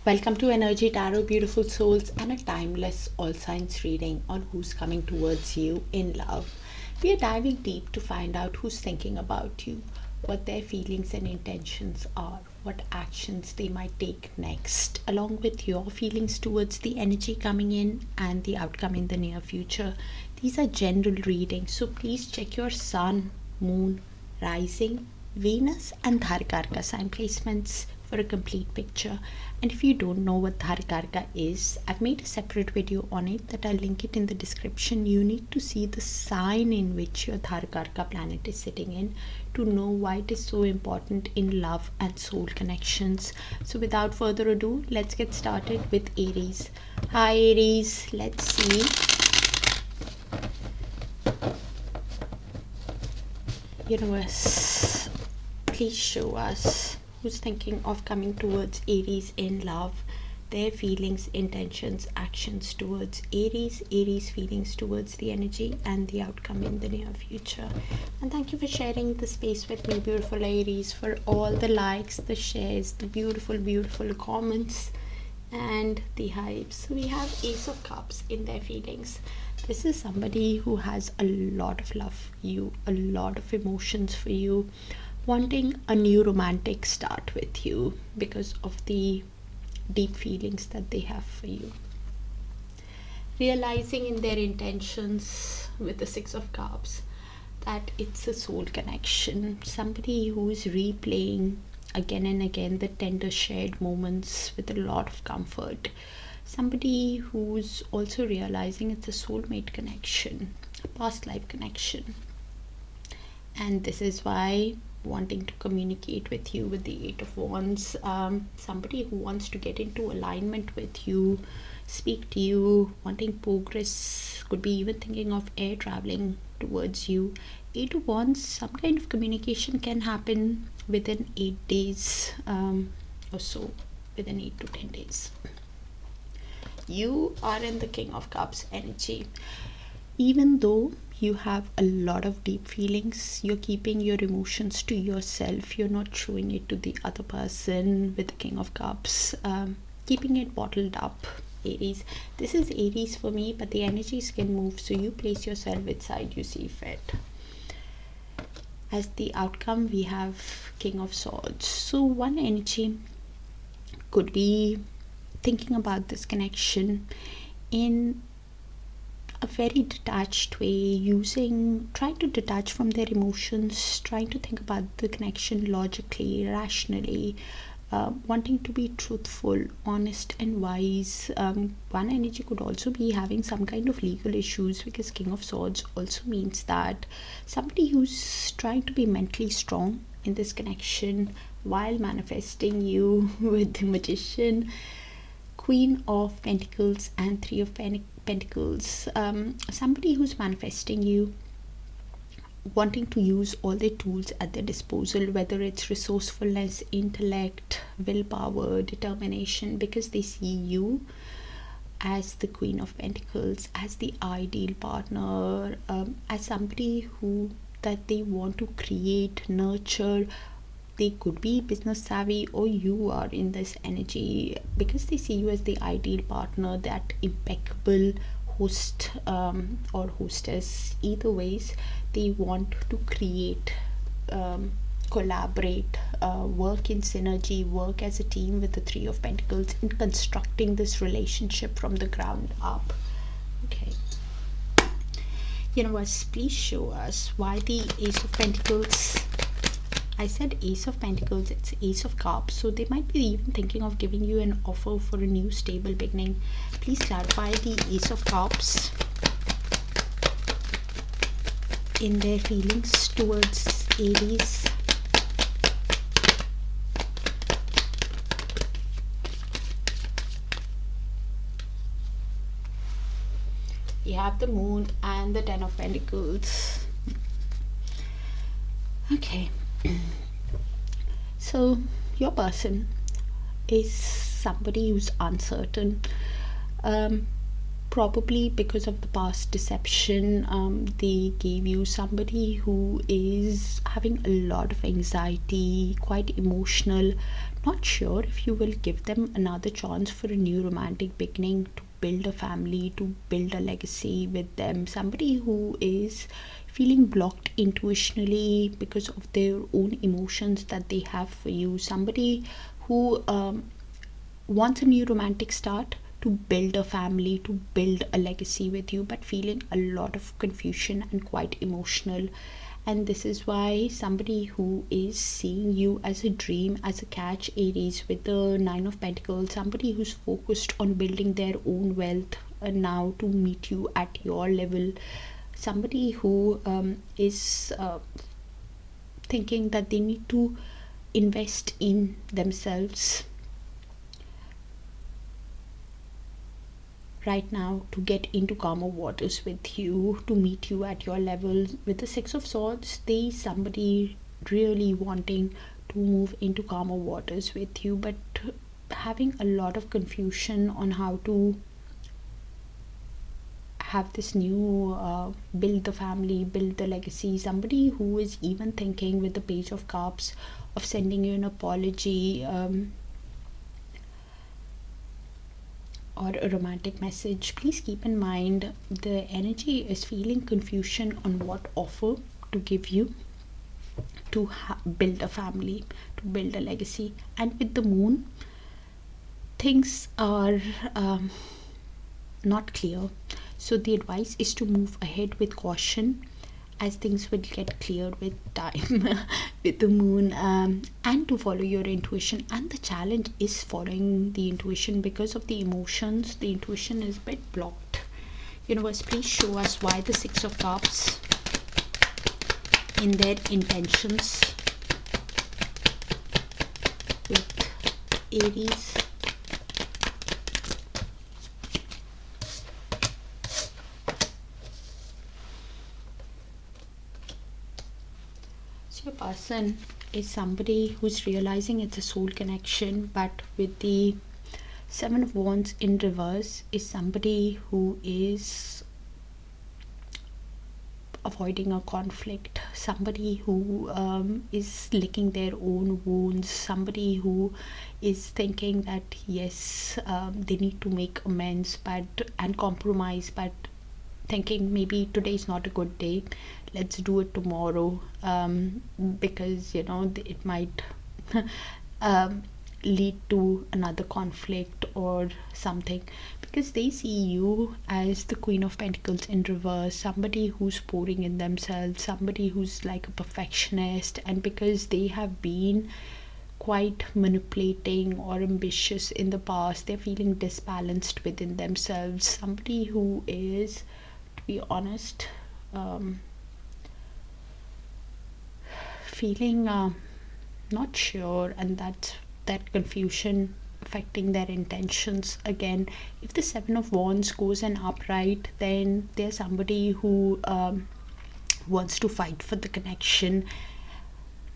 Welcome to Energy Tarot, beautiful souls, and a timeless all signs reading on who's coming towards you in love. We are diving deep to find out who's thinking about you, what their feelings and intentions are, what actions they might take next, along with your feelings towards the energy coming in and the outcome in the near future. These are general readings, so please check your sun, moon, rising, Venus, and Darakaraka sign placements for a complete picture. And if you don't know what Darakaraka is, I've made a separate video on it that I'll link it in the description. You need to see the sign in which your Darakaraka planet is sitting in to know why it is so important in love and soul connections. So without further ado, let's get started with Aries. Hi Aries, let's see. Universe, please show us who's thinking of coming towards Aries in love, their feelings, intentions, actions towards Aries feelings towards the energy and the outcome in the near future. And thank you for sharing the space with me, beautiful Aries, for all the likes, the shares, the beautiful comments and the hypes. So we have Ace of Cups in their feelings. This is somebody who has a lot of love for you, a lot of emotions for you, wanting a new romantic start with you because of the deep feelings that they have for you. Realizing in their intentions with the Six of Cups that it's a soul connection, somebody who is replaying again and again the tender shared moments with a lot of comfort, somebody who's also realizing it's a soulmate connection, a past life connection. And this is why wanting to communicate with you with the Eight of Wands, somebody who wants to get into alignment with you, speak to you, wanting progress, could be even thinking of air traveling towards you. Eight of Wands, some kind of communication can happen within 8 days or so, within 8 to 10 days. You are in the King of Cups energy. Even though you have a lot of deep feelings, you're keeping your emotions to yourself, you're not showing it to the other person with the King of Cups, keeping it bottled up. Aries, this is Aries for me, but the energies can move, so you place yourself which side you see fit. As the outcome, we have King of Swords. So one energy could be thinking about this connection in a very detached way, trying to detach from their emotions, trying to think about the connection logically, rationally, wanting to be truthful, honest and wise. One energy could also be having some kind of legal issues, because King of Swords also means that somebody who's trying to be mentally strong in this connection while manifesting you with the Magician, Queen of Pentacles and Three of Pentacles. Somebody who's manifesting you, wanting to use all their tools at their disposal, whether it's resourcefulness, intellect, willpower, determination, because they see you as the Queen of Pentacles, as the ideal partner, as somebody that they want to create, nurture. They could be business savvy, or you are in this energy because they see you as the ideal partner, that impeccable host or hostess. Either ways, they want to create, collaborate, work in synergy, work as a team with the Three of Pentacles in constructing this relationship from the ground up. Okay, universe, please show us why the Ace of Pentacles. I said Ace of Pentacles, it's Ace of Cups, so they might be even thinking of giving you an offer for a new stable beginning. Please clarify the Ace of Cups in their feelings towards Aries. You have the Moon and the Ten of Pentacles. Okay. So your person is somebody who's uncertain, probably because of the past deception. They gave you somebody who is having a lot of anxiety, quite emotional, not sure if you will give them another chance for a new romantic beginning, to build a family, to build a legacy with them. Somebody who is feeling blocked intuitionally because of their own emotions that they have for you. Somebody who wants a new romantic start, to build a family, to build a legacy with you, but feeling a lot of confusion and quite emotional. And this is why somebody who is seeing you as a dream, as a catch, Aries, with the Nine of Pentacles, somebody who's focused on building their own wealth now to meet you at your level, somebody who is thinking that they need to invest in themselves right now to get into calmer waters with you, to meet you at your level. With the Six of Swords, they somebody really wanting to move into calmer waters with you, but having a lot of confusion on how to have this new build the family, build the legacy. Somebody who is even thinking, with the Page of Cups, of sending you an apology, or a romantic message. Please keep in mind the energy is feeling confusion on what offer to give you to build a family, to build a legacy. And with the Moon, things are not clear, so the advice is to move ahead with caution, as things will get cleared with time with the Moon, and to follow your intuition. And the challenge is following the intuition because of the emotions. The intuition is a bit blocked. Universe, please show us why the Six of Cups in their intentions with Aries. Your person is somebody who's realizing it's a soul connection, but with the Seven of Wands in reverse, is somebody who is avoiding a conflict, somebody who is licking their own wounds, somebody who is thinking that yes, they need to make amends and compromise, but thinking maybe today is not a good day, let's do it tomorrow, because it might lead to another conflict or something, because they see you as the Queen of Pentacles in reverse, somebody who's pouring in themselves, somebody who's like a perfectionist, and because they have been quite manipulating or ambitious in the past, they're feeling disbalanced within themselves. Somebody who is, to be honest, feeling not sure, and that confusion affecting their intentions. Again, if the Seven of Wands goes in upright, then there's somebody who wants to fight for the connection,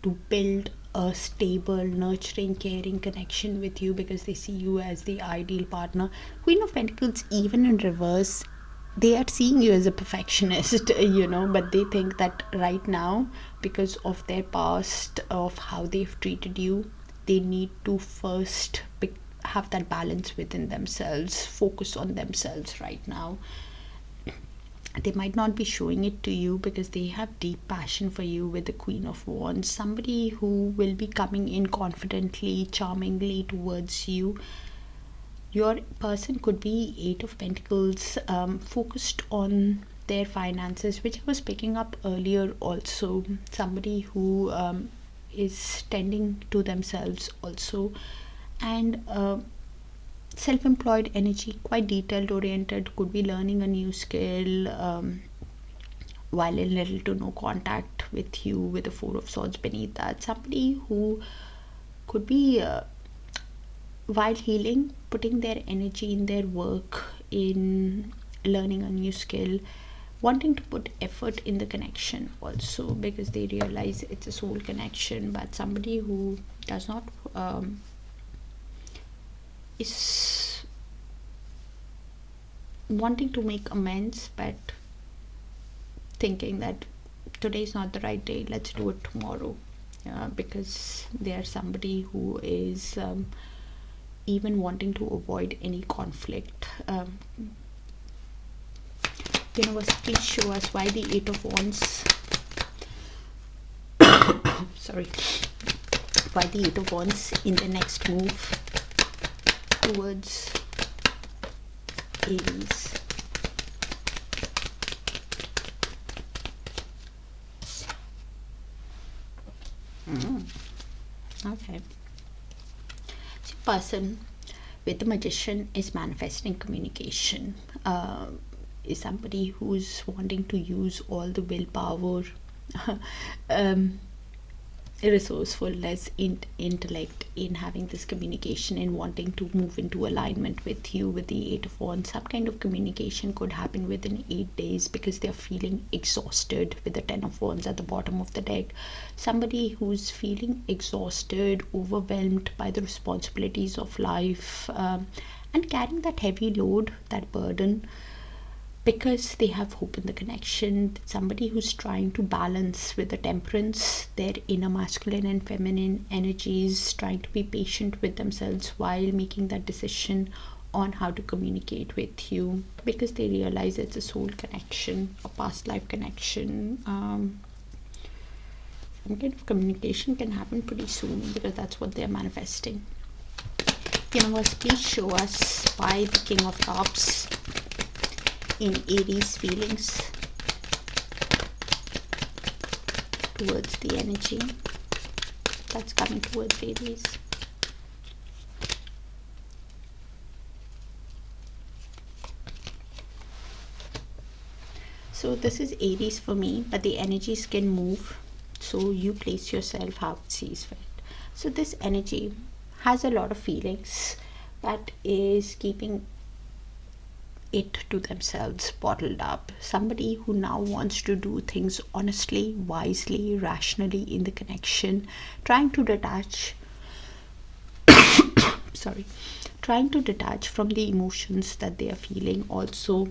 to build a stable, nurturing, caring connection with you, because they see you as the ideal partner. Queen of Pentacles, even in reverse, they are seeing you as a perfectionist, but they think that right now, because of their past, of how they've treated you, they need to first have that balance within themselves, focus on themselves right now. They might not be showing it to you because they have deep passion for you with the Queen of Wands, somebody who will be coming in confidently, charmingly towards you. Your person could be Eight of Pentacles, focused on their finances, which I was picking up earlier also. Somebody who is tending to themselves also, and self-employed energy, quite detailed oriented, could be learning a new skill while in little to no contact with you, with the Four of Swords beneath that. Somebody who could be while healing, putting their energy in their work, in learning a new skill, wanting to put effort in the connection also, because they realize it's a soul connection. But somebody who does not is wanting to make amends, but thinking that today is not the right day, let's do it tomorrow. because they are somebody who is even wanting to avoid any conflict. Universe, please show us why the Eight of Wands sorry, why the Eight of Wands in the next move towards Aries. Okay. So person with the Magician is manifesting communication. Is somebody who's wanting to use all the willpower, resourcefulness, intellect in having this communication and wanting to move into alignment with you with the Eight of Wands. Some kind of communication could happen within 8 days because they're feeling exhausted with the Ten of Wands at the bottom of the deck. Somebody who's feeling exhausted, overwhelmed by the responsibilities of life, and carrying that heavy load, that burden, because they have hope in the connection. Somebody who's trying to balance with the Temperance, their inner masculine and feminine energies, trying to be patient with themselves while making that decision on how to communicate with you, because they realize it's a soul connection, a past life connection. Some kind of communication can happen pretty soon because that's what they're manifesting. Universe, please show us why the King of Cups in Aries feelings towards the energy that's coming towards Aries. So this is Aries for me, but the energies can move, so you place yourself how it sees fit. So this energy has a lot of feelings that is keeping it to themselves, bottled up. Somebody who now wants to do things honestly, wisely, rationally in the connection, trying to detach trying to detach from the emotions that they are feeling also,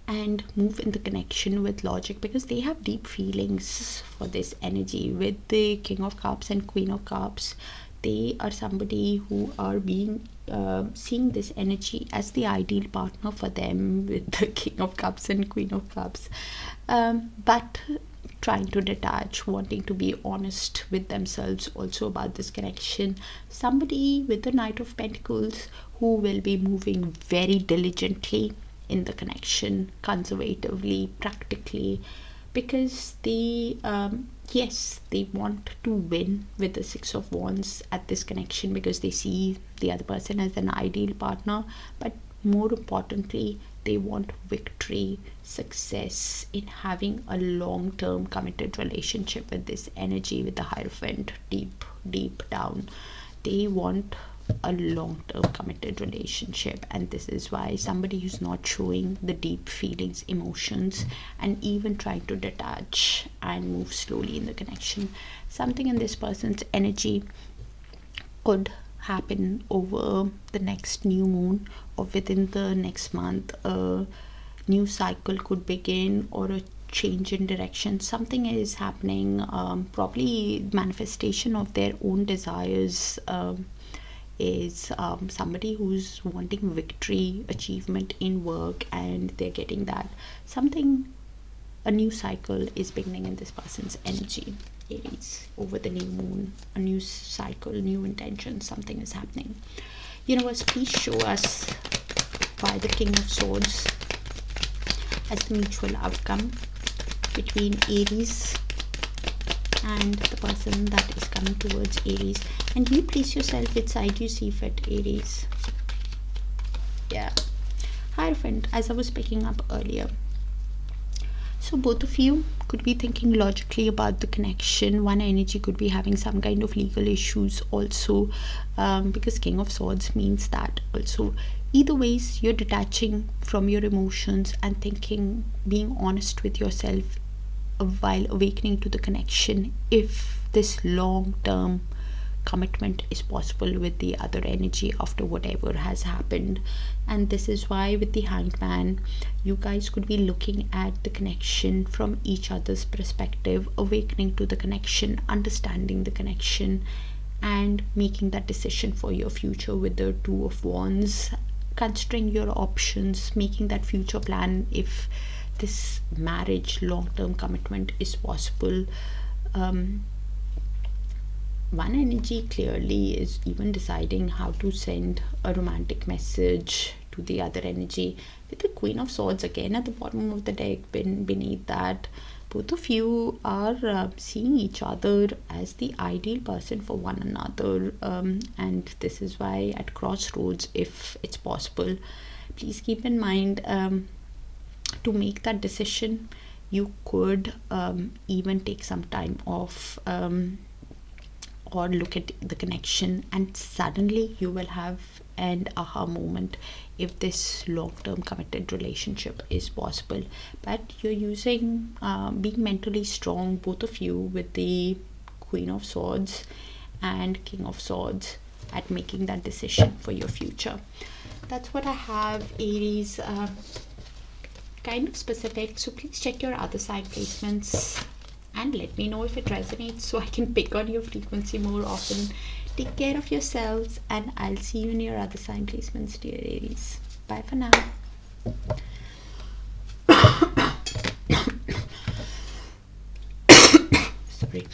and move in the connection with logic, because they have deep feelings for this energy. With the King of Cups and Queen of Cups, they are somebody who are being seeing this energy as the ideal partner for them, with the King of Cups and Queen of Cups, but trying to detach, wanting to be honest with themselves also about this connection. Somebody with the Knight of Pentacles who will be moving very diligently in the connection, conservatively, practically, because they yes, they want to win with the Six of Wands at this connection, because they see the other person as an ideal partner, but more importantly, they want victory, success in having a long-term committed relationship with this energy, with the Hierophant deep down. They want a long-term committed relationship, and this is why somebody who's not showing the deep feelings, emotions, and even trying to detach and move slowly in the connection. Something in this person's energy could happen over the next new moon or within the next month. A new cycle could begin, or a change in direction. Something is happening, probably manifestation of their own desires. Is somebody who's wanting victory, achievement in work, and they're getting that. A new cycle is beginning in this person's energy, Aries, over the new moon. A new cycle, new intention, something is happening. Universe, please show us why the King of Swords as the mutual outcome between Aries and the person that is coming towards Aries. And you place yourself which side you see fit, Aries. Yeah. Hierophant, as I was picking up earlier. So both of you could be thinking logically about the connection. One energy could be having some kind of legal issues also, because King of Swords means that also. Either ways, you're detaching from your emotions and thinking, being honest with yourself while awakening to the connection. If this long-term commitment is possible with the other energy after whatever has happened. And this is why with the Hanged Man, you guys could be looking at the connection from each other's perspective, awakening to the connection, understanding the connection, and making that decision for your future with the Two of Wands, considering your options, making that future plan if this marriage, long-term commitment is possible. One energy clearly is even deciding how to send a romantic message to the other energy. With the Queen of Swords again at the bottom of the deck, beneath that, both of you are seeing each other as the ideal person for one another, and this is why at crossroads, if it's possible, please keep in mind to make that decision, you could even take some time off, or look at the connection, and suddenly you will have an aha moment if this long-term committed relationship is possible. But you're using being mentally strong, both of you, with the Queen of Swords and King of Swords, at making that decision for your future. That's what I have, Aries. Kind of specific, so please check your other sign placements and let me know if it resonates so I can pick on your frequency more often. Take care of yourselves, and I'll see you in your other sign placements, dear Aries. Bye for now. Sorry.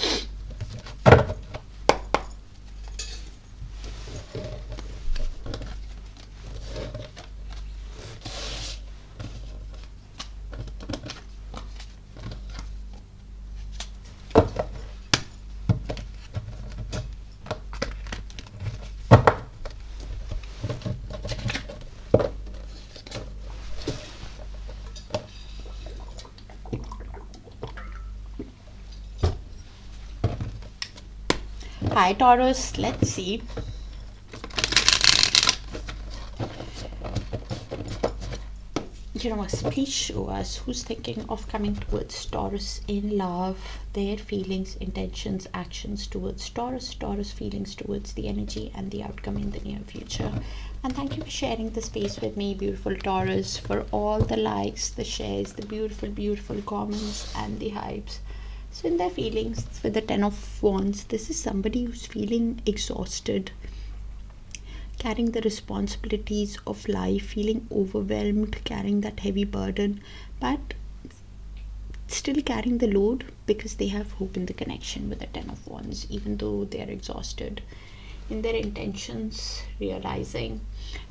Hi Taurus, let's see. Universe, please show us who's thinking of coming towards Taurus in love, their feelings, intentions, actions towards Taurus, Taurus feelings towards the energy and the outcome in the near future. And thank you for sharing the space with me, beautiful Taurus, for all the likes, the shares, the beautiful comments and the hypes. So in their feelings, with the Ten of Wands, this is somebody who's feeling exhausted, carrying the responsibilities of life, feeling overwhelmed, carrying that heavy burden, but still carrying the load because they have hope in the connection with the Ten of Wands, even though they are exhausted. In their intentions, realizing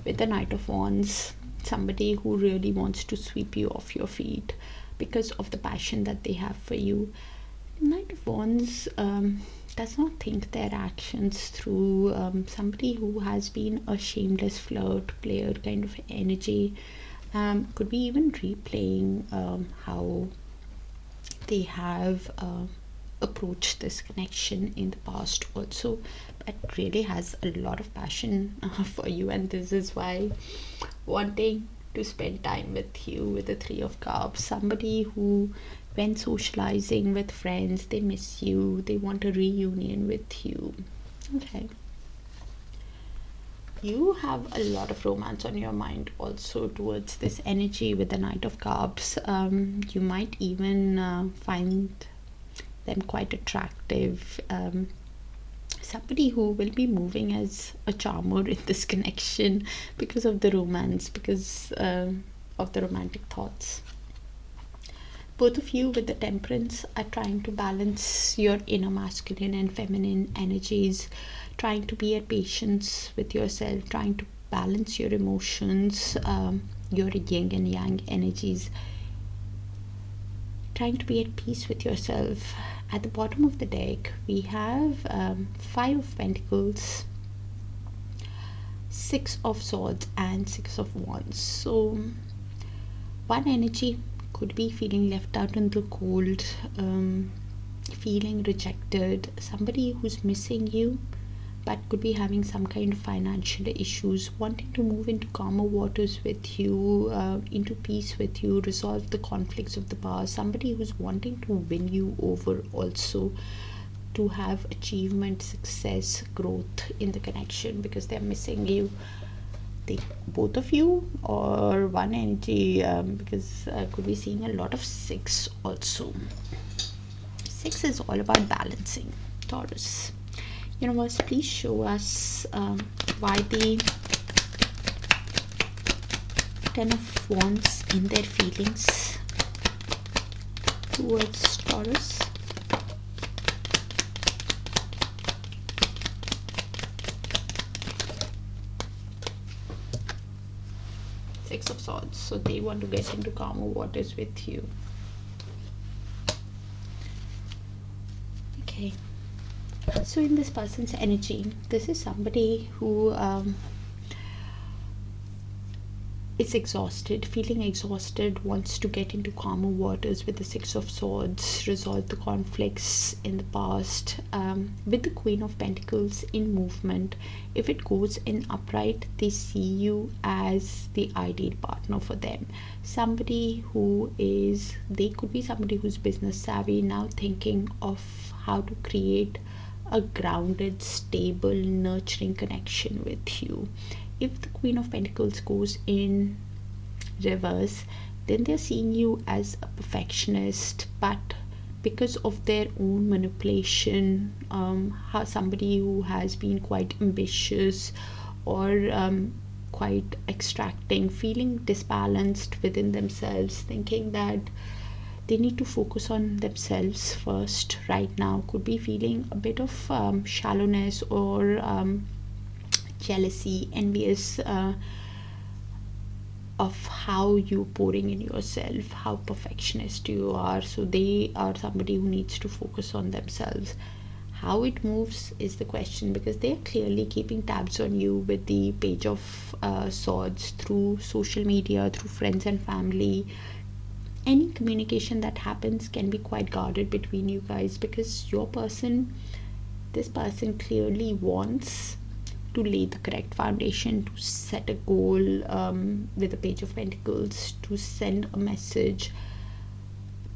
with the Knight of Wands, somebody who really wants to sweep you off your feet because of the passion that they have for you. Knight of Wands does not think their actions through. Somebody who has been a shameless flirt player kind of energy, could be even replaying how they have approached this connection in the past also, but really has a lot of passion for you, and this is why wanting to spend time with you with the Three of Cups. Somebody who, when socializing with friends, they miss you, they want a reunion with you. Okay, you have a lot of romance on your mind also towards this energy with the Knight of Cups. You might even find them quite attractive. Somebody who will be moving as a charmer in this connection because of the romance, because of the romantic thoughts. Both of you with the Temperance are trying to balance your inner masculine and feminine energies, trying to be at patience with yourself, trying to balance your emotions, your yin and yang energies, trying to be at peace with yourself. At the bottom of the deck, we have Five of Pentacles, Six of Swords and Six of Wands. So one energy could be feeling left out in the cold, feeling rejected, somebody who's missing you but could be having some kind of financial issues, wanting to move into calmer waters with you, into peace with you, resolve the conflicts of the past. Somebody who's wanting to win you over also, to have achievement, success, growth in the connection, because they're missing you. Both of you or one energy, because I could be seeing a lot of 6 also. 6 is all about balancing, Taurus. Universe, please show us why the 10 of Wands in their feelings towards Taurus. Six of Swords. So they want to get into calmer waters with you. Okay. So in this person's energy, this is somebody who is exhausted, feeling exhausted, wants to get into calmer waters with the 6 of Swords, resolve the conflicts in the past. With the Queen of Pentacles in movement, if it goes in upright, they see you as the ideal partner for them. Somebody who is, they could be somebody who's business savvy, now thinking of how to create a grounded, stable, nurturing connection with you. If the Queen of Pentacles goes in reverse, then they're seeing you as a perfectionist, but because of their own manipulation, how somebody who has been quite ambitious or quite extracting, feeling disbalanced within themselves, thinking that they need to focus on themselves first right now, could be feeling a bit of shallowness or jealousy, envious of how you pouring in yourself, how perfectionist you are. So they are somebody who needs to focus on themselves. How it moves is the question, because they're clearly keeping tabs on you with the Page of Swords through social media, through friends and family. Any communication that happens can be quite guarded between you guys, because this person clearly wants to lay the correct foundation, to set a goal with the Page of Pentacles, to send a message,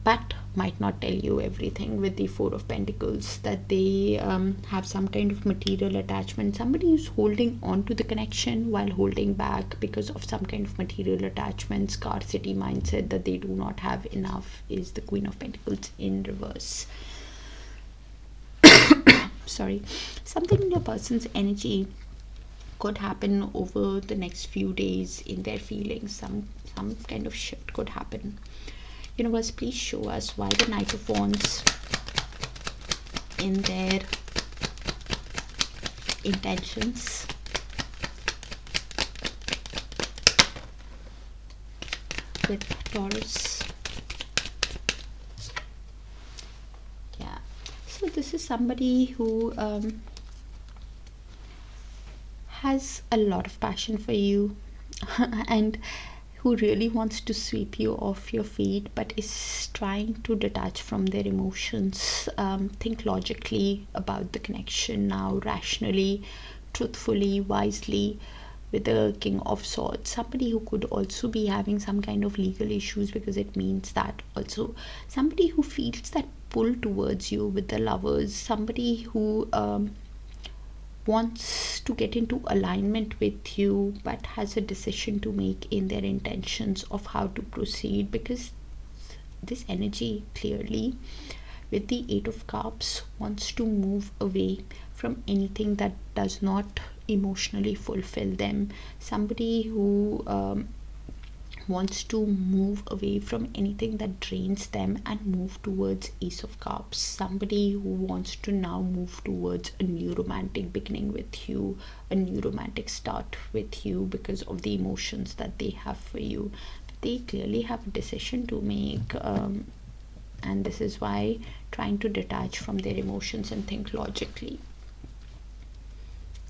but might not tell you everything with the Four of Pentacles, that they have some kind of material attachment. Somebody is holding on to the connection while holding back because of some kind of material attachment, scarcity mindset, that they do not have enough, is the Queen of Pentacles in reverse. Sorry. Something in your person's energy could happen over the next few days in their feelings. Some kind of shift could happen. Universe, please show us why the Knight of Wands in their intentions with Taurus. Yeah, so this is somebody who has a lot of passion for you and who really wants to sweep you off your feet, but is trying to detach from their emotions, think logically about the connection now, rationally, truthfully, wisely, with the King of Swords. Somebody who could also be having some kind of legal issues, because it means that also somebody who feels that pull towards you with the Lovers, somebody who wants to get into alignment with you, but has a decision to make in their intentions of how to proceed, because this energy clearly with the Eight of Cups wants to move away from anything that does not emotionally fulfill them. Somebody who wants to move away from anything that drains them and move towards Ace of Cups. Somebody who wants to now move towards a new romantic beginning with you, a new romantic start with you, because of the emotions that they have for you. They clearly have a decision to make, and this is why trying to detach from their emotions and think logically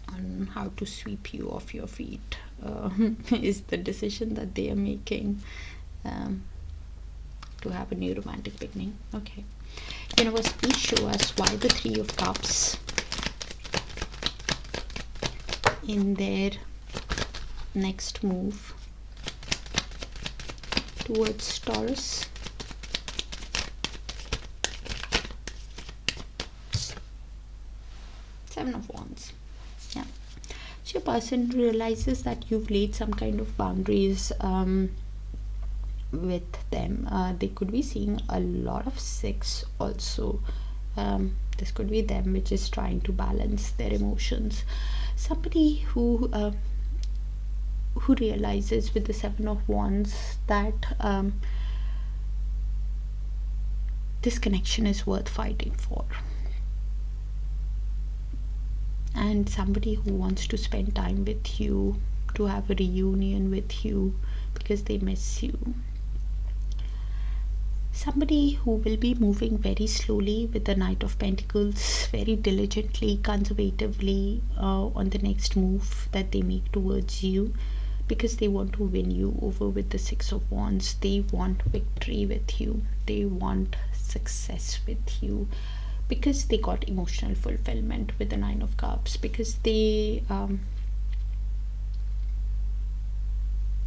on how to sweep you off your feet is the decision that they are making, to have a new romantic beginning. Okay, Universe, please show us why the Three of Cups in their next move towards Taurus. Seven of Wands. Yeah. So your person realizes that you've laid some kind of boundaries with them. They could be seeing a lot of sex also. This could be them which is trying to balance their emotions. Somebody who realizes with the Seven of Wands that this connection is worth fighting for, and somebody who wants to spend time with you, to have a reunion with you because they miss you. Somebody who will be moving very slowly with the Knight of Pentacles, very diligently, conservatively on the next move that they make towards you, because they want to win you over with the Six of Wands. They want victory with you. They want success with you, because they got emotional fulfillment with the Nine of Cups, because they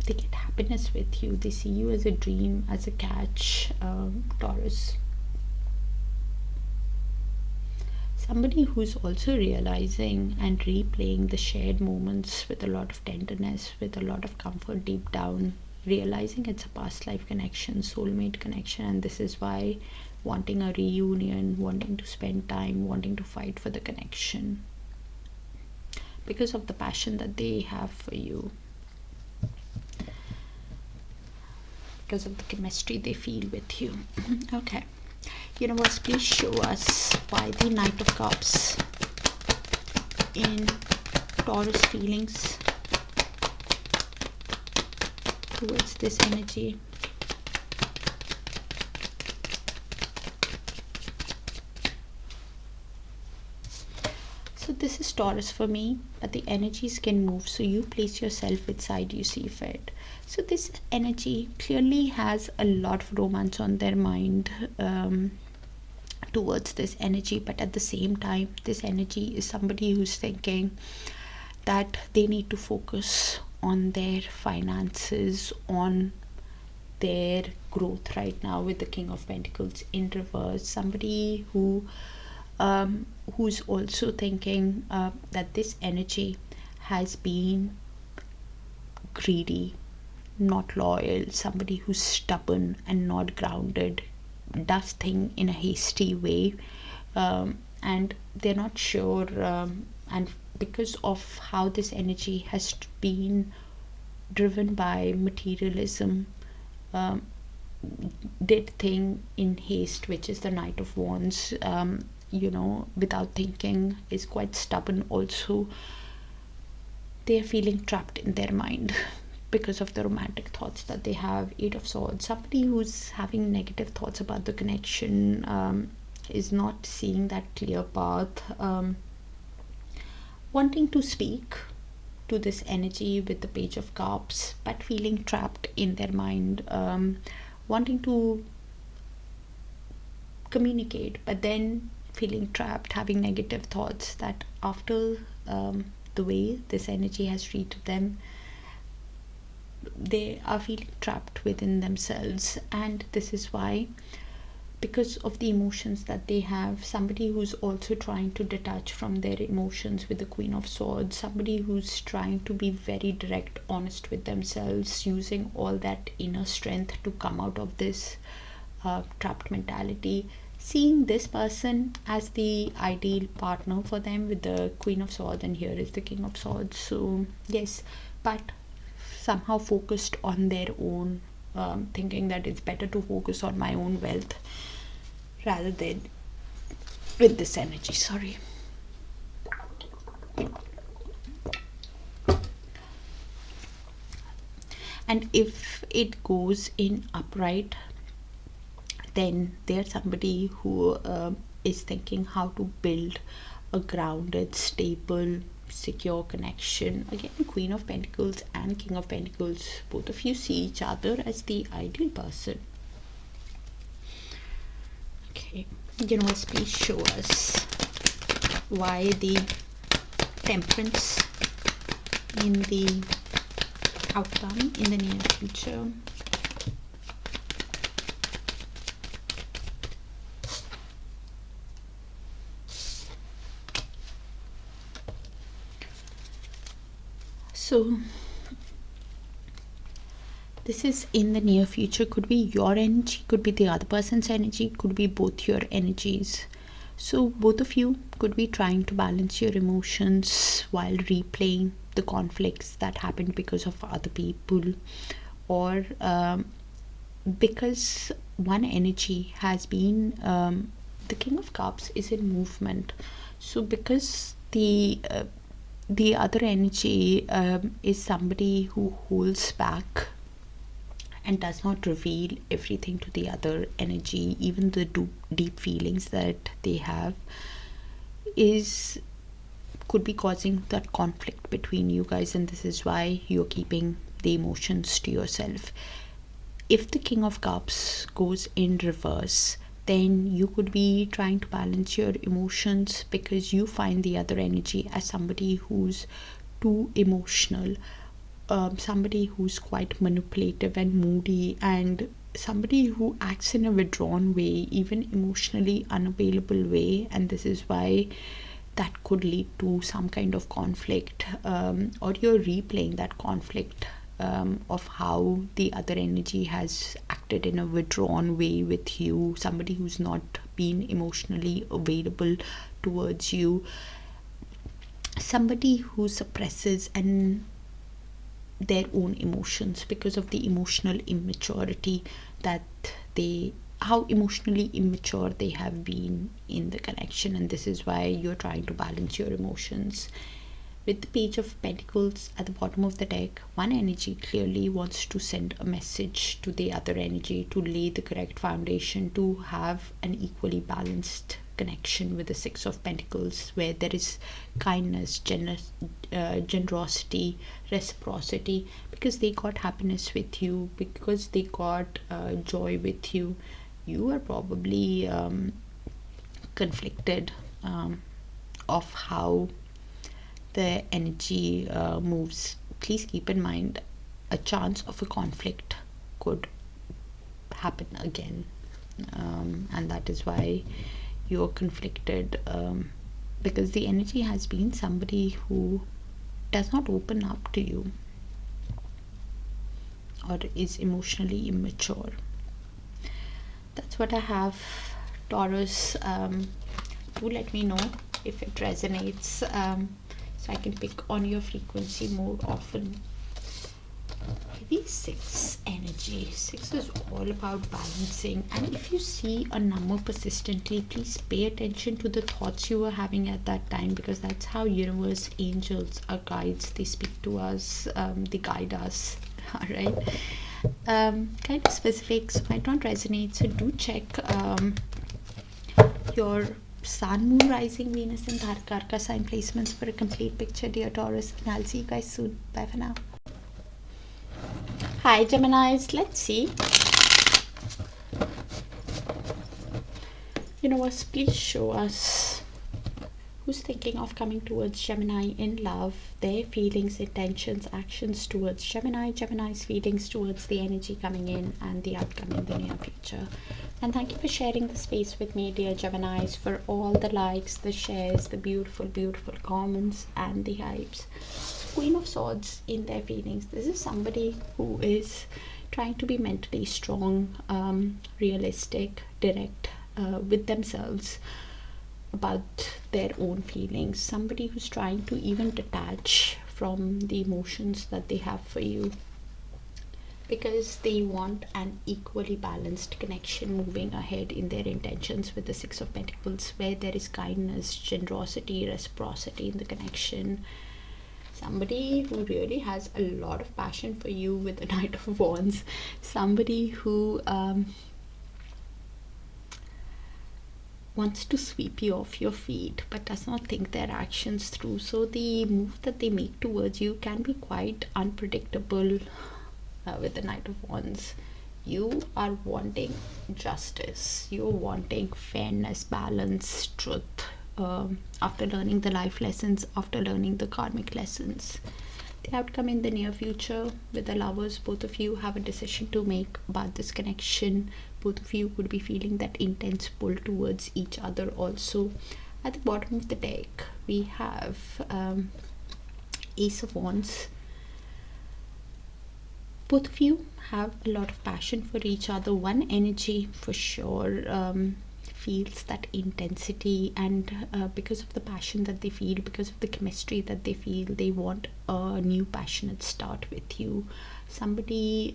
get happiness with you. They see you as a dream, as a catch, Taurus. Somebody who's also realizing and replaying the shared moments with a lot of tenderness, with a lot of comfort deep down, realizing it's a past life connection, soulmate connection, and this is why wanting a reunion, wanting to spend time, wanting to fight for the connection, because of the passion that they have for you, because of the chemistry they feel with you. Okay, universe, please show us why the Knight of Cups in Taurus feelings towards this energy. So this is Taurus for me, but the energies can move, so you place yourself which side you see fit. So this energy clearly has a lot of romance on their mind towards this energy, but at the same time, this energy is somebody who's thinking that they need to focus on their finances, on their growth right now with the King of Pentacles in reverse. Somebody who's also thinking that this energy has been greedy, not loyal, somebody who's stubborn and not grounded, does things in a hasty way, and they're not sure, and because of how this energy has been driven by materialism, did thing in haste, which is the Knight of Wands, without thinking, is quite stubborn also. They are feeling trapped in their mind because of the romantic thoughts that they have. Eight of Swords, somebody who's having negative thoughts about the connection, is not seeing that clear path, wanting to speak to this energy with the Page of Cups, but feeling trapped in their mind, wanting to communicate, but then feeling trapped, having negative thoughts that after the way this energy has treated them, they are feeling trapped within themselves. And this is why, because of the emotions that they have, somebody who's also trying to detach from their emotions with the Queen of Swords, somebody who's trying to be very direct, honest with themselves, using all that inner strength to come out of this trapped mentality, seeing this person as the ideal partner for them with the Queen of Swords, and here is the King of Swords. So yes, but somehow focused on their own, thinking that it's better to focus on my own wealth rather than with this energy. Sorry. And if it goes in upright, then there's somebody who is thinking how to build a grounded, stable, secure connection. Again, Queen of Pentacles and King of Pentacles, both of you see each other as the ideal person. Okay, universe, please show us why the Temperance in the outcome in the near future. So this is in the near future. Could be your energy, could be the other person's energy, could be both your energies. So both of you could be trying to balance your emotions while replaying the conflicts that happened because of other people, or because one energy has been the King of Cups is in movement. So because the other energy is somebody who holds back and does not reveal everything to the other energy, even the deep feelings that they have, could be causing that conflict between you guys, and this is why you're keeping the emotions to yourself. If the King of Cups goes in reverse, then you could be trying to balance your emotions because you find the other energy as somebody who's too emotional, somebody who's quite manipulative and moody, and somebody who acts in a withdrawn way, even emotionally unavailable way, and this is why that could lead to some kind of conflict, or you're replaying that conflict of how the other energy has acted in a withdrawn way with you, somebody who's not been emotionally available towards you, somebody who suppresses and their own emotions because of the emotional immaturity that how emotionally immature they have been in the connection, and this is why you're trying to balance your emotions. With the Page of Pentacles at the bottom of the deck, one energy clearly wants to send a message to the other energy to lay the correct foundation to have an equally balanced connection with the Six of Pentacles, where there is kindness, generosity, reciprocity, because they got happiness with you, because they got joy with you. You are probably conflicted of how the energy moves. Please keep in mind a chance of a conflict could happen again, and that is why you're conflicted, because the energy has been somebody who does not open up to you or is emotionally immature. That's what I have, Taurus. Do let me know if it resonates, so I can pick on your frequency more often. Maybe 6 energy. 6 is all about balancing, and if you see a number persistently, please pay attention to the thoughts you were having at that time, because that's how universe, angels, our guides, they speak to us, they guide us. All right, kind of specifics might not resonate, so do check your Sun, Moon, Rising, Venus and Darakaraka sign placements for a complete picture, dear Taurus, and I'll see you guys soon. Bye for now. Hi Geminis, let's see. Universe, please show us who's thinking of coming towards Gemini in love, their feelings, intentions, actions towards Gemini, Gemini's feelings towards the energy coming in, and the outcome in the near future. And thank you for sharing the space with me, dear Geminis, for all the likes, the shares, the beautiful, beautiful comments, and the hypes. Queen of Swords in their feelings. This is somebody who is trying to be mentally strong, realistic, direct with themselves about their own feelings. Somebody who's trying to even detach from the emotions that they have for you, because they want an equally balanced connection moving ahead in their intentions with the Six of Pentacles, where there is kindness, generosity, reciprocity in the connection. Somebody who really has a lot of passion for you with the Knight of Wands. Somebody who wants to sweep you off your feet but does not think their actions through. So the move that they make towards you can be quite unpredictable. With the Knight of Wands, you are wanting justice, you're wanting fairness, balance, truth, after learning the life lessons, after learning the karmic lessons. The outcome in the near future with the Lovers, both of you have a decision to make about this connection. Both of you could be feeling that intense pull towards each other also. At the bottom of the deck we have Ace of Wands, Both of you have a lot of passion for each other. One energy for sure feels that intensity, and because of the passion that they feel, because of the chemistry that they feel, they want a new passionate start with you. Somebody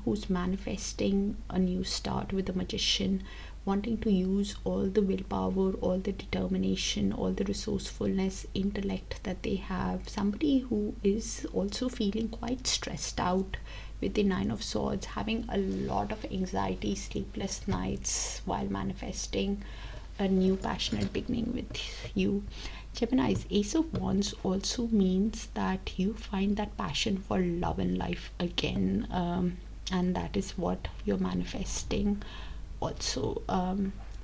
who's manifesting a new start with a magician, wanting to use all the willpower, all the determination, all the resourcefulness, intellect that they have. Somebody who is also feeling quite stressed out with the Nine of Swords, having a lot of anxiety, sleepless nights while manifesting a new passionate beginning with you. Gemini's Ace of Wands also means that you find that passion for love and life again, and that is what you're manifesting also.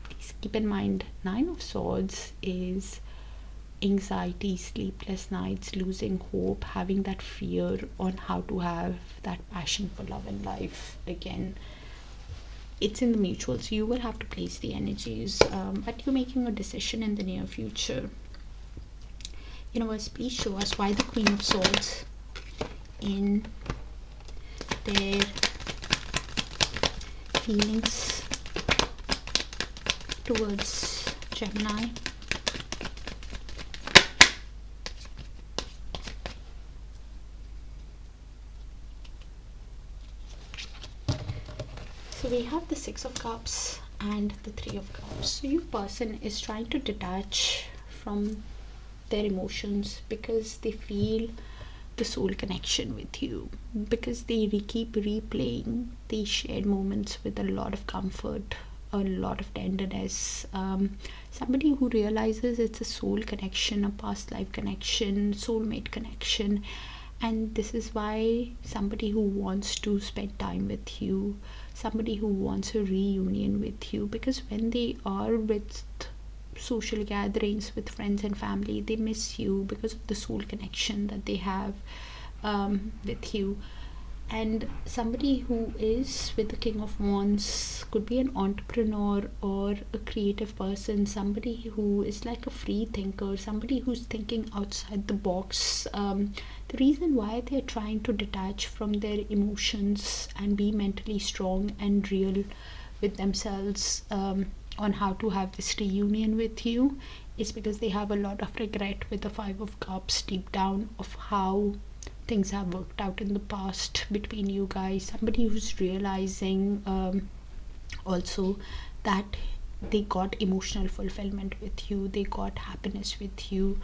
Please keep in mind, Nine of Swords is anxiety, sleepless nights, losing hope, having that fear on how to have that passion for love and life again. It's in the mutual, so you will have to place the energies, but you're making a decision in the near future. Universe, please show us why the Queen of Swords in their feelings towards Gemini. So we have the Six of Cups and the Three of Cups. So your person is trying to detach from their emotions because they feel the soul connection with you, because they keep replaying the shared moments with a lot of comfort, a lot of tenderness. Somebody who realizes it's a soul connection, a past life connection, soulmate connection, and this is why somebody who wants to spend time with you, somebody who wants a reunion with you, because when they are with social gatherings with friends and family, they miss you because of the soul connection that they have with you. And somebody who is with the King of Wands could be an entrepreneur or a creative person, somebody who is like a free thinker, somebody who's thinking outside the box. The reason why they're trying to detach from their emotions and be mentally strong and real with themselves on how to have this reunion with you is because they have a lot of regret with the Five of Cups deep down of how things have worked out in the past between you guys. Somebody who's realizing also that they got emotional fulfillment with you, they got happiness with you,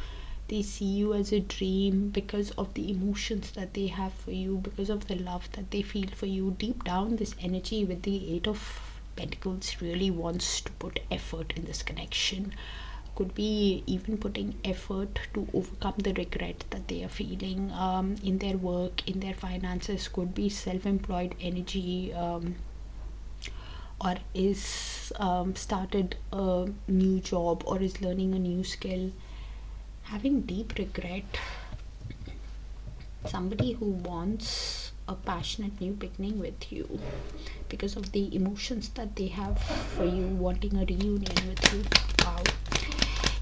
they see you as a dream because of the emotions that they have for you, because of the love that they feel for you. Deep down, this energy with the Eight of Pentacles really wants to put effort in this connection. Could be even putting effort to overcome the regret that they are feeling in their work, in their finances. Could be self-employed energy, or is started a new job or is learning a new skill, having deep regret. Somebody who wants a passionate new beginning with you because of the emotions that they have for you, wanting a reunion with you. Wow.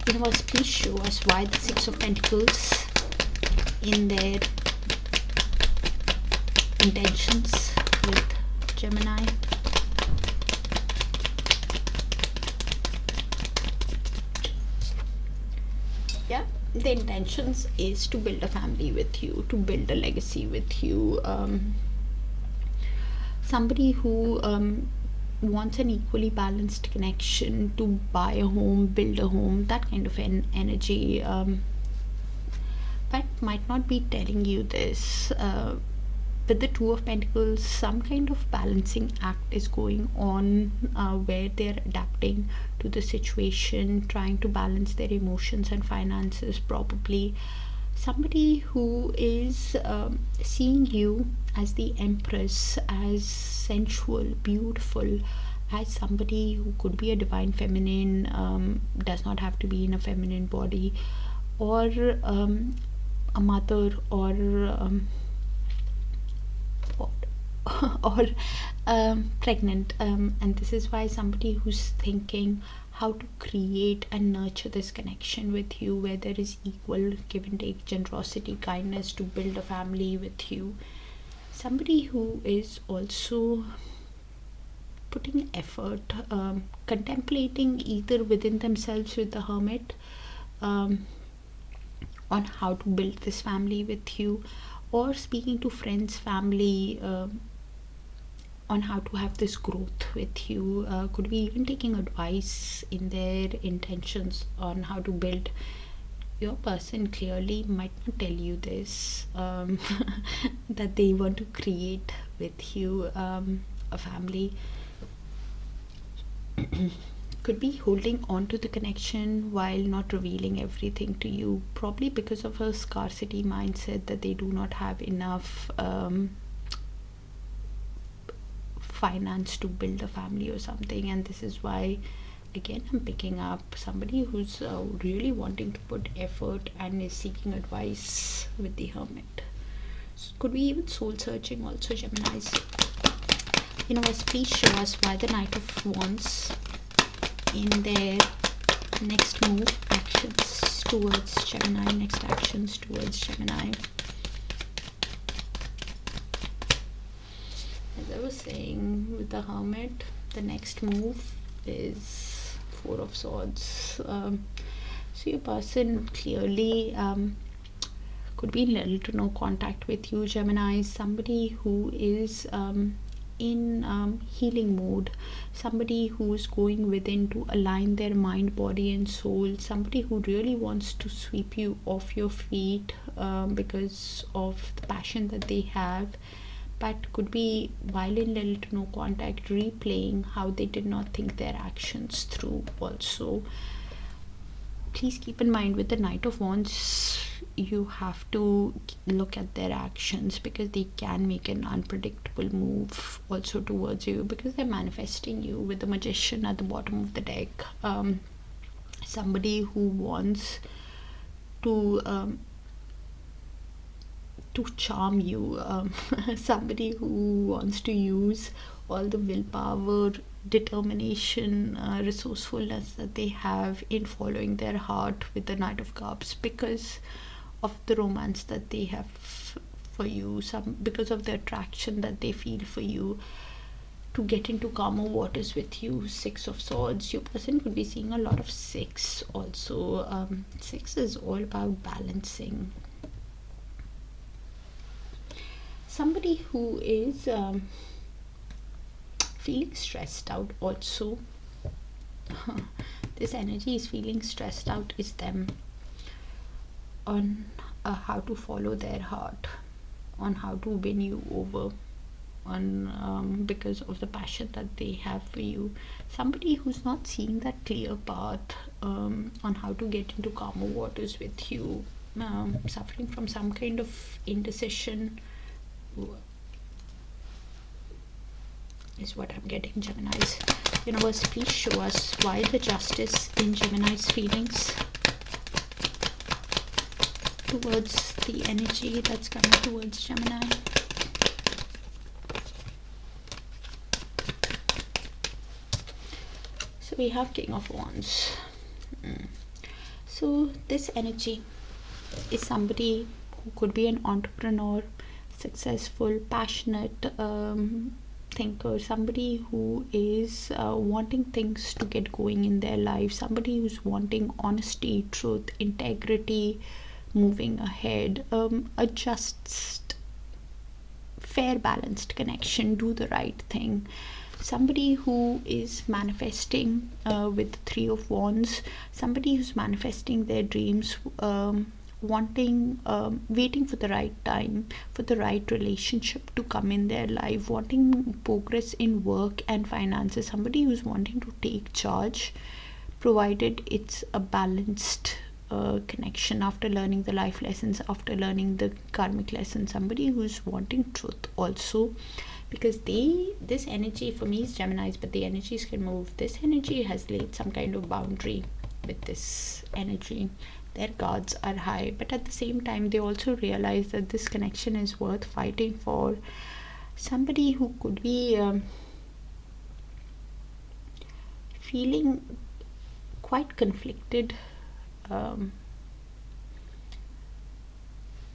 Universe, please show us why the Six of Pentacles in their intentions with Gemini. Yeah, the intentions is to build a family with you, to build a legacy with you. Somebody who wants an equally balanced connection, to buy a home, build a home, that kind of an energy, but might not be telling you this. With the Two of Pentacles, some kind of balancing act is going on where they're adapting to the situation, trying to balance their emotions and finances probably. Somebody who is seeing you as the Empress, as sensual, beautiful, as somebody who could be a divine feminine, does not have to be in a feminine body, or a mother, or or pregnant, and this is why somebody who's thinking how to create and nurture this connection with you, where there is equal give and take, generosity, kindness, to build a family with you. somebody who is also putting effort, contemplating either within themselves with the Hermit, on how to build this family with you, or speaking to friends, family, on how to have this growth with you. Could be even taking advice in their intentions on how to build. Your person clearly might not tell you this, that they want to create with you a family. Could be holding on to the connection while not revealing everything to you, probably because of a scarcity mindset, that they do not have enough finance to build a family or something. And this is why, again, I'm picking up somebody who's really wanting to put effort and is seeking advice with the Hermit. So could be even soul searching also, Geminis. Universe, please show us why the Knight of Wands in their next move, actions towards Gemini, next actions towards Gemini. As I was saying with the Hermit, the next move is Four of Swords. So your person clearly could be in little to no contact with you, Gemini. Somebody who is in healing mode, somebody who's going within to align their mind, body and soul, somebody who really wants to sweep you off your feet because of the passion that they have, but could be, while in little to no contact, replaying how they did not think their actions through also. Please keep in mind, with the Knight of Wands, you have to look at their actions, because they can make an unpredictable move also towards you, because they're manifesting you. With the Magician at the bottom of the deck, somebody who wants to charm you, somebody who wants to use all the willpower, determination, resourcefulness that they have in following their heart with the Knight of Cups, because of the romance that they have for you, because of the attraction that they feel for you, to get into calmer waters with you. Six of Swords, your person could be seeing a lot of six also. Six is all about balancing. Somebody who is feeling stressed out also. This energy is feeling stressed out, is them, on how to follow their heart, on how to win you over, on because of the passion that they have for you. Somebody who's not seeing that clear path on how to get into calmer waters with you, suffering from some kind of indecision, is what I'm getting, Geminis. Universe, please show us why the Justice in Gemini's feelings towards the energy that's coming towards Gemini. So we have King of Wands. So this energy is somebody who could be an entrepreneur, successful, passionate thinker, somebody who is wanting things to get going in their life, somebody who's wanting honesty, truth, integrity, moving ahead, a just, fair, balanced connection, do the right thing. Somebody who is manifesting with the Three of Wands, somebody who's manifesting their dreams, wanting, waiting for the right time, for the right relationship to come in their life, wanting progress in work and finances, somebody who's wanting to take charge, provided it's a balanced connection, after learning the life lessons, after learning the karmic lessons, somebody who's wanting truth also, because this energy for me is Gemini's, but the energies can move. This energy has laid some kind of boundary with this energy. Their guards are high, but at the same time they also realize that this connection is worth fighting for. Somebody who could be feeling quite conflicted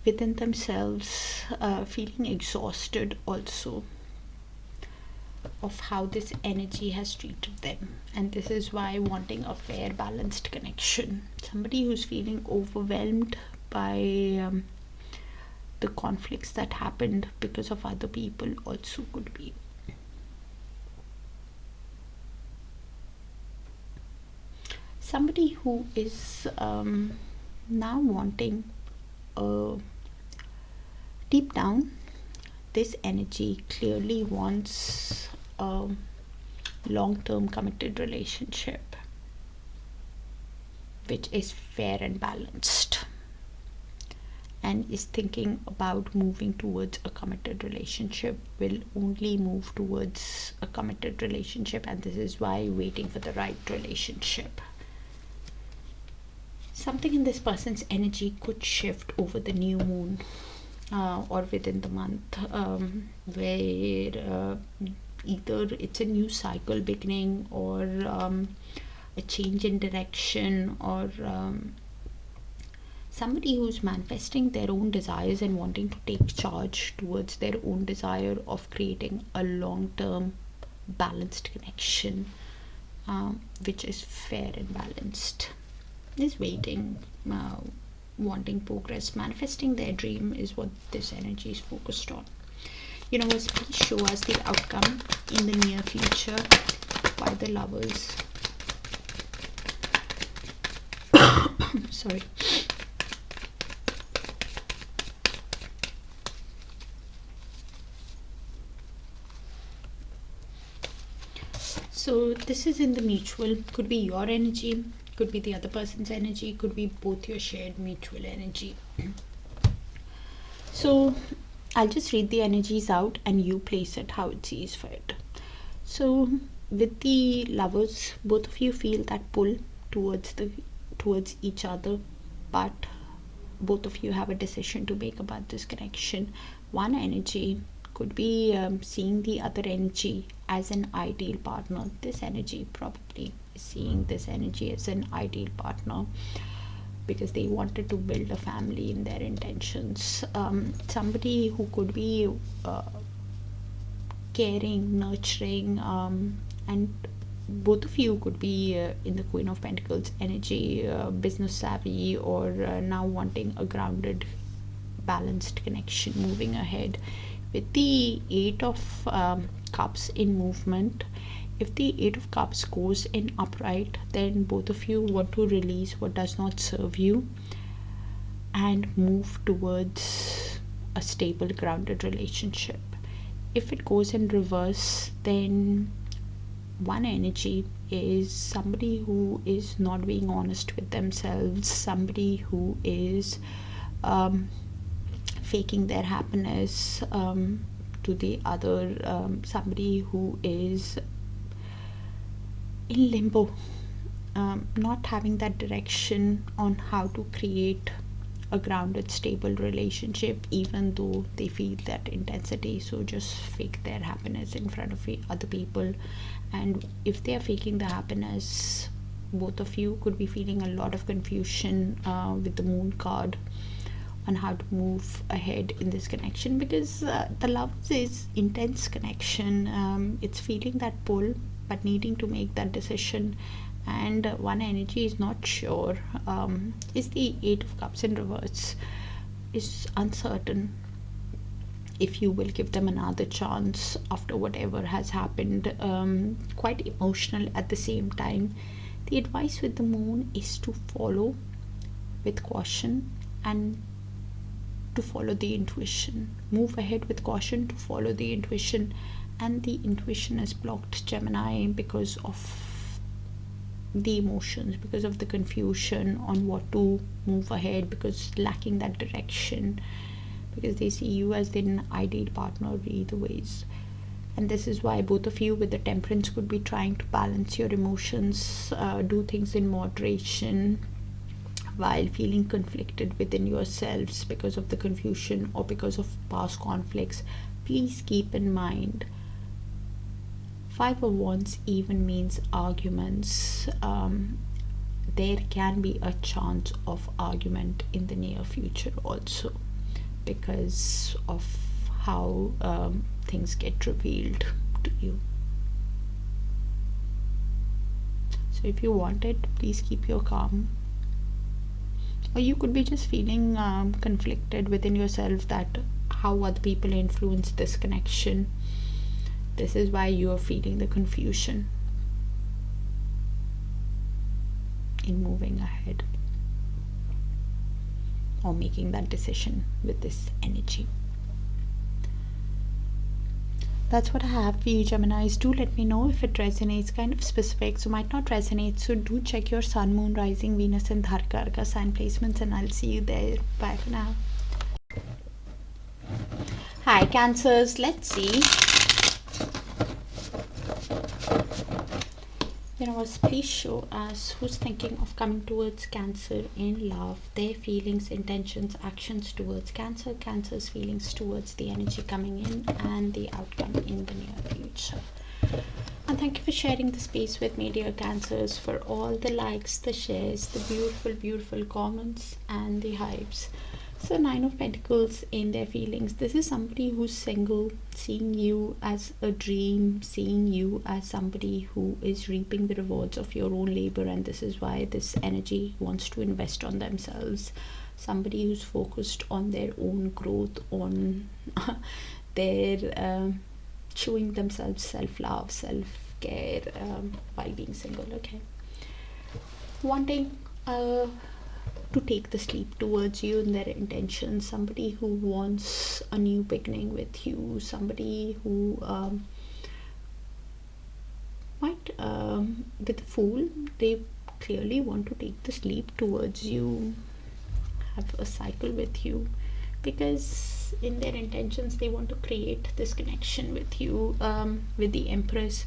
within themselves, feeling exhausted also of how this energy has treated them, and this is why wanting a fair, balanced connection. Somebody who's feeling overwhelmed by the conflicts that happened because of other people also could be. Somebody who is now wanting deep down, this energy clearly wants a long-term committed relationship which is fair and balanced, and is thinking about moving towards a committed relationship, will only move towards a committed relationship, and this is why waiting for the right relationship. Something in this person's energy could shift over the new moon or within the month, where either it's a new cycle beginning, or a change in direction, or somebody who's manifesting their own desires and wanting to take charge towards their own desire of creating a long-term balanced connection, which is fair and balanced, is waiting, wanting progress, manifesting their dream is what this energy is focused on. Universe, please show us the outcome in the near future by the Lovers. Sorry. So this is in the mutual, could be your energy, could be the other person's energy, could be both your shared mutual energy. So I'll just read the energies out and you place it how it sees fit. So with the Lovers, both of you feel that pull towards each other, but both of you have a decision to make about this connection. One energy could be seeing the other energy as an ideal partner. This energy probably is seeing this energy as an ideal partner because they wanted to build a family in their intentions. Somebody who could be caring, nurturing, and both of you could be in the Queen of Pentacles energy, business savvy, or now wanting a grounded, balanced connection moving ahead. With the Eight of Cups in movement, if the Eight of Cups goes in upright, then both of you want to release what does not serve you and move towards a stable, grounded relationship. If it goes in reverse, then one energy is somebody who is not being honest with themselves, somebody who is faking their happiness to the other, somebody who is in limbo, not having that direction on how to create a grounded, stable relationship, even though they feel that intensity. So just fake their happiness in front of other people. And if they are faking the happiness, both of you could be feeling a lot of confusion with the Moon card on how to move ahead in this connection, because the love is intense connection. It's feeling that pull but needing to make that decision, and one energy is not sure, is the Eight of Cups in reverse, is uncertain if you will give them another chance after whatever has happened. Quite emotional at the same time. The advice with the Moon is to follow with caution and to follow the intuition. Move ahead with caution to follow the intuition, and the intuition is blocked, Gemini, because of the emotions, because of the confusion on what to move ahead, because lacking that direction, because they see you as an ideal partner either ways. And this is why both of you with the Temperance could be trying to balance your emotions, do things in moderation, while feeling conflicted within yourselves because of the confusion or because of past conflicts. Please keep in mind, Five of Wands even means arguments. There can be a chance of argument in the near future also. because of how things get revealed to you. So if you want it, please keep your calm. Or you could be just feeling conflicted within yourself that how other people influence this connection. This is why you're feeling the confusion in moving ahead or making that decision with this energy. That's what I have for you, Geminis. Do let me know if it resonates. Kind of specific, so might not resonate. So do check your Sun, Moon, Rising, Venus and Darakaraka sign placements, and I'll see you there. Bye for now. Hi, Cancers. Let's see. Universe, please show us who's thinking of coming towards Cancer in love, their feelings, intentions, actions towards Cancer, Cancer's feelings towards the energy coming in, and the outcome in the near future. And thank you for sharing the space with me, dear Cancers, for all the likes, the shares, the beautiful, beautiful comments, and the hypes. So 9 of Pentacles in their feelings. This is somebody who's single, seeing you as a dream, seeing you as somebody who is reaping the rewards of your own labor, and this is why this energy wants to invest on themselves. Somebody who's focused on their own growth, on their showing themselves self-love, self-care while being single. Okay, wanting to take the sleep towards you in their intentions. Somebody who wants a new beginning with you. Somebody who might with the Fool, they clearly want to take the sleep towards you, have a cycle with you, because in their intentions they want to create this connection with you. With the Empress,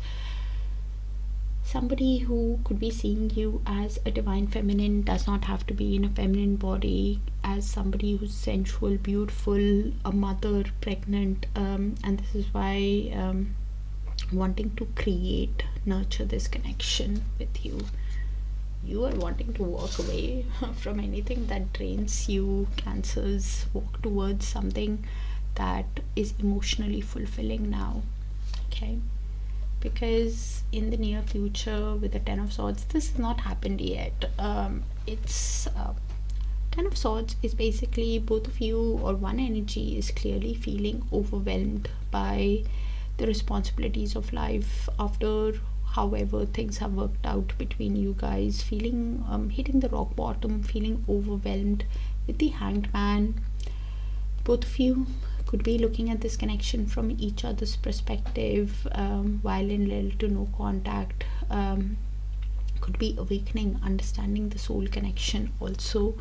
somebody who could be seeing you as a divine feminine, does not have to be in a feminine body, as somebody who's sensual, beautiful, a mother, pregnant, and this is why wanting to create, nurture this connection with you. You are wanting to walk away from anything that drains you, Cancers. Walk towards something that is emotionally fulfilling now. Okay, because in the near future with the 10 of Swords, this has not happened yet. It's 10 of Swords is basically both of you, or one energy is clearly feeling overwhelmed by the responsibilities of life after however things have worked out between you guys, feeling hitting the rock bottom, feeling overwhelmed. With the Hanged Man, both of you could be looking at this connection from each other's perspective while in little to no contact. Could be awakening, understanding the soul connection also.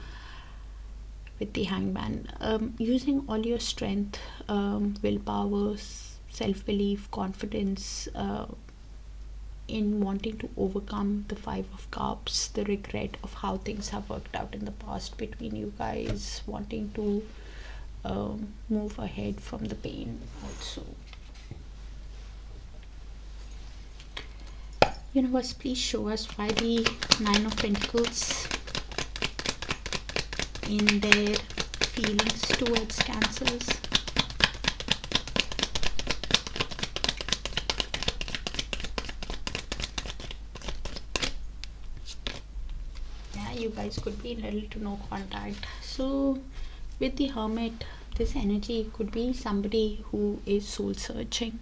With the Hanged Man, using all your strength, willpower, self-belief, confidence in wanting to overcome the 5 of Cups, the regret of how things have worked out in the past between you guys, wanting to move ahead from the pain also. Universe, please show us why the 9 of Pentacles in their feelings towards Cancers. Yeah, you guys could be in little to no contact. So with the Hermit, this energy could be somebody who is soul searching,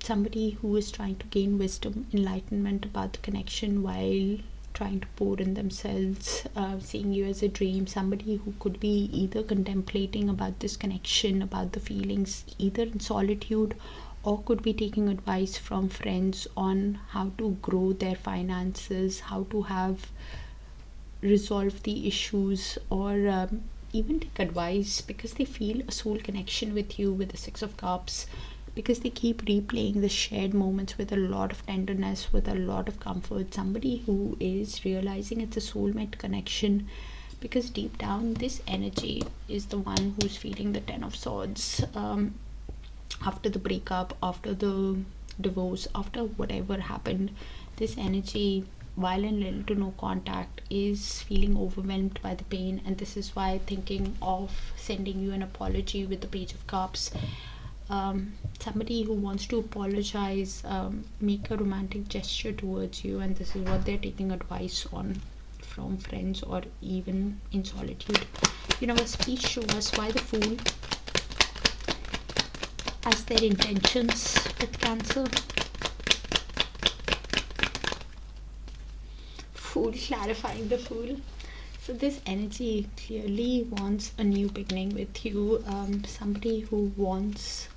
somebody who is trying to gain wisdom, enlightenment about the connection while trying to pour in themselves, seeing you as a dream. Somebody who could be either contemplating about this connection, about the feelings, either in solitude, or could be taking advice from friends on how to grow their finances, how to have resolve the issues, or even take advice because they feel a soul connection with you. With the 6 of Cups, because they keep replaying the shared moments with a lot of tenderness, with a lot of comfort. Somebody who is realizing it's a soulmate connection, because deep down this energy is the one who's feeling the 10 of Swords. After the breakup, after the divorce, after whatever happened, this energy violent little to no contact, is feeling overwhelmed by the pain, and this is why thinking of sending you an apology with the Page of Cups. Somebody who wants to apologize, make a romantic gesture towards you, and this is what they're taking advice on from friends or even in solitude. Universe, please show us why the Fool has their intentions with Cancer. Fool, clarifying the Fool. So this energy clearly wants a new beginning with you. Somebody who wants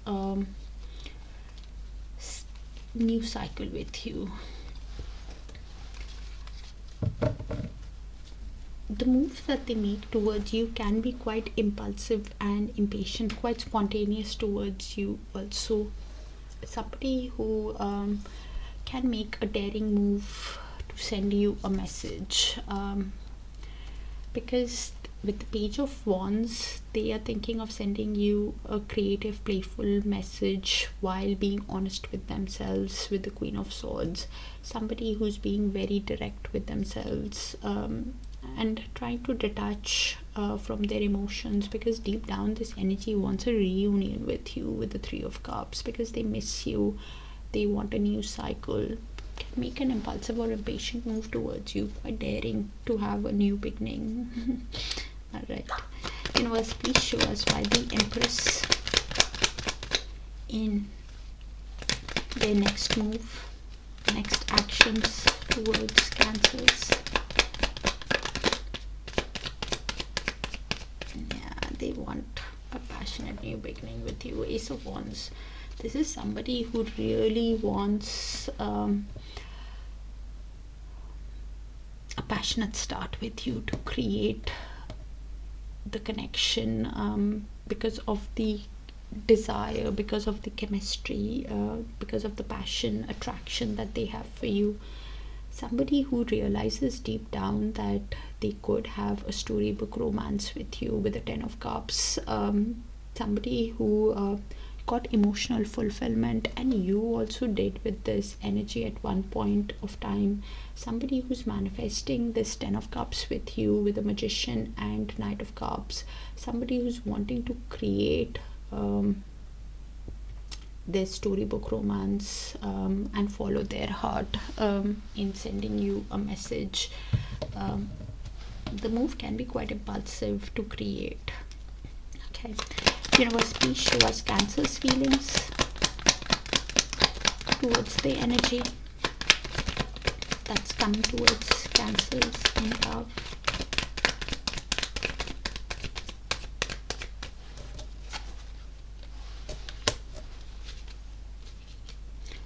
new cycle with you. The moves that they make towards you can be quite impulsive and impatient, quite spontaneous towards you also. Somebody who can make a daring move to send you a message, because with the Page of Wands, they are thinking of sending you a creative, playful message while being honest with themselves. With the Queen of Swords, somebody who's being very direct with themselves, and trying to detach from their emotions, because deep down this energy wants a reunion with you. With the Three of Cups, because they miss you, they want a new cycle, can make an impulsive or impatient move towards you, quite daring to have a new beginning. Alright, Universe, please show us why the Empress in their next move, next actions towards Cancers. Yeah, they want a passionate new beginning with you. Ace of Wands. This is somebody who really wants a passionate start with you, to create the connection, because of the desire, because of the chemistry, because of the passion, attraction that they have for you. Somebody who realizes deep down that they could have a storybook romance with you. With the Ten of Cups, somebody who got emotional fulfillment, and you also did with this energy at one point of time. Somebody who's manifesting this Ten of Cups with you, with the Magician and Knight of Cups. Somebody who's wanting to create their storybook romance, and follow their heart in sending you a message. The move can be quite impulsive to create. Okay, Universe, please show us Cancer's feelings towards the energy that's coming towards Cancers in love.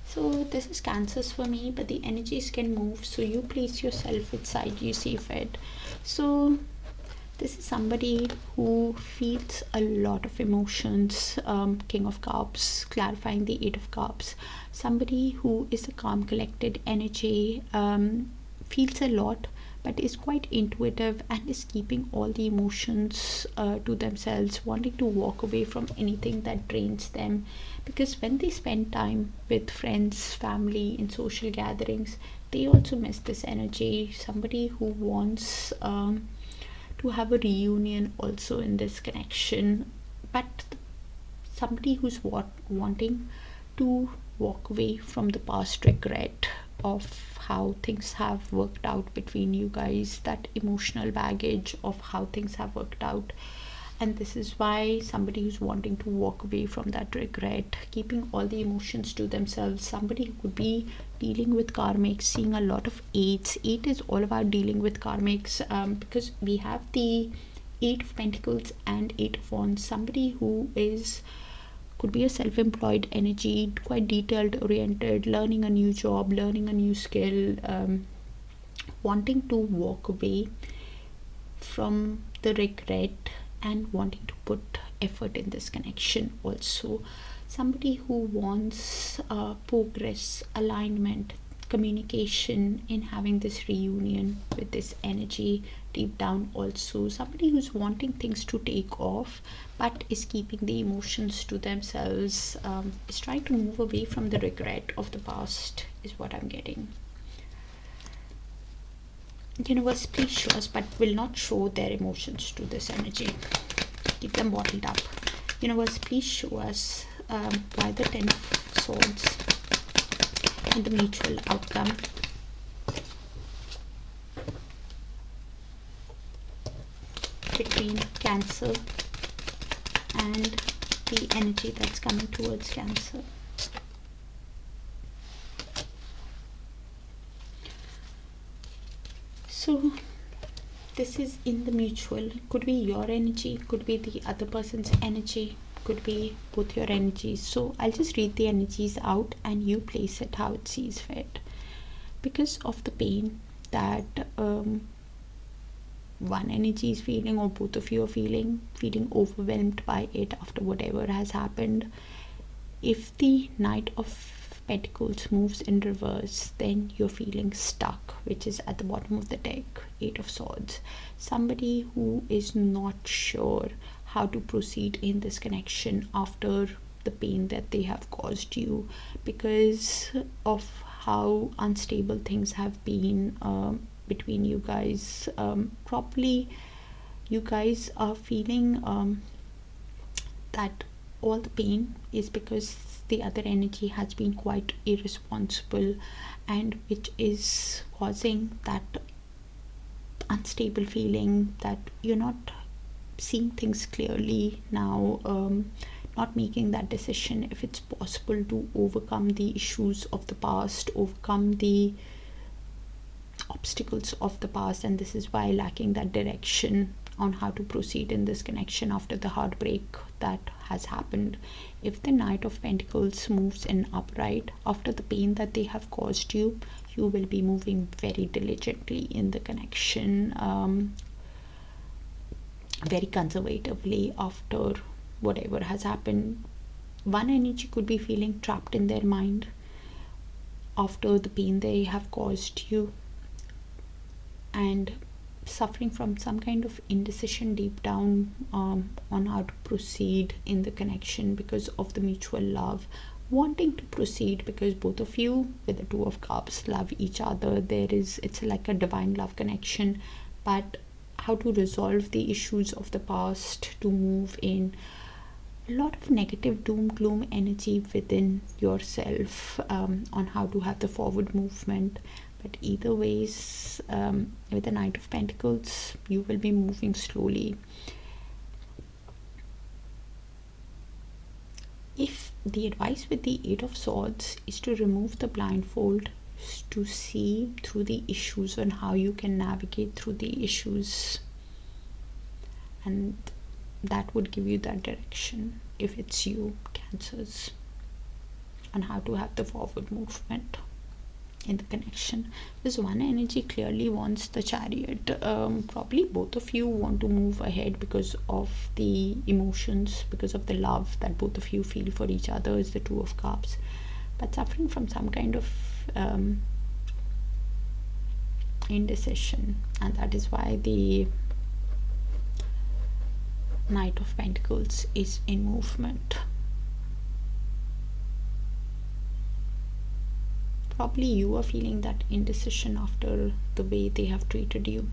So this is Cancers for me, but the energies can move, so you place yourself which side you see fit. So this is somebody who feels a lot of emotions. King of Cups, clarifying the Eight of Cups. Somebody who is a calm, collected energy, feels a lot, but is quite intuitive and is keeping all the emotions to themselves, wanting to walk away from anything that drains them. Because when they spend time with friends, family, in social gatherings, they also miss this energy. Somebody who wants to have a reunion also in this connection, but somebody who's wanting to walk away from the past regret of how things have worked out between you guys, that emotional baggage of how things have worked out. And this is why somebody who's wanting to walk away from that regret, keeping all the emotions to themselves. Somebody who could be dealing with karmics, seeing a lot of eights. Eight is all about dealing with karmics, because we have the Eight of Pentacles and Eight of Wands. Somebody who could be a self-employed energy, quite detailed oriented, learning a new job, learning a new skill, wanting to walk away from the regret and wanting to put effort in this connection also. Somebody who wants progress, alignment, communication in having this reunion with this energy deep down also. Somebody who's wanting things to take off but is keeping the emotions to themselves, is trying to move away from the regret of the past, is what I'm getting. Universe, please show us, but will not show their emotions to this energy. Keep them bottled up. Universe, please show us why the Ten of Swords and the mutual outcome. Between Cancer and the energy that's coming towards Cancer. So this is in the mutual. Could be your energy, could be the other person's energy, could be both your energies. So I'll just read the energies out and you place it how it sees fit. Because of the pain that one energy is feeling, or both of you are feeling overwhelmed by it after whatever has happened. If the Knight of Pentacles moves in reverse, then you're feeling stuck, which is at the bottom of the deck. Eight of Swords. Somebody who is not sure how to proceed in this connection after the pain that they have caused you, because of how unstable things have been between you guys. Probably you guys are feeling that all the pain is because the other energy has been quite irresponsible, and which is causing that unstable feeling that you're not seeing things clearly now, not making that decision if it's possible to overcome the issues of the past, overcome the obstacles of the past, and this is why lacking that direction on how to proceed in this connection after the heartbreak that has happened. If the Knight of Pentacles moves in upright after the pain that they have caused you, you will be moving very diligently in the connection, very conservatively after whatever has happened. One energy could be feeling trapped in their mind after the pain they have caused you, and suffering from some kind of indecision deep down on how to proceed in the connection because of the mutual love, wanting to proceed because both of you with the Two of Cups love each other. It's like a divine love connection, but how to resolve the issues of the past to move in. A lot of negative doom gloom energy within yourself on how to have the forward movement. But either ways, with the Knight of Pentacles, you will be moving slowly. If the advice with the Eight of Swords is to remove the blindfold, to see through the issues and how you can navigate through the issues, and that would give you that direction if it's you, Cancers, on how to have the forward movement in the connection. This one energy clearly wants the Chariot. Probably both of you want to move ahead because of the emotions, because of the love that both of you feel for each other, is the Two of Cups, but suffering from some kind of indecision, and that is why the Knight of Pentacles is in movement. Probably you are feeling that indecision after the way they have treated you.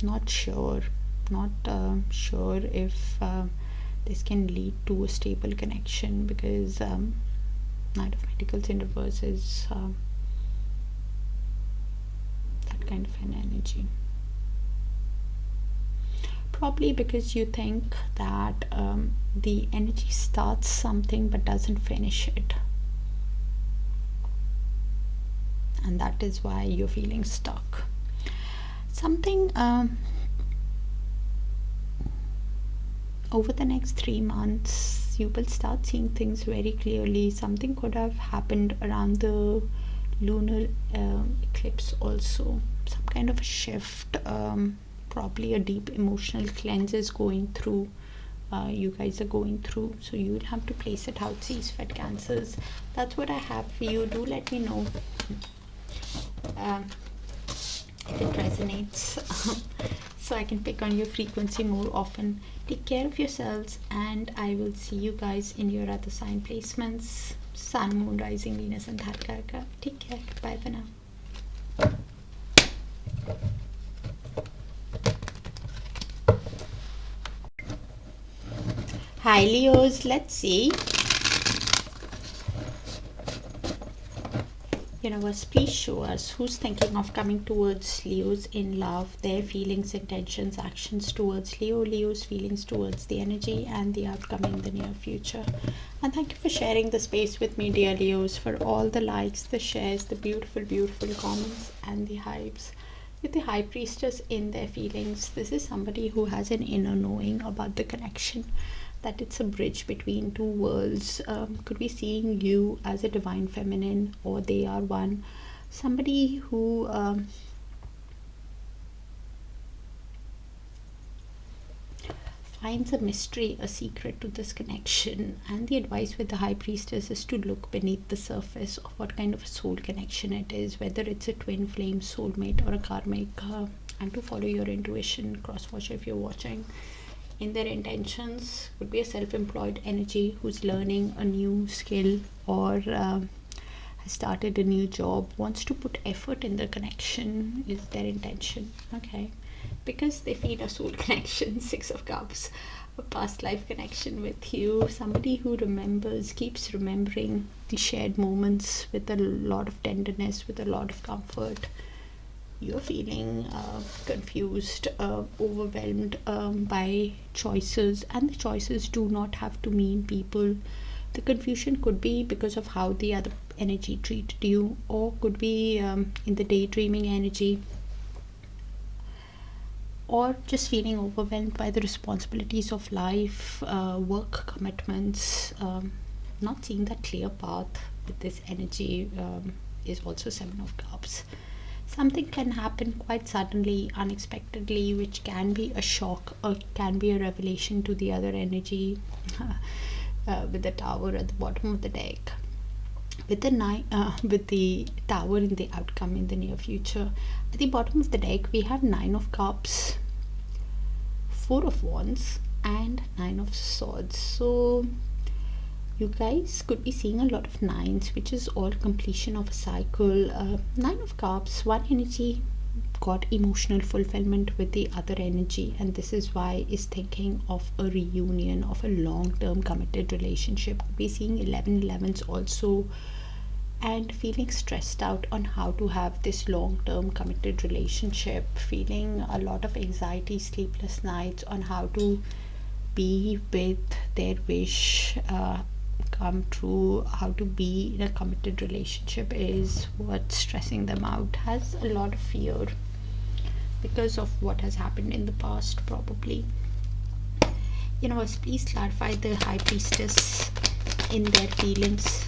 Not sure if this can lead to a stable connection, because Knight of Pentacles in reverse is that kind of an energy. Probably because you think that the energy starts something but doesn't finish it, and that is why you're feeling stuck. Something over the next 3 months you will start seeing things very clearly. Something could have happened around the lunar eclipse also, some kind of a shift. Probably a deep emotional cleanse is going through, you guys are going through, so you will have to place it how it sees fit, Cancers. That's what I have for you. Do let me know if it resonates so I can pick on your frequency more often. Take care of yourselves, and I will see you guys in your other sign placements: Sun, Moon, Rising, Venus and Darakaraka. Take care. Bye for now. Hi Leos, let's see. Universe, please show us who's thinking of coming towards Leos in love, their feelings, intentions, actions towards Leo, Leo's feelings towards the energy and the outcome in the near future. And thank you for sharing the space with me, dear Leos, for all the likes, the shares, the beautiful, beautiful comments and the hypes. With the High Priestess in their feelings, this is somebody who has an inner knowing about the connection, that it's a bridge between two worlds. Could be seeing you as a divine feminine, or they are one. Somebody who finds a mystery, a secret to this connection. And the advice with the High Priestess is to look beneath the surface of what kind of a soul connection it is, whether it's a twin flame, soulmate, or a karmic, and to follow your intuition. Cross watch if you're watching. In their intentions would be a self-employed energy who's learning a new skill, or has started a new job, wants to put effort in the connection, is their intention. Okay, because they feel a soul connection. Six of Cups, a past life connection with you, somebody who remembers, keeps remembering the shared moments with a lot of tenderness, with a lot of comfort. You're feeling confused, overwhelmed by choices, and the choices do not have to mean people. The confusion could be because of how the other energy treated you, or could be in the daydreaming energy, or just feeling overwhelmed by the responsibilities of life, work commitments, not seeing that clear path with this energy. Is also Seven of Cups. Something can happen quite suddenly, unexpectedly, which can be a shock or can be a revelation to the other energy. With the Tower at the bottom of the deck, with the Tower in the outcome in the near future. At the bottom of the deck we have Nine of Cups, Four of Wands, and Nine of Swords. So you guys could be seeing a lot of nines, which is all completion of a cycle. Nine of Cups, one energy got emotional fulfillment with the other energy, and this is why is thinking of a reunion, of a long-term committed relationship. Could be seeing 1111s also, and feeling stressed out on how to have this long-term committed relationship, feeling a lot of anxiety, sleepless nights on how to be with their wish come true, how to be in a committed relationship is what's stressing them out. Has a lot of fear because of what has happened in the past, probably. Please clarify the High Priestess in their feelings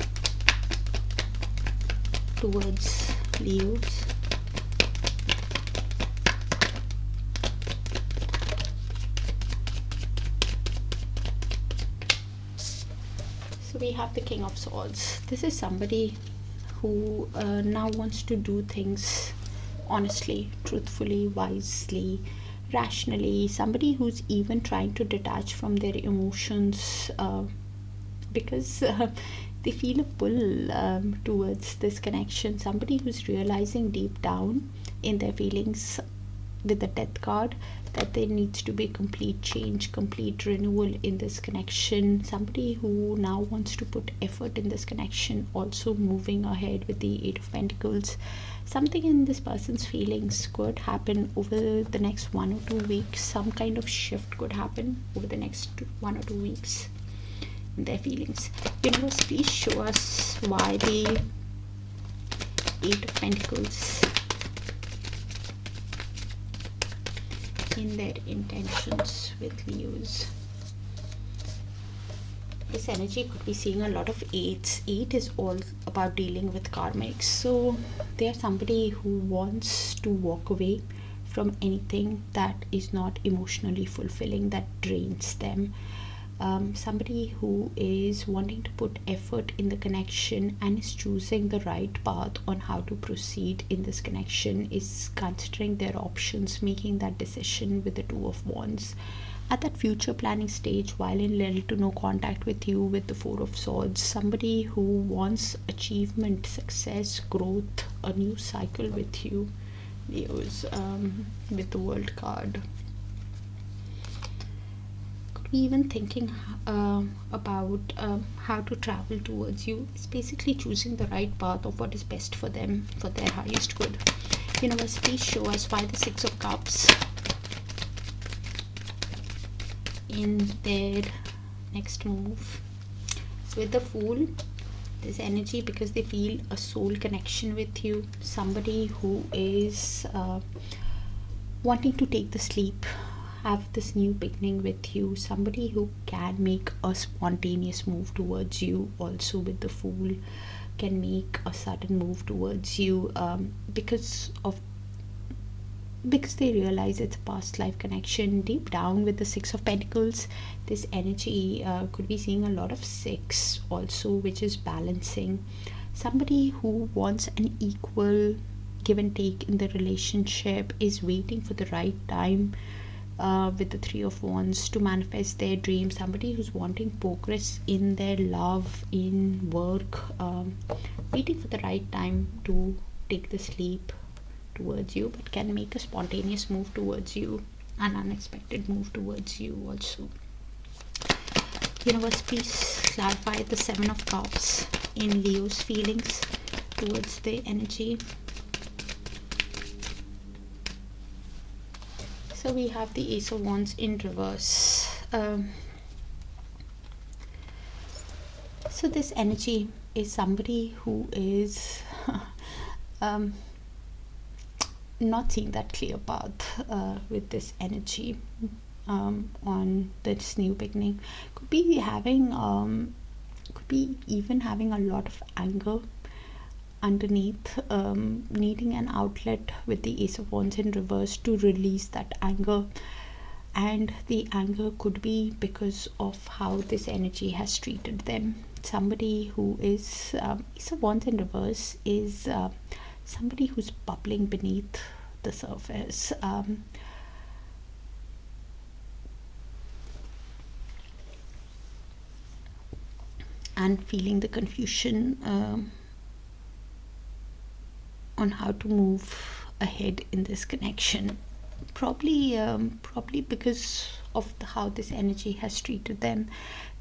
towards Leos. So we have the King of Swords. This is somebody who now wants to do things honestly, truthfully, wisely, rationally. Somebody who's even trying to detach from their emotions, because they feel a pull towards this connection. Somebody who's realizing deep down in their feelings with the Death card that there needs to be complete change, complete renewal in this connection. Somebody who now wants to put effort in this connection, also moving ahead with the Eight of Pentacles. Something in this person's feelings could happen over the next 1 or 2 weeks. Some kind of shift could happen over the next 1 or 2 weeks in their feelings. Universe, please show us why the Eight of Pentacles in their intentions with Leos. This energy could be seeing a lot of eights. Eight is all about dealing with karmics. So they are somebody who wants to walk away from anything that is not emotionally fulfilling, that drains them. Somebody who is wanting to put effort in the connection and is choosing the right path on how to proceed in this connection, is considering their options, making that decision with the Two of Wands. At that future planning stage, while in little to no contact with you with the Four of Swords, somebody who wants achievement, success, growth, a new cycle with you, Leos, with the World card. could be even thinking about how to travel towards you. It's basically choosing the right path of what is best for them, for their highest good. Universe, please show us why the Six of Cups in their next move. With the Fool, this energy, because they feel a soul connection with you, somebody who is wanting to take the sleep, have this new beginning with you, somebody who can make a spontaneous move towards you. Also with the Fool, can make a sudden move towards you because they realize it's a past life connection. Deep down with the Six of Pentacles, this energy could be seeing a lot of six also, which is balancing. Somebody who wants an equal give and take in the relationship, is waiting for the right time with the Three of Wands to manifest their dreams. Somebody who's wanting progress in their love, in work, waiting for the right time to take the leap towards you, but can make a spontaneous move towards you, an unexpected move towards you also. Universe, please clarify the Seven of Cups in Leo's feelings towards the energy. So we have the Ace of Wands in reverse. So this energy is somebody who is not seeing that clear path with this energy on this new beginning. Could be even having a lot of anger underneath, needing an outlet with the Ace of Wands in reverse to release that anger. And the anger could be because of how this energy has treated them. Somebody who is Ace of Wands in reverse is somebody who's bubbling beneath the surface, and feeling the confusion on how to move ahead in this connection. Probably because of how this energy has treated them.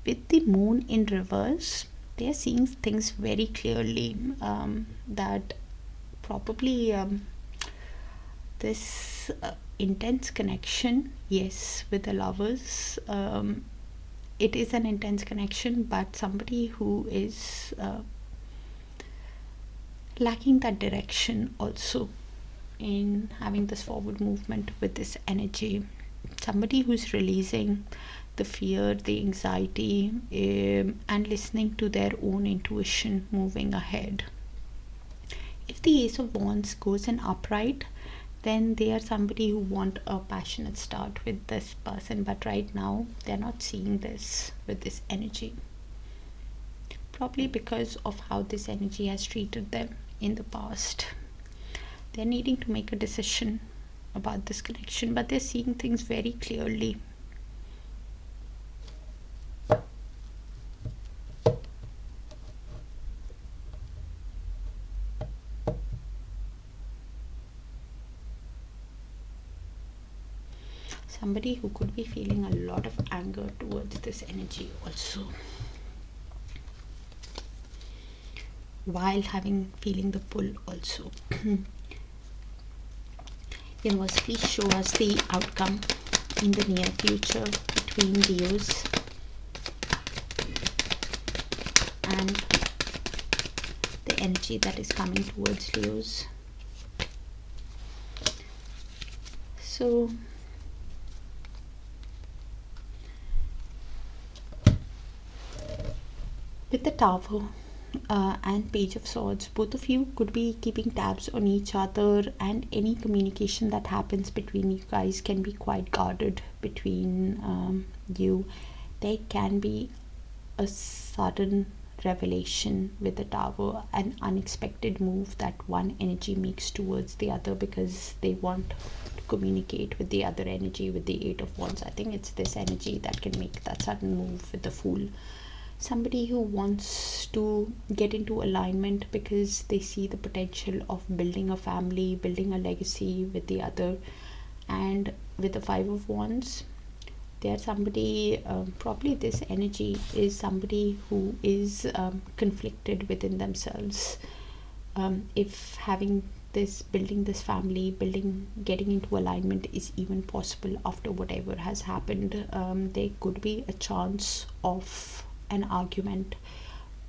With the Moon in reverse, they are seeing things very clearly, that probably this intense connection, yes, with the Lovers, it is an intense connection, but somebody who is lacking that direction also in having this forward movement with this energy. Somebody who's releasing the fear, the anxiety, and listening to their own intuition, moving ahead. If the Ace of Wands goes in upright, then they are somebody who want a passionate start with this person, but right now they're not seeing this with this energy, probably because of how this energy has treated them in the past. They're needing to make a decision about this connection, but they're seeing things very clearly. Somebody who could be feeling a lot of anger towards this energy also, while feeling the pull also. Universe, please show us the outcome in the near future between Leos and the energy that is coming towards Leos. So with the Tower and Page of Swords, both of you could be keeping tabs on each other, and any communication that happens between you guys can be quite guarded between you. There can be a sudden revelation with the Tower, an unexpected move that one energy makes towards the other because they want to communicate with the other energy. With the Eight of Wands, I think it's this energy that can make that sudden move with the Fool. Somebody who wants to get into alignment because they see the potential of building a family, building a legacy with the other. And with the Five of Wands, They are somebody, probably this energy is somebody who is conflicted within themselves. If having this, building this family, getting into alignment is even possible after whatever has happened, there could be a chance of an argument,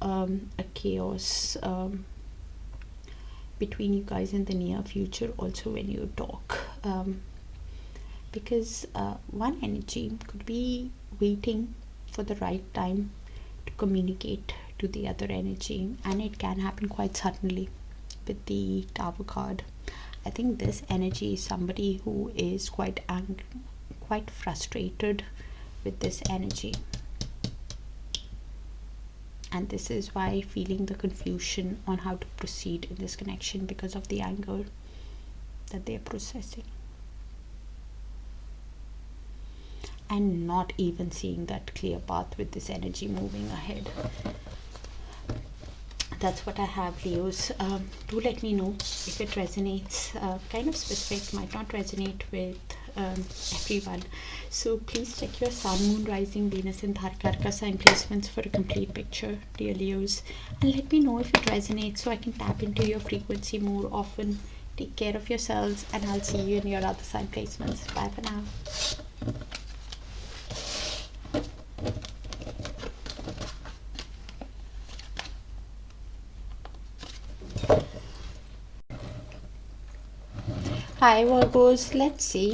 a chaos between you guys in the near future also when you talk, because one energy could be waiting for the right time to communicate to the other energy, and it can happen quite suddenly with the Tower card. I think this energy is somebody who is quite frustrated with this energy, and this is why feeling the confusion on how to proceed in this connection, because of the anger that they are processing and not even seeing that clear path with this energy moving ahead. That's what I have, Leos. Do let me know if it resonates. Kind of specific, might not resonate with everyone. So please check your Sun, Moon, Rising, Venus and Darakaraka sign placements for a complete picture, dear Leos. And let me know if it resonates so I can tap into your frequency more often. Take care of yourselves, and I'll see you in your other sign placements. Bye for now. Hi Virgos, let's see.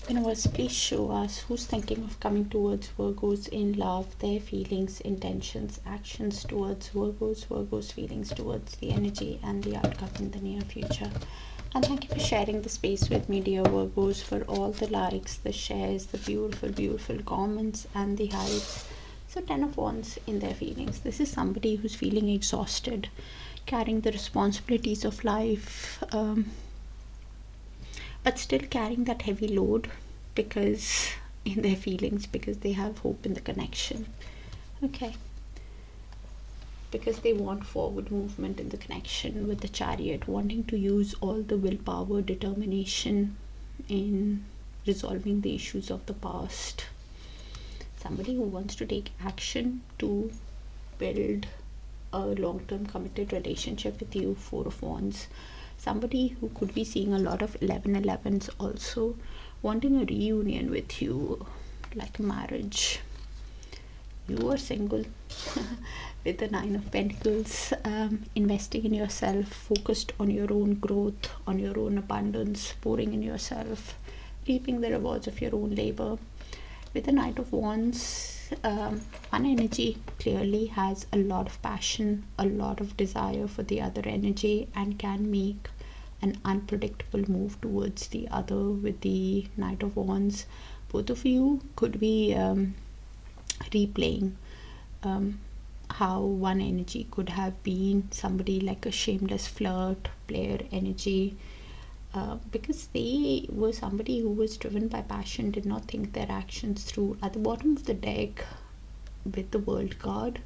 Universe, please show us who's thinking of coming towards Virgos in love, their feelings, intentions, actions towards Virgos feelings towards the energy and the outcome in the near future. And thank you for sharing the space with me, dear Virgos, for all the likes, the shares, the beautiful comments and the highs. So 10 of Wands in their feelings. This is somebody who's feeling exhausted, carrying the responsibilities of life, but still carrying that heavy load because in their feelings, because they have hope in the connection. Okay, because they want forward movement in the connection with the Chariot, wanting to use all the willpower, determination in resolving the issues of the past. Somebody who wants to take action to build a long-term committed relationship with you, 4 of Wands. Somebody who could be seeing a lot of 11-11s also, wanting a reunion with you, like marriage. You are single with the 9 of Pentacles, investing in yourself, focused on your own growth, on your own abundance, pouring in yourself, reaping the rewards of your own labor. With the Knight of Wands, one energy clearly has a lot of passion, a lot of desire for the other energy, and can make an unpredictable move towards the other with the Knight of Wands. Both of you could be replaying how one energy could have been somebody like a shameless flirt player energy, because they were somebody who was driven by passion, did not think their actions through. At the bottom of the deck with the World card,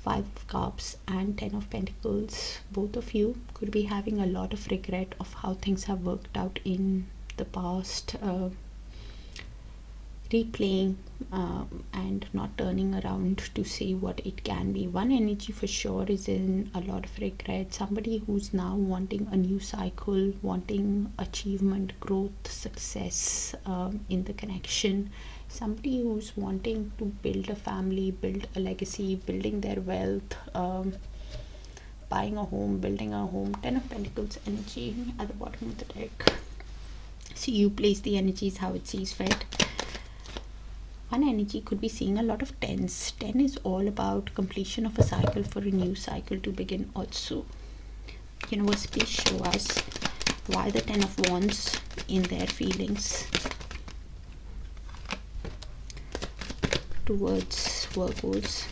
5 of Cups and 10 of Pentacles, both of you could be having a lot of regret of how things have worked out in the past, replaying and not turning around to see what it can be. One energy for sure is in a lot of regret. Somebody who's now wanting a new cycle, wanting achievement, growth, success in the connection. Somebody who's wanting to build a family, build a legacy, building their wealth, buying a home, building a home. 10 of Pentacles energy at the bottom of the deck. So you place the energies how it sees fit. One energy could be seeing a lot of 10s. 10 is all about completion of a cycle for a new cycle to begin also. Universe, please show us why the 10 of Wands in their feelings towards Virgos.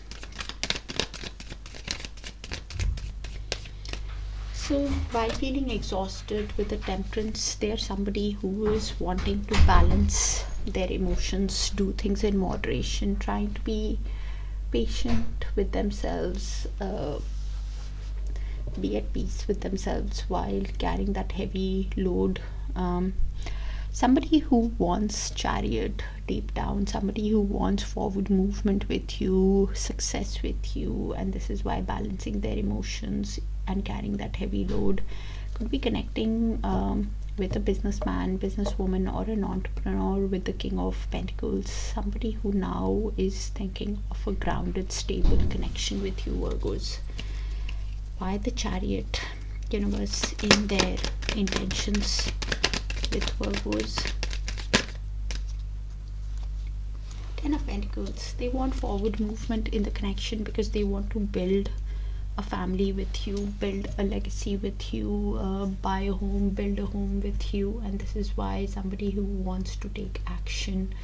So while feeling exhausted with the Temperance, they're somebody who is wanting to balance their emotions, do things in moderation, trying to be patient with themselves, be at peace with themselves while carrying that heavy load Somebody who wants chariot deep down, somebody who wants forward movement with you, success with you, and this is why balancing their emotions and carrying that heavy load. Could be connecting with a businessman, businesswoman, or an entrepreneur with the King of Pentacles. Somebody who now is thinking of a grounded, stable connection with you, Virgos. Why the Chariot? Universe in their intentions with Virgos. Ten of Pentacles. They want forward movement in the connection because they want to build a family with you, build a legacy with you, buy a home, build a home with you, and this is why somebody who wants to take action.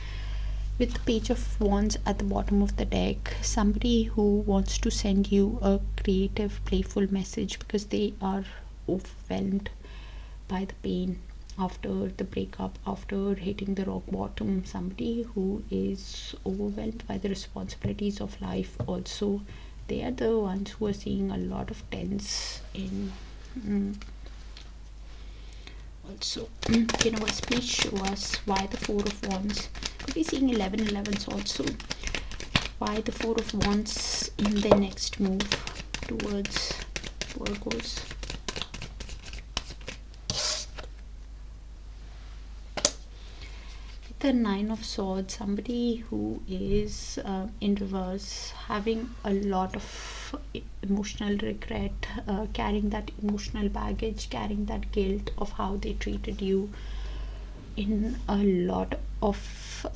With the Page of Wands at the bottom of the deck, somebody who wants to send you a creative, playful message because they are overwhelmed by the pain after the breakup, after hitting the rock bottom. Somebody who is overwhelmed by the responsibilities of life also. They are the ones who are seeing a lot of tens in also. Universe, please show us why the Four of Wands. Could be seeing 11-11s also. Why the Four of Wands in their next move towards Virgos. The Nine of Swords, somebody who is in reverse, having a lot of emotional regret, carrying that emotional baggage, carrying that guilt of how they treated you, in a lot of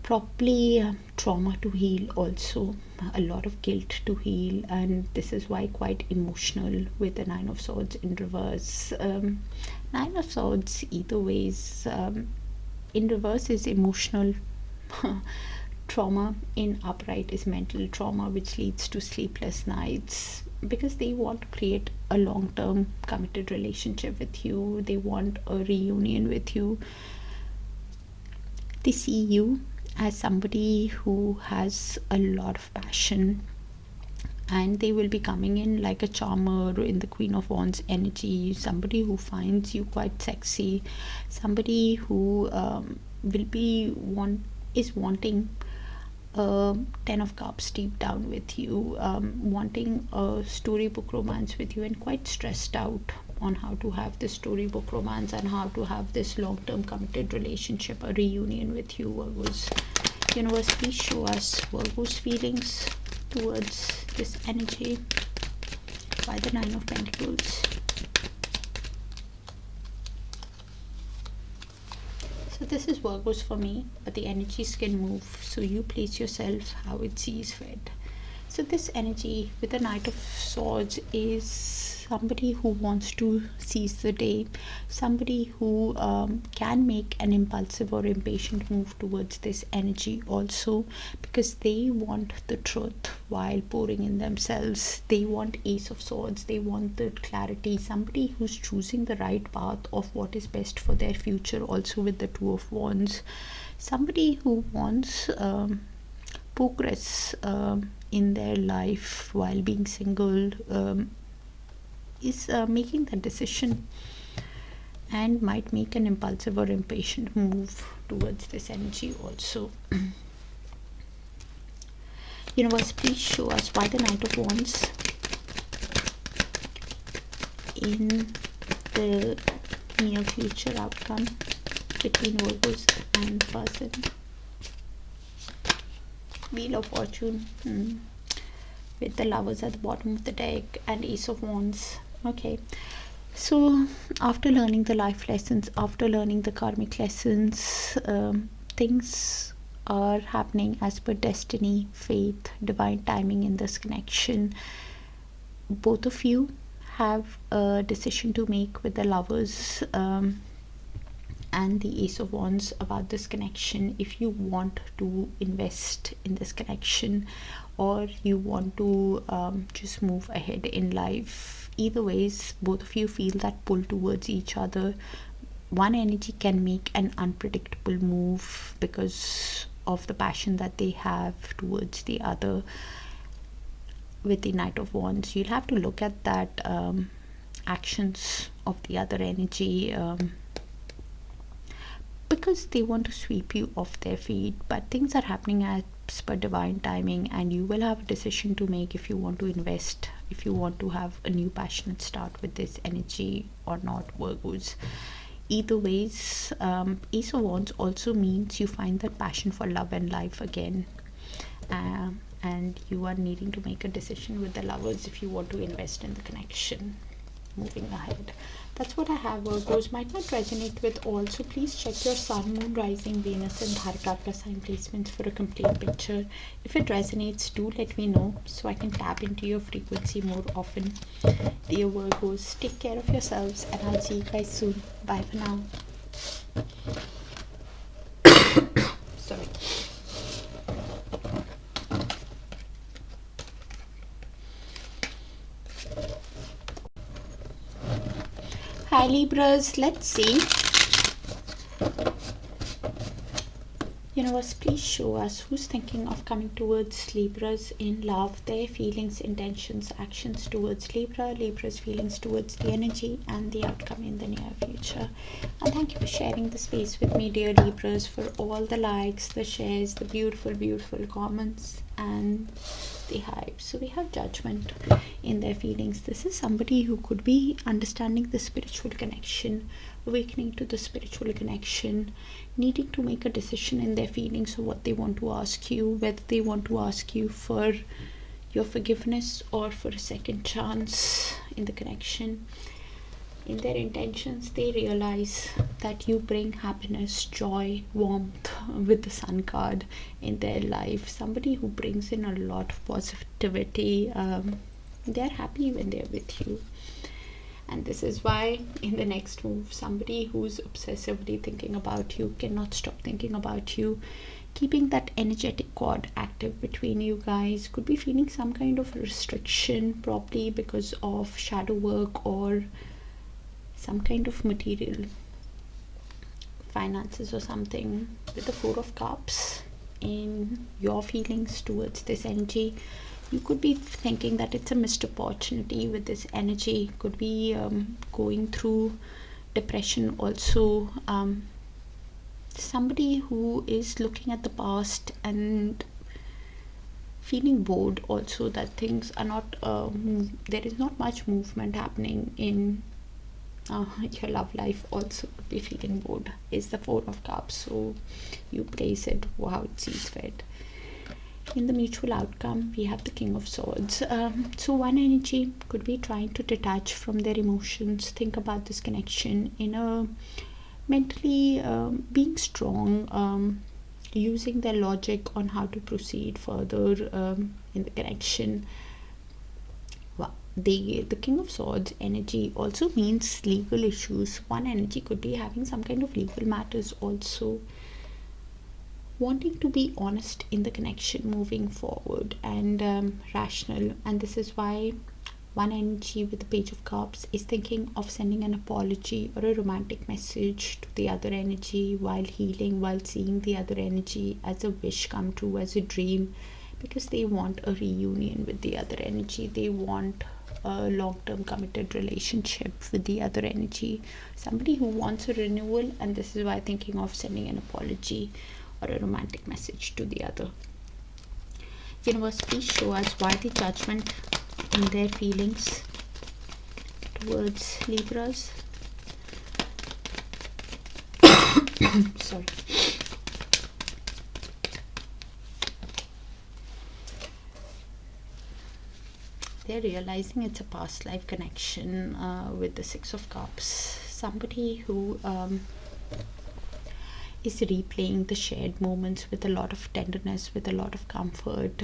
probably trauma to heal also, a lot of guilt to heal, and this is why quite emotional with the Nine of Swords in reverse. Nine of Swords either ways, in reverse is emotional trauma, in upright is mental trauma, which leads to sleepless nights because they want to create a long-term committed relationship with you. They want a reunion with you. They see you as somebody who has a lot of passion, and they will be coming in like a charmer in the Queen of Wands energy, somebody who finds you quite sexy, somebody who will be wanting Ten of Cups deep down with you, wanting a storybook romance with you, and quite stressed out on how to have this storybook romance and how to have this long-term committed relationship, a reunion with you, Virgos. Universe, please show us Virgo's feelings towards this energy by the Nine of Pentacles. So this is Virgos for me, but the energies can move, so you place yourself how it sees fit. So this energy with the Knight of Swords is somebody who wants to seize the day, somebody who can make an impulsive or impatient move towards this energy also, because they want the truth while pouring in themselves. They want Ace of Swords, they want the clarity, somebody who's choosing the right path of what is best for their future also with the Two of Wands. Somebody who wants progress in their life while being single, is making that decision and might make an impulsive or impatient move towards this energy also. Universe, please show us why the Knight of Wands in the near future outcome between Virgos and person. Wheel of Fortune with the Lovers at the bottom of the deck and Ace of Wands. Okay, so after learning the life lessons, after learning the karmic lessons, things are happening as per destiny, faith, divine timing in this connection. Both of you have a decision to make with the Lovers and the Ace of Wands about this connection. If you want to invest in this connection or you want to just move ahead in life, either ways both of you feel that pull towards each other. One energy can make an unpredictable move because of the passion that they have towards the other. With the Knight of Wands, you'll have to look at that actions of the other energy, because they want to sweep you off their feet. But things are happening as per divine timing, and you will have a decision to make if you want to invest, if you want to have a new passionate start with this energy or not, Virgos. Either ways, Ace of Wands also means you find that passion for love and life again, and you are needing to make a decision with the Lovers if you want to invest in the connection. Moving ahead, that's what I have. Virgos might not resonate with all, so please check your Sun, Moon, Rising, Venus and Darakaraka sign placements for a complete picture. If it resonates, do let me know so I can tap into your frequency more often. Dear Virgos, take care of yourselves, and I'll see you guys soon. Bye for now. Sorry. Hi Libras, let's see. Universe, please show us who's thinking of coming towards Libras in love, their feelings, intentions, actions towards Libra, Libra's feelings towards the energy, and the outcome in the near future. And thank you for sharing the space with me, dear Libras, for all the likes, the shares, the beautiful, beautiful comments, and the hype. So we have Judgment in their feelings. This is somebody who could be understanding the spiritual connection, awakening to the spiritual connection, needing to make a decision in their feelings of what they want to ask you, whether they want to ask you for your forgiveness or for a second chance in the connection. In their intentions, they realize that you bring happiness, joy, warmth with the Sun card in their life. Somebody who brings in a lot of positivity. They're happy when they're with you. And this is why in the next move, somebody who's obsessively thinking about you, cannot stop thinking about you, keeping that energetic cord active between you guys, could be feeling some kind of restriction, probably because of shadow work or some kind of material finances or something. With the Four of Cups in your feelings towards this energy, you could be thinking that it's a missed opportunity with this energy. Could be going through depression also. Somebody who is looking at the past and feeling bored also, that things are not there is not much movement happening in your love life. Also could be feeling bored, is the Four of Cups. So you place it how it sees fit. In the mutual outcome, we have the King of Swords. So one energy could be trying to detach from their emotions, think about this connection in a mentally being strong, using their logic on how to proceed further in the connection. The King of Swords energy also means legal issues. One energy could be having some kind of legal matters also, wanting to be honest in the connection moving forward, and rational. And this is why one energy with the Page of Cups is thinking of sending an apology or a romantic message to the other energy while healing, while seeing the other energy as a wish come true, as a dream, because they want a reunion with the other energy. They want a long-term committed relationship with the other energy. Somebody who wants a renewal, and this is why thinking of sending an apology or a romantic message to the other. Universe, please show us why the Judgment in their feelings towards Libras. Sorry. They're realizing it's a past life connection with the Six of Cups. Somebody who is replaying the shared moments with a lot of tenderness, with a lot of comfort,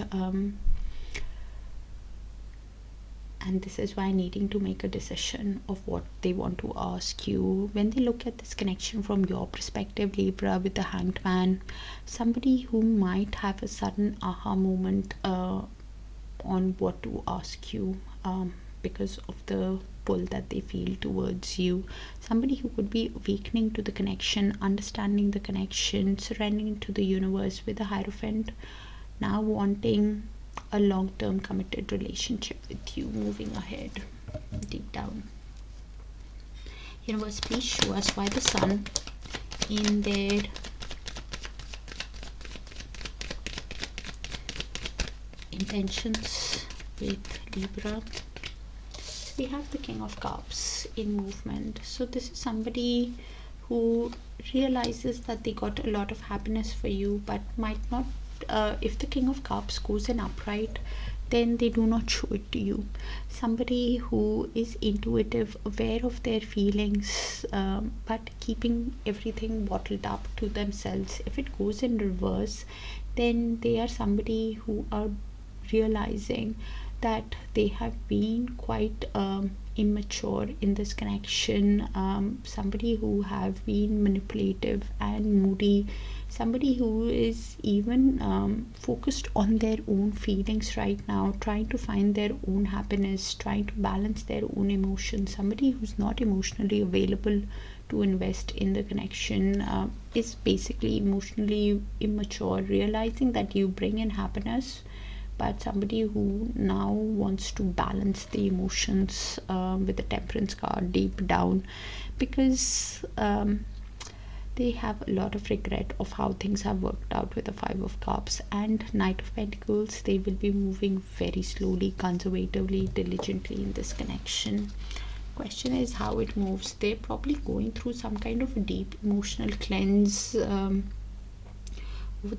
and this is why needing to make a decision of what they want to ask you. When they look at this connection from your perspective, Libra, with the Hanged Man, somebody who might have a sudden aha moment on what to ask you because of the pull that they feel towards you. Somebody who could be awakening to the connection, understanding the connection, surrendering to the universe with the Hierophant, now wanting a long-term committed relationship with you moving ahead deep down. Universe, please show us why the sun in their intentions with Libra. We have the King of Cups in movement. So this is somebody who realizes that they got a lot of happiness for you, but might not, if the King of Cups goes in upright, then they do not show it to you. Somebody who is intuitive, aware of their feelings, but keeping everything bottled up to themselves. If it goes in reverse, then they are somebody who are realizing that they have been quite immature in this connection, somebody who have been manipulative and moody, somebody who is even focused on their own feelings right now, trying to find their own happiness, trying to balance their own emotions, somebody who's not emotionally available to invest in the connection, is basically emotionally immature, realizing that you bring in happiness, but somebody who now wants to balance the emotions with the Temperance card deep down, because they have a lot of regret of how things have worked out with the Five of Cups and Knight of Pentacles. They will be moving very slowly, conservatively, diligently in this connection. Question is how it moves. They're probably going through some kind of a deep emotional cleanse over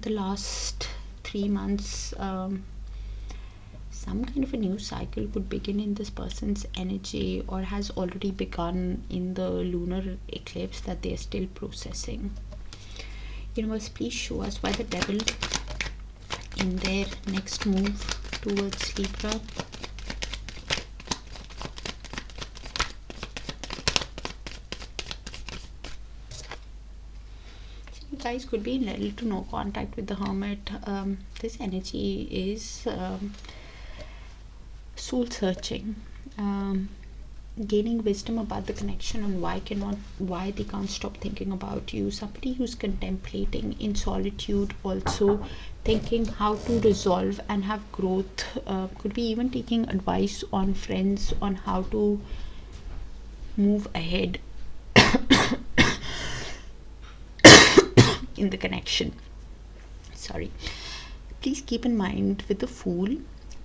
the last 3 months. Some kind of a new cycle would begin in this person's energy, or has already begun in the lunar eclipse that they are still processing. Universe, please show us why the Devil in their next move towards Libra. You guys could be in little to no contact with the Hermit. This energy is soul searching, gaining wisdom about the connection and why they can't stop thinking about you. Somebody who's contemplating in solitude, also thinking how to resolve and have growth, could be even taking advice on friends on how to move ahead in the connection. Sorry. Please keep in mind with the Fool,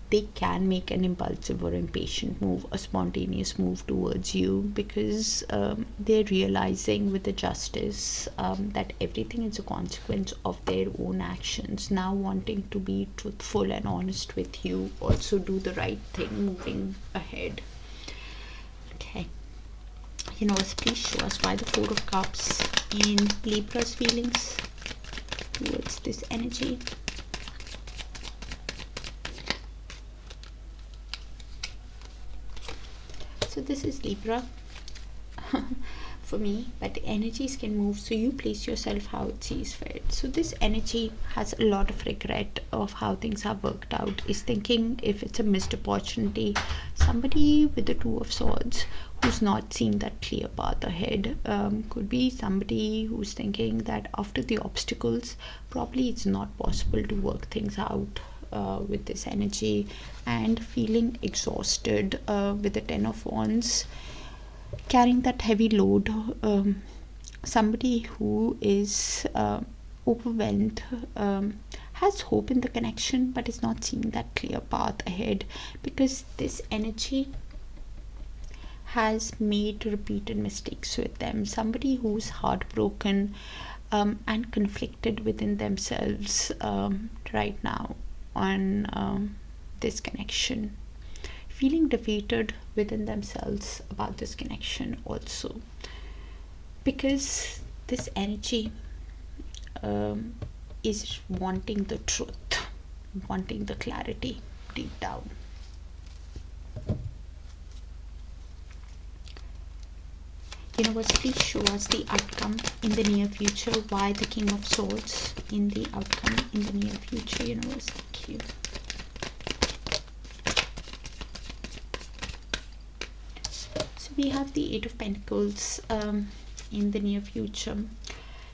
they can make an impulsive or impatient move, a spontaneous move towards you, because they're realizing with the Justice that everything is a consequence of their own actions. Now wanting to be truthful and honest with you, also do the right thing moving ahead. Okay. Please show us why the Four of Cups in Libra's feelings towards this energy. So this is Libra for me, but the energies can move, so you place yourself how it sees fit. So this energy has a lot of regret of how things have worked out, is thinking if it's a missed opportunity. Somebody with the Two of Swords who's not seen that clear path ahead, could be somebody who's thinking that after the obstacles, probably it's not possible to work things out with this energy, and feeling exhausted with the Ten of Wands, carrying that heavy load. Somebody who is overwhelmed, has hope in the connection, but is not seeing that clear path ahead, because this energy has made repeated mistakes with them. Somebody who's heartbroken and conflicted within themselves right now on this connection, feeling defeated within themselves about this connection also, because this energy is wanting the truth, wanting the clarity deep down. Universe, please show us the outcome in the near future. Why the King of Swords in the outcome in the near future, Universe? Thank you. So we have the Eight of Pentacles in the near future.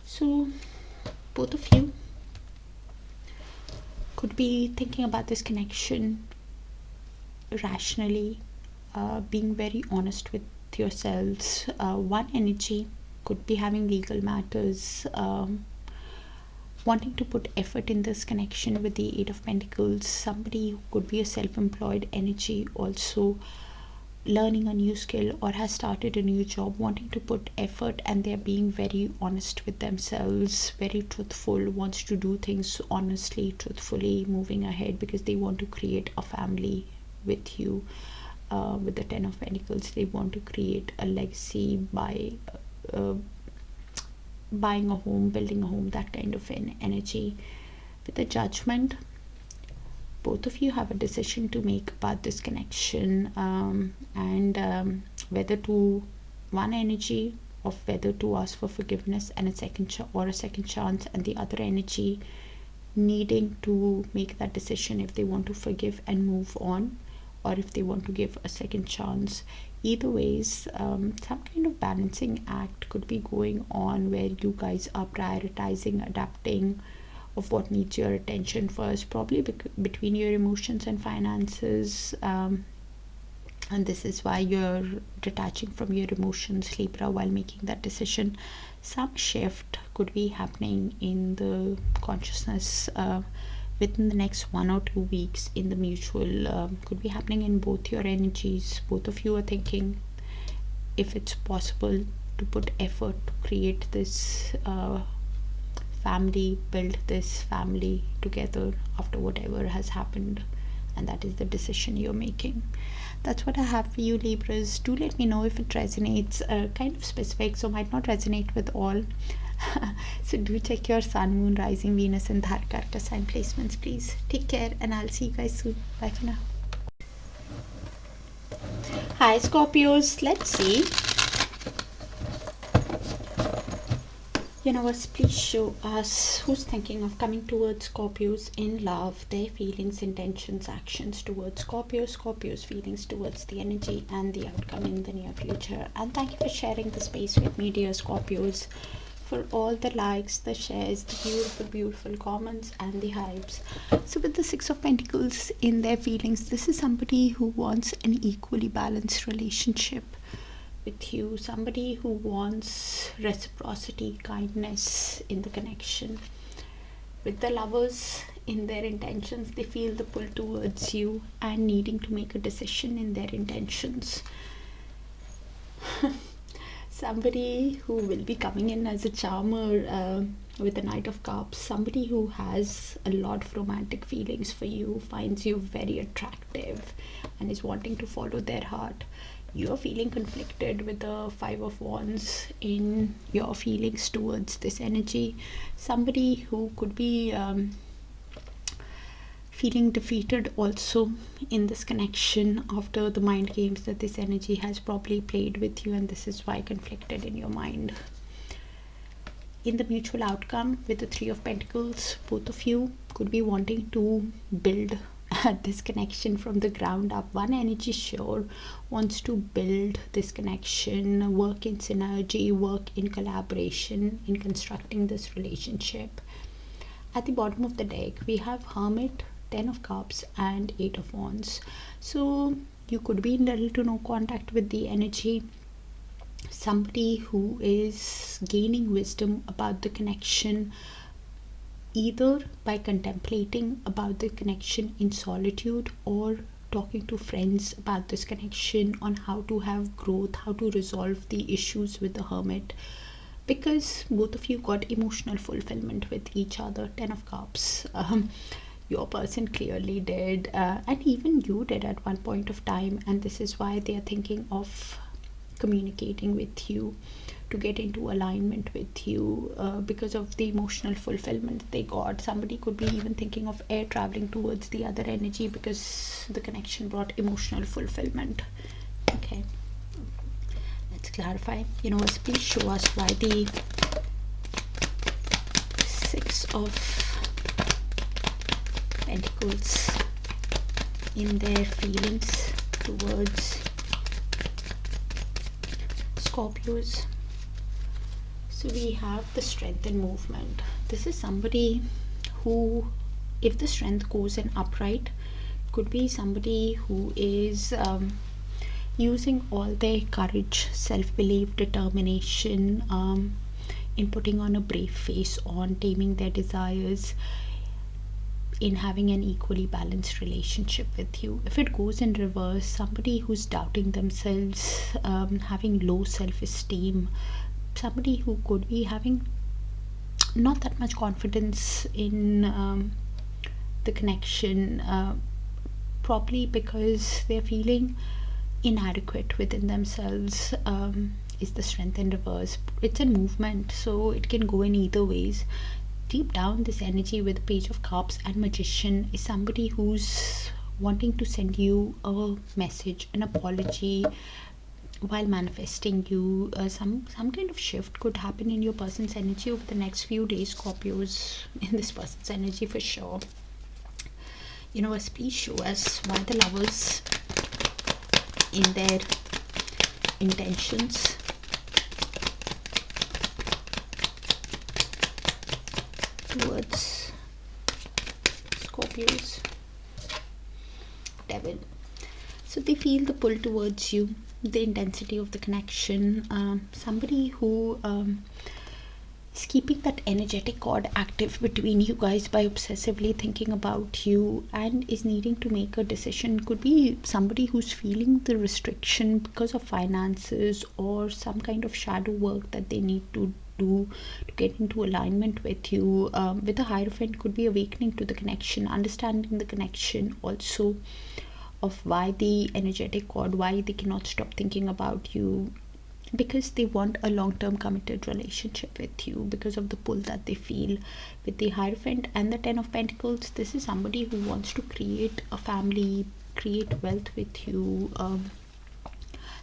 So both of you could be thinking about this connection rationally, being very honest with with yourselves. One energy could be having legal matters, wanting to put effort in this connection with the Eight of Pentacles. Somebody who could be a self-employed energy, also learning a new skill or has started a new job, wanting to put effort, and they're being very honest with themselves, very truthful, wants to do things honestly, truthfully, moving ahead because they want to create a family with you. With the Ten of Pentacles, they want to create a legacy by buying a home, building a home, that kind of an energy. With the Judgment, both of you have a decision to make about this connection, and whether to, one energy of whether to ask for forgiveness and a second chance, and the other energy needing to make that decision if they want to forgive and move on, or if they want to give a second chance. Either ways, some kind of balancing act could be going on where you guys are prioritizing, adapting of what needs your attention first, probably between your emotions and finances, and this is why you're detaching from your emotions, Libra, while making that decision. Some shift could be happening in the consciousness within the next 1 or 2 weeks in the mutual, could be happening in both your energies. Both of you are thinking if it's possible to put effort to create this family, build this family together after whatever has happened, and that is the decision you're making. That's what I have for you, Libras. Do let me know if it resonates. Kind of specific, so might not resonate with all. So do check your Sun, Moon, Rising, Venus and Darakaraka sign placements, please. Take care, and I'll see you guys soon. Bye for now. Hi Scorpios, let's see. Universe, please show us who's thinking of coming towards Scorpios in love, their feelings, intentions, actions towards Scorpios, Scorpios' feelings towards the energy and the outcome in the near future. And thank you for sharing the space with me, dear Scorpios, for all the likes, the shares, the beautiful, beautiful comments and the hypes. So with the Six of Pentacles in their feelings, this is somebody who wants an equally balanced relationship with you, somebody who wants reciprocity, kindness in the connection. With the Lovers in their intentions, they feel the pull towards you and needing to make a decision in their intentions. Somebody who will be coming in as a charmer with the Knight of Cups, somebody who has a lot of romantic feelings for you, finds you very attractive and is wanting to follow their heart. You're feeling conflicted with the Five of Wands in your feelings towards this energy. Somebody who could be feeling defeated also in this connection after the mind games that this energy has probably played with you, and this is why conflicted in your mind. In the mutual outcome with the Three of Pentacles, both of you could be wanting to build this connection from the ground up. One energy sure wants to build this connection, work in synergy, work in collaboration in constructing this relationship. At the bottom of the deck we have Hermit, Ten of Cups and Eight of Wands. So you could be in little to no contact with the energy. Somebody who is gaining wisdom about the connection, either by contemplating about the connection in solitude or talking to friends about this connection on how to have growth, how to resolve the issues with the Hermit, because both of you got emotional fulfillment with each other. Ten of Cups, your person clearly did, and even you did at one point of time, and this is why they are thinking of communicating with you to get into alignment with you, because of the emotional fulfillment they got. Somebody could be even thinking of air traveling towards the other energy because the connection brought emotional fulfillment. Okay, let's clarify. Universe, please show us why the Six of Pentacles in their feelings towards Scorpios. So we have the Strength and movement. This is somebody who, if the strength goes in upright, could be somebody who is using all their courage, self-belief, determination, in putting on a brave face, on taming their desires, in having an equally balanced relationship with you. If it goes in reverse, somebody who's doubting themselves, having low self-esteem, somebody who could be having not that much confidence in the connection, probably because they're feeling inadequate within themselves, is the strength in reverse. It's a movement, so it can go in either ways. Deep down, this energy with Page of Cups and Magician is somebody who's wanting to send you a message, an apology, while manifesting you. Some kind of shift could happen in your person's energy over the next few days, Scorpios, in this person's energy for sure. Universe, please show us why the Lovers, in their intentions, towards Scorpios. Devil. So they feel the pull towards you, the intensity of the connection. Somebody who is keeping that energetic cord active between you guys by obsessively thinking about you and is needing to make a decision. Could be somebody who's feeling the restriction because of finances or some kind of shadow work that they need to do to get into alignment with you. With the Hierophant, could be awakening to the connection, understanding the connection also of why the energetic cord, why they cannot stop thinking about you, because they want a long-term committed relationship with you because of the pull that they feel. With the Hierophant and the Ten of Pentacles, this is somebody who wants to create a family, create wealth with you,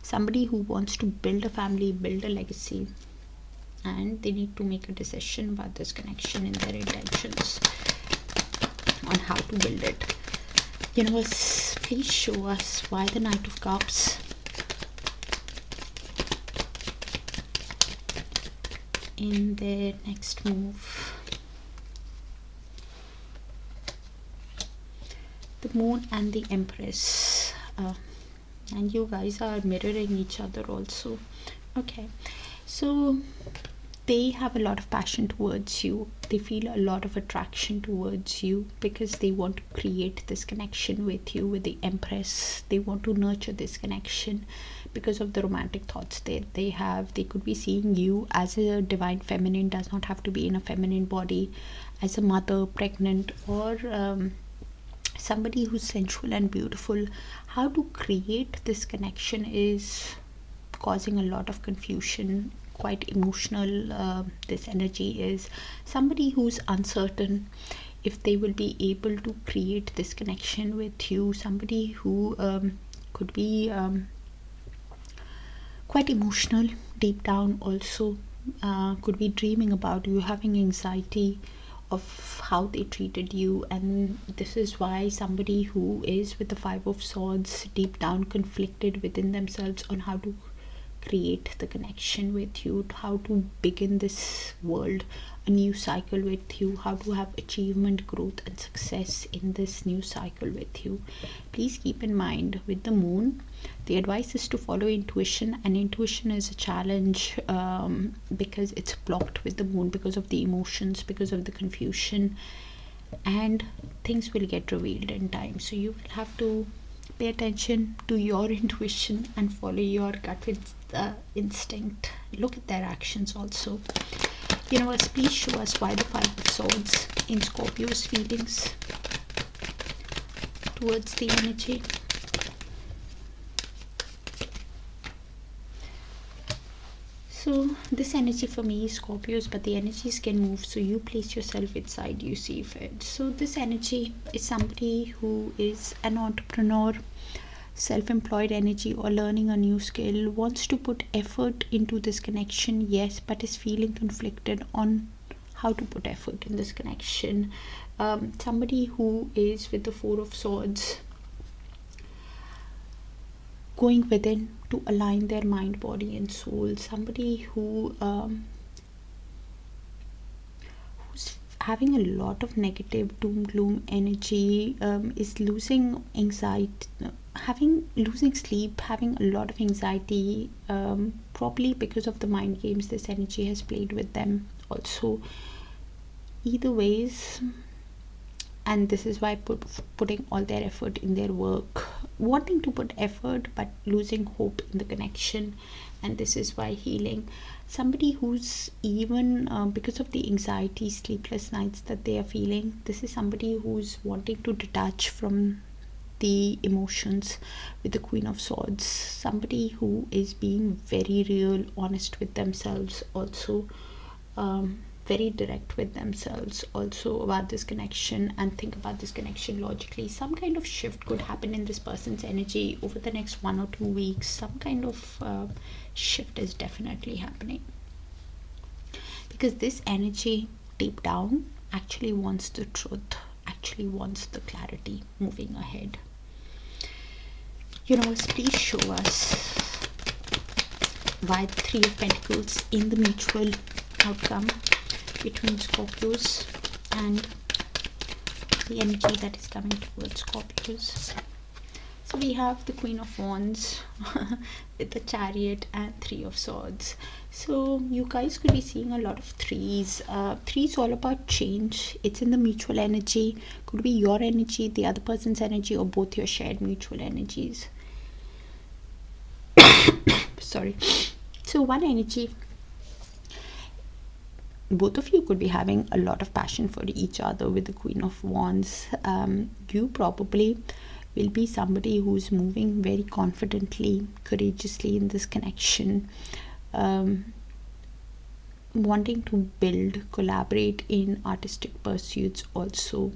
somebody who wants to build a family, build a legacy, and they need to make a decision about this connection in their intentions on how to build it. Universe, please show us why the Knight of Cups in their next move. The Moon and the Empress, and you guys are mirroring each other also. Okay, so they have a lot of passion towards you. They feel a lot of attraction towards you because they want to create this connection with you. With the Empress, they want to nurture this connection because of the romantic thoughts that they have. They could be seeing you as a divine feminine, does not have to be in a feminine body, as a mother, pregnant, or somebody who's sensual and beautiful. How to create this connection is causing a lot of confusion, quite emotional. This energy is somebody who's uncertain if they will be able to create this connection with you. Somebody who could be quite emotional deep down also, could be dreaming about you, having anxiety of how they treated you, and this is why somebody who is with the Five of Swords deep down conflicted within themselves on how to create the connection with you, how to begin this world, a new cycle with you, how to have achievement, growth and success in this new cycle with you. Please keep in mind, with the Moon, the advice is to follow intuition, and intuition is a challenge because it's blocked with the Moon because of the emotions, because of the confusion, and things will get revealed in time. So you will have to pay attention to your intuition and follow your gut instinct. Look at their actions also. Universe, please show us why the Five of Swords in Scorpio's feelings towards the energy. So this energy for me is Scorpios, but the energies can move, so you place yourself inside, you see fit. So this energy is somebody who is an entrepreneur, self-employed energy, or learning a new skill, wants to put effort into this connection, yes, but is feeling conflicted on how to put effort in this connection. Somebody who is with the Four of Swords, going within to align their mind, body and soul. Somebody who who's having a lot of negative doom gloom energy, is losing anxiety, losing sleep, having a lot of anxiety, probably because of the mind games this energy has played with them also. Either ways, and this is why putting all their effort in their work, wanting to put effort but losing hope in the connection, and this is why healing. Somebody who's even because of the anxiety, sleepless nights that they are feeling, this is somebody who's wanting to detach from the emotions with the Queen of Swords. Somebody who is being very real, honest with themselves also, very direct with themselves also about this connection, and think about this connection logically. Some kind of shift could happen in this person's energy over the next 1 or 2 weeks. Some kind of shift is definitely happening, because this energy deep down actually wants the truth, actually wants the clarity moving ahead. Universe, please show us why the Three of Pentacles in the mutual outcome between Scorpios and the energy that is coming towards Scorpios. So we have the Queen of Wands with the Chariot and Three of Swords. So you guys could be seeing a lot of threes. Threes all about change. It's in the mutual energy. Could be your energy, the other person's energy, or both your shared mutual energies. Sorry. So one energy, both of you could be having a lot of passion for each other with the Queen of Wands. You probably will be somebody who's moving very confidently, courageously in this connection, wanting to build, collaborate in artistic pursuits also,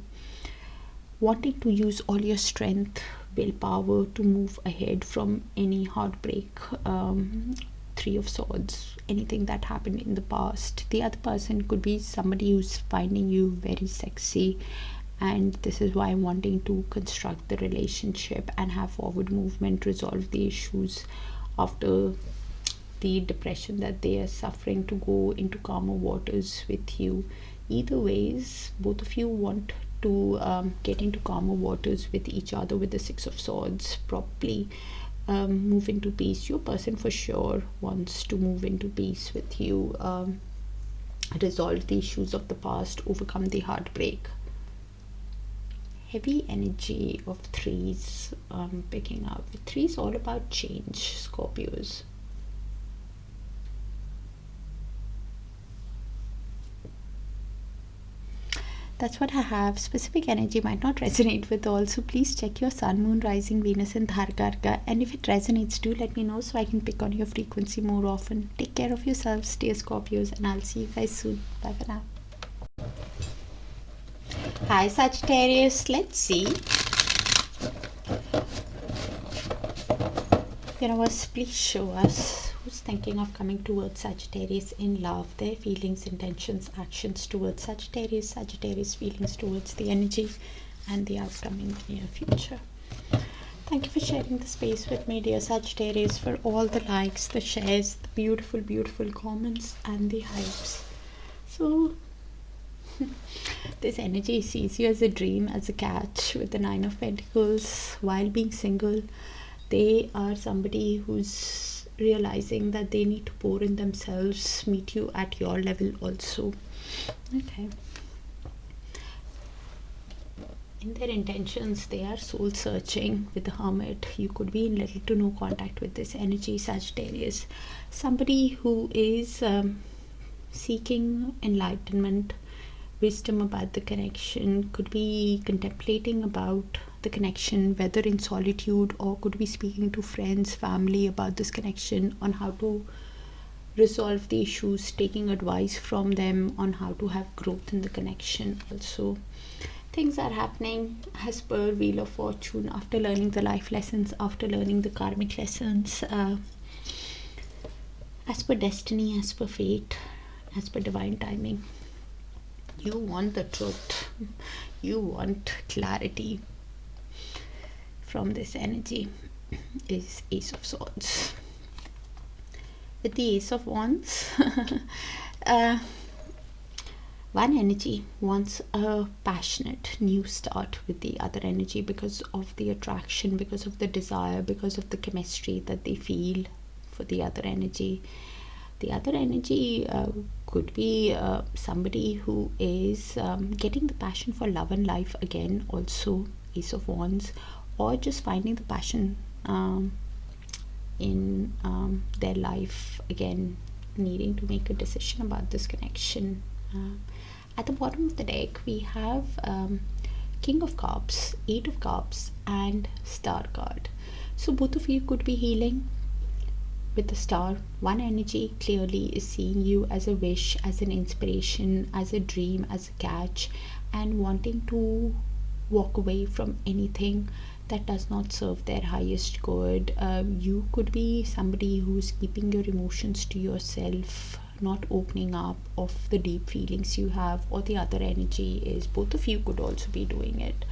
wanting to use all your strength, willpower to move ahead from any heartbreak, Three of Swords, anything that happened in the past. The other person could be somebody who's finding you very sexy, and this is why I'm wanting to construct the relationship and have forward movement, resolve the issues after the depression that they are suffering, to go into calmer waters with you. Either ways, both of you want to get into calmer waters with each other with the Six of Swords, probably move into peace. Your person for sure wants to move into peace with you, resolve the issues of the past, overcome the heartbreak. Heavy energy of threes picking up. Threes all about change, Scorpios. That's what I have. Specific energy might not resonate with all, so please check your sun, moon, rising, Venus and Darakaraka, and if it resonates, do let me know so I can pick on your frequency more often. Take care of yourselves, dear Scorpios, and I'll see you guys soon. Bye for now. Hi Sagittarius, let's see. Universe, please show us who's thinking of coming towards Sagittarius in love, their feelings, intentions, actions towards Sagittarius, Sagittarius feelings towards the energy and the outcoming near future. Thank you for sharing the space with me, dear Sagittarius, for all the likes, the shares, the beautiful, beautiful comments and the hypes. So this energy sees you as a dream, as a catch with the Nine of Pentacles. While being single, they are somebody who's realizing that they need to pour in themselves, meet you at your level also. Okay. In their intentions, they are soul searching with the Hermit. You could be in little to no contact with this energy, Sagittarius. Somebody who is seeking enlightenment, wisdom about the connection, could be contemplating about the connection, whether in solitude, or could be speaking to friends, family about this connection, on how to resolve the issues, taking advice from them on how to have growth in the connection also. Things are happening as per Wheel of Fortune, after learning the life lessons, after learning the karmic lessons, as per destiny, as per fate, as per divine timing. You want the truth, you want clarity from this energy. Is Ace of Swords. With the Ace of Wands, One energy wants a passionate new start with the other energy because of the attraction, because of the desire, because of the chemistry that they feel for the other energy. The other energy could be somebody who is getting the passion for love and life again, also Ace of Wands, or just finding the passion in their life again, needing to make a decision about this connection. At the bottom of the deck, we have King of Cups, Eight of Cups, and Star card. So both of you could be healing with the Star. One energy clearly is seeing you as a wish, as an inspiration, as a dream, as a catch, and wanting to walk away from anything that does not serve their highest good. You could be somebody who's keeping your emotions to yourself, not opening up of the deep feelings you have, or the other energy is both of you could also be doing it.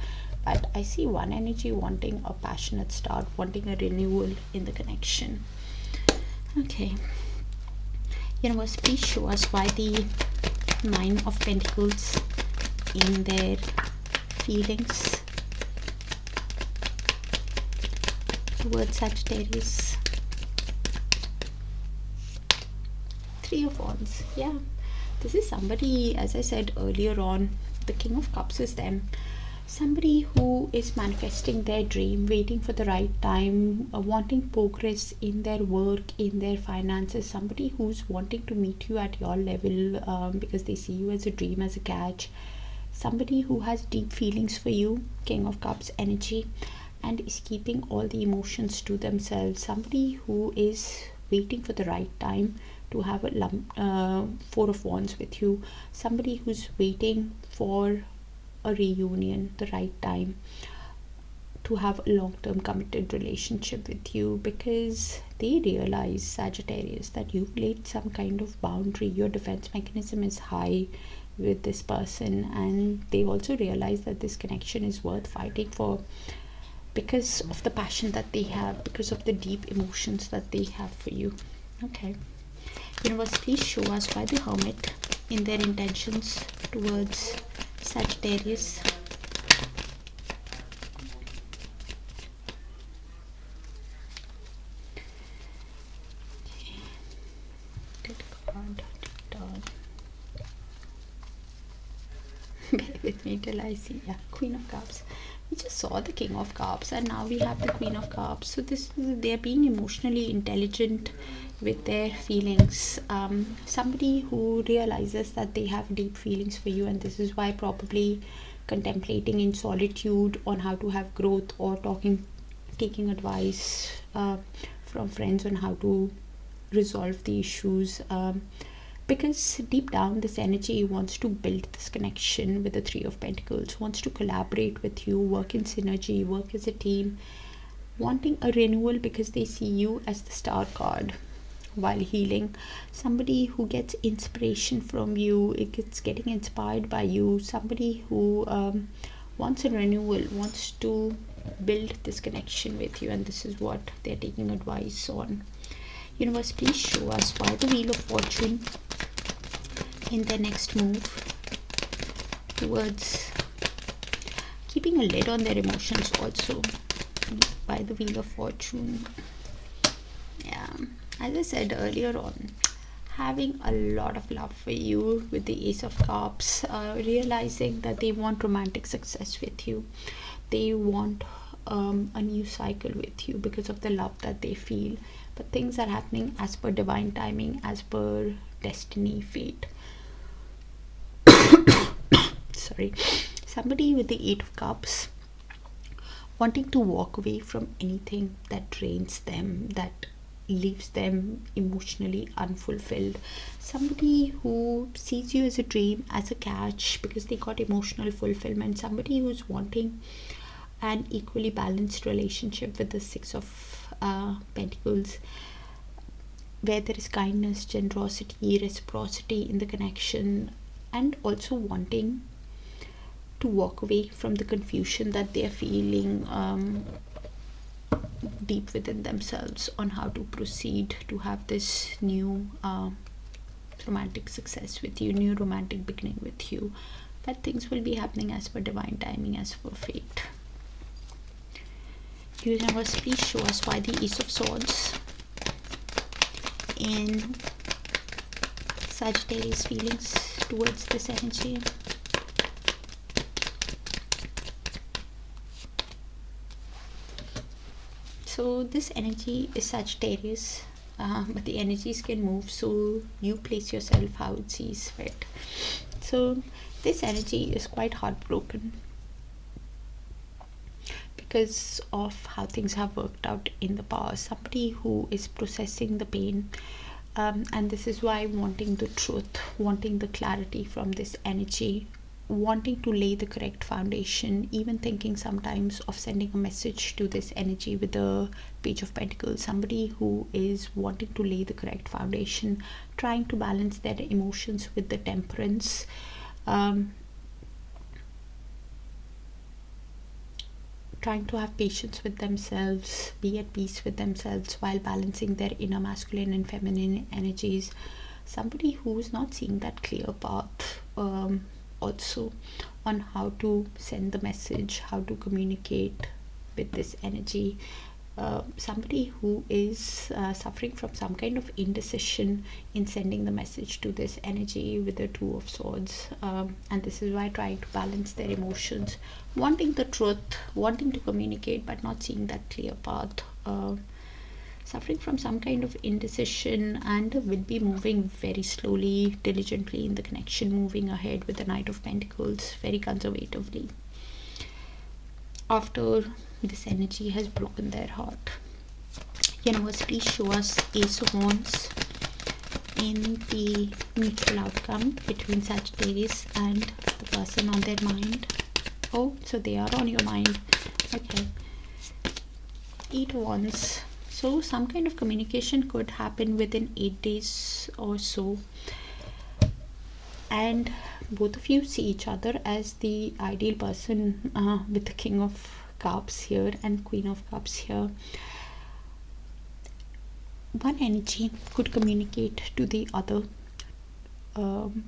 But I see one energy wanting a passionate start, wanting a renewal in the connection. Okay, universe, please show us why the Nine of Pentacles in their feelings towards Sagittarius. Three of Wands. Yeah, this is somebody, as I said earlier on, the King of Cups is them. Somebody who is manifesting their dream, waiting for the right time, wanting progress in their work, in their finances. Somebody who's wanting to meet you at your level because they see you as a dream, as a catch. Somebody who has deep feelings for you, King of Cups energy, and is keeping all the emotions to themselves. Somebody who is waiting for the right time to have a Four of Wands with you. Somebody who's waiting for a reunion, the right time to have a long-term committed relationship with you, because they realize, Sagittarius, that you've laid some kind of boundary. Your defense mechanism is high with this person, and they also realize that this connection is worth fighting for because of the passion that they have, because of the deep emotions that they have for you. Okay, universe, please show us why the Hermit in their intentions towards Sagittarius. Good card. Bear with me till I see. Yeah, Queen of Cups. We just saw the King of Cups, and now we have the Queen of Cups. So this is, they're being emotionally intelligent with their feelings. Somebody who realizes that they have deep feelings for you, and this is why probably contemplating in solitude on how to have growth, or taking advice from friends on how to resolve the issues. Because deep down, this energy wants to build this connection with the Three of Pentacles, wants to collaborate with you, work in synergy, work as a team, wanting a renewal because they see you as the Star card while healing. Somebody who gets inspiration from you, it gets getting inspired by you. Somebody who wants a renewal, wants to build this connection with you, and this is what they're taking advice on. Universe, please show us why the Wheel of Fortune in their next move towards keeping a lid on their emotions also by the Wheel of Fortune. Yeah, as I said earlier on, having a lot of love for you with the Ace of Cups, realizing that they want romantic success with you. They want a new cycle with you because of the love that they feel. But things are happening as per divine timing, as per destiny, fate. Sorry. Somebody with the Eight of Cups wanting to walk away from anything that drains them, that leaves them emotionally unfulfilled. Somebody who sees you as a dream, as a catch, because they got emotional fulfillment. Somebody who's wanting an equally balanced relationship with the Six of Pentacles, where there is kindness, generosity, reciprocity in the connection, and also wanting to walk away from the confusion that they are feeling deep within themselves on how to proceed to have this new romantic success with you, new romantic beginning with you, but things will be happening as per divine timing, as for fate. Universe, please show us why the Ace of Swords in Sagittarius feelings towards this energy. So this energy is Sagittarius, but the energies can move, so you place yourself how it sees fit. So this energy is quite heartbroken because of how things have worked out in the past. Somebody who is processing the pain, and this is why wanting the truth, wanting the clarity from this energy, wanting to lay the correct foundation, even thinking sometimes of sending a message to this energy with the Page of Pentacles. Somebody who is wanting to lay the correct foundation, trying to balance their emotions with the Temperance, trying to have patience with themselves, be at peace with themselves while balancing their inner masculine and feminine energies. Somebody who's not seeing that clear path also on how to send the message, how to communicate with this energy. Somebody who is suffering from some kind of indecision in sending the message to this energy with the Two of Swords, and this is why trying to balance their emotions, wanting the truth, wanting to communicate but not seeing that clear path, suffering from some kind of indecision, and will be moving very slowly, diligently in the connection, moving ahead with the Knight of Pentacles very conservatively after this energy has broken their heart. Universe, please show us Ace of Wands in the mutual outcome between Sagittarius and the person on their mind. Oh, so they are on your mind. Okay. 8 of Wands. So some kind of communication could happen within 8 days or so, and both of you see each other as the ideal person, with the King of Cups here and Queen of Cups here. One energy could communicate to the other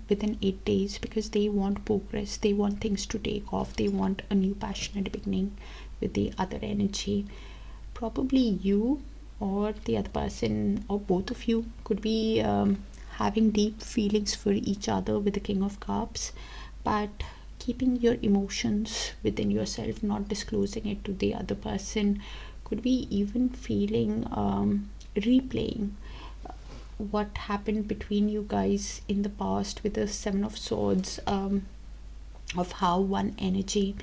within 8 days because they want progress, they want things to take off, they want a new passionate beginning with the other energy. Probably you or the other person or both of you could be having deep feelings for each other with the King of Cups, but keeping your emotions within yourself, not disclosing it to the other person. Could be even feeling replaying what happened between you guys in the past with the Seven of Swords, of how one energy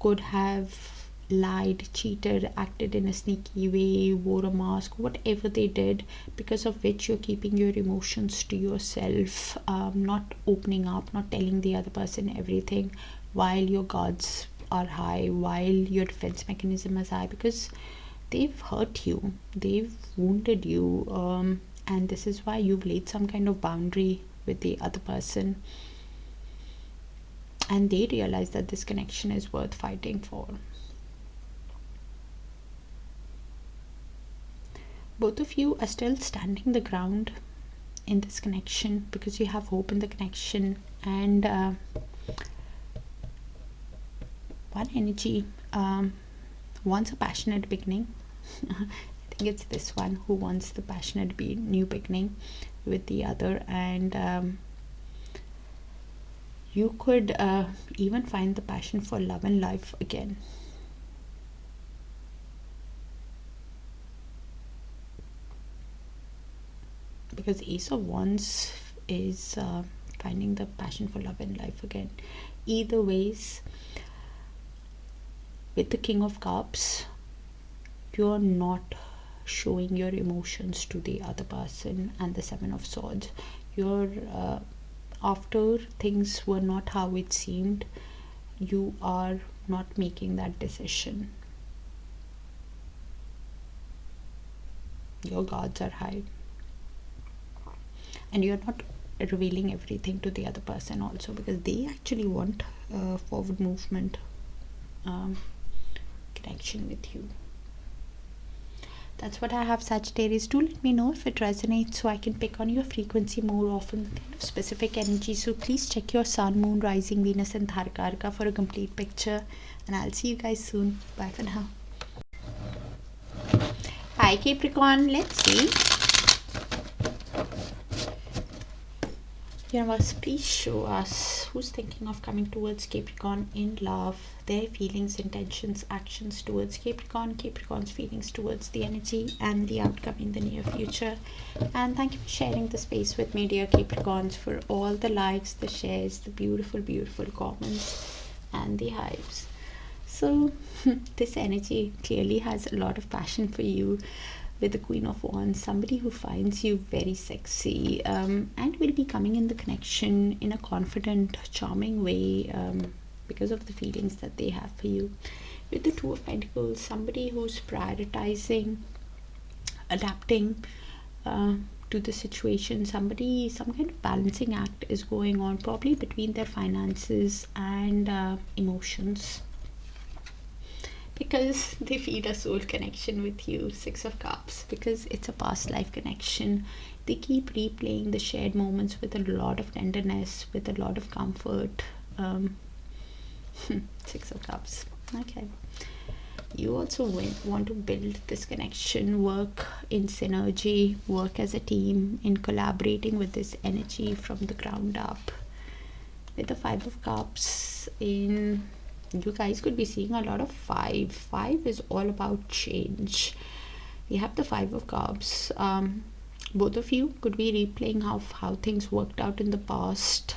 could have lied, cheated, acted in a sneaky way, wore a mask, whatever they did, because of which you're keeping your emotions to yourself, not opening up, not telling the other person everything, while your guards are high, while your defense mechanism is high, because they've hurt you, they've wounded you, and this is why you've laid some kind of boundary with the other person, and they realize that this connection is worth fighting for. Both of you are still standing the ground in this connection because you have hope in the connection, and one energy wants a passionate beginning. I think it's this one who wants the passionate new beginning with the other, and you could even find the passion for love and life again. Because Ace of Wands is finding the passion for love and life again. Either ways, with the King of Cups, you're not showing your emotions to the other person, and the Seven of Swords, you're after things were not how it seemed, you are not making that decision. Your guards are high, and you're not revealing everything to the other person also, because they actually want forward movement, connection with you. That's what I have, Sagittarius. Do let me know if it resonates so I can pick on your frequency more often, kind of specific energy. So please check your sun, moon, rising, Venus and Darakaraka for a complete picture. And I'll see you guys soon. Bye for now. Hi Capricorn, let's see. Universe, please show us who's thinking of coming towards Capricorn in love, their feelings, intentions, actions towards Capricorn, Capricorn's feelings towards the energy and the outcome in the near future. And thank you for sharing the space with me, dear Capricorns, for all the likes, the shares, the beautiful, beautiful comments and the hypes. So this energy clearly has a lot of passion for you, with the Queen of Wands, somebody who finds you very sexy, and will be coming in the connection in a confident, charming way, because of the feelings that they have for you. With the Two of Pentacles, somebody who's prioritizing, adapting to the situation. Some kind of balancing act is going on, probably between their finances and emotions, because they feel a soul connection with you. Six of Cups, because it's a past life connection. They keep replaying the shared moments with a lot of tenderness, with a lot of comfort. Six of Cups. Okay, you also want to build this connection, work in synergy, work as a team in collaborating with this energy from the ground up. With the Five of Cups, you guys could be seeing a lot of five is all about change. We have the Five of Cups. Both of you could be replaying how things worked out in the past,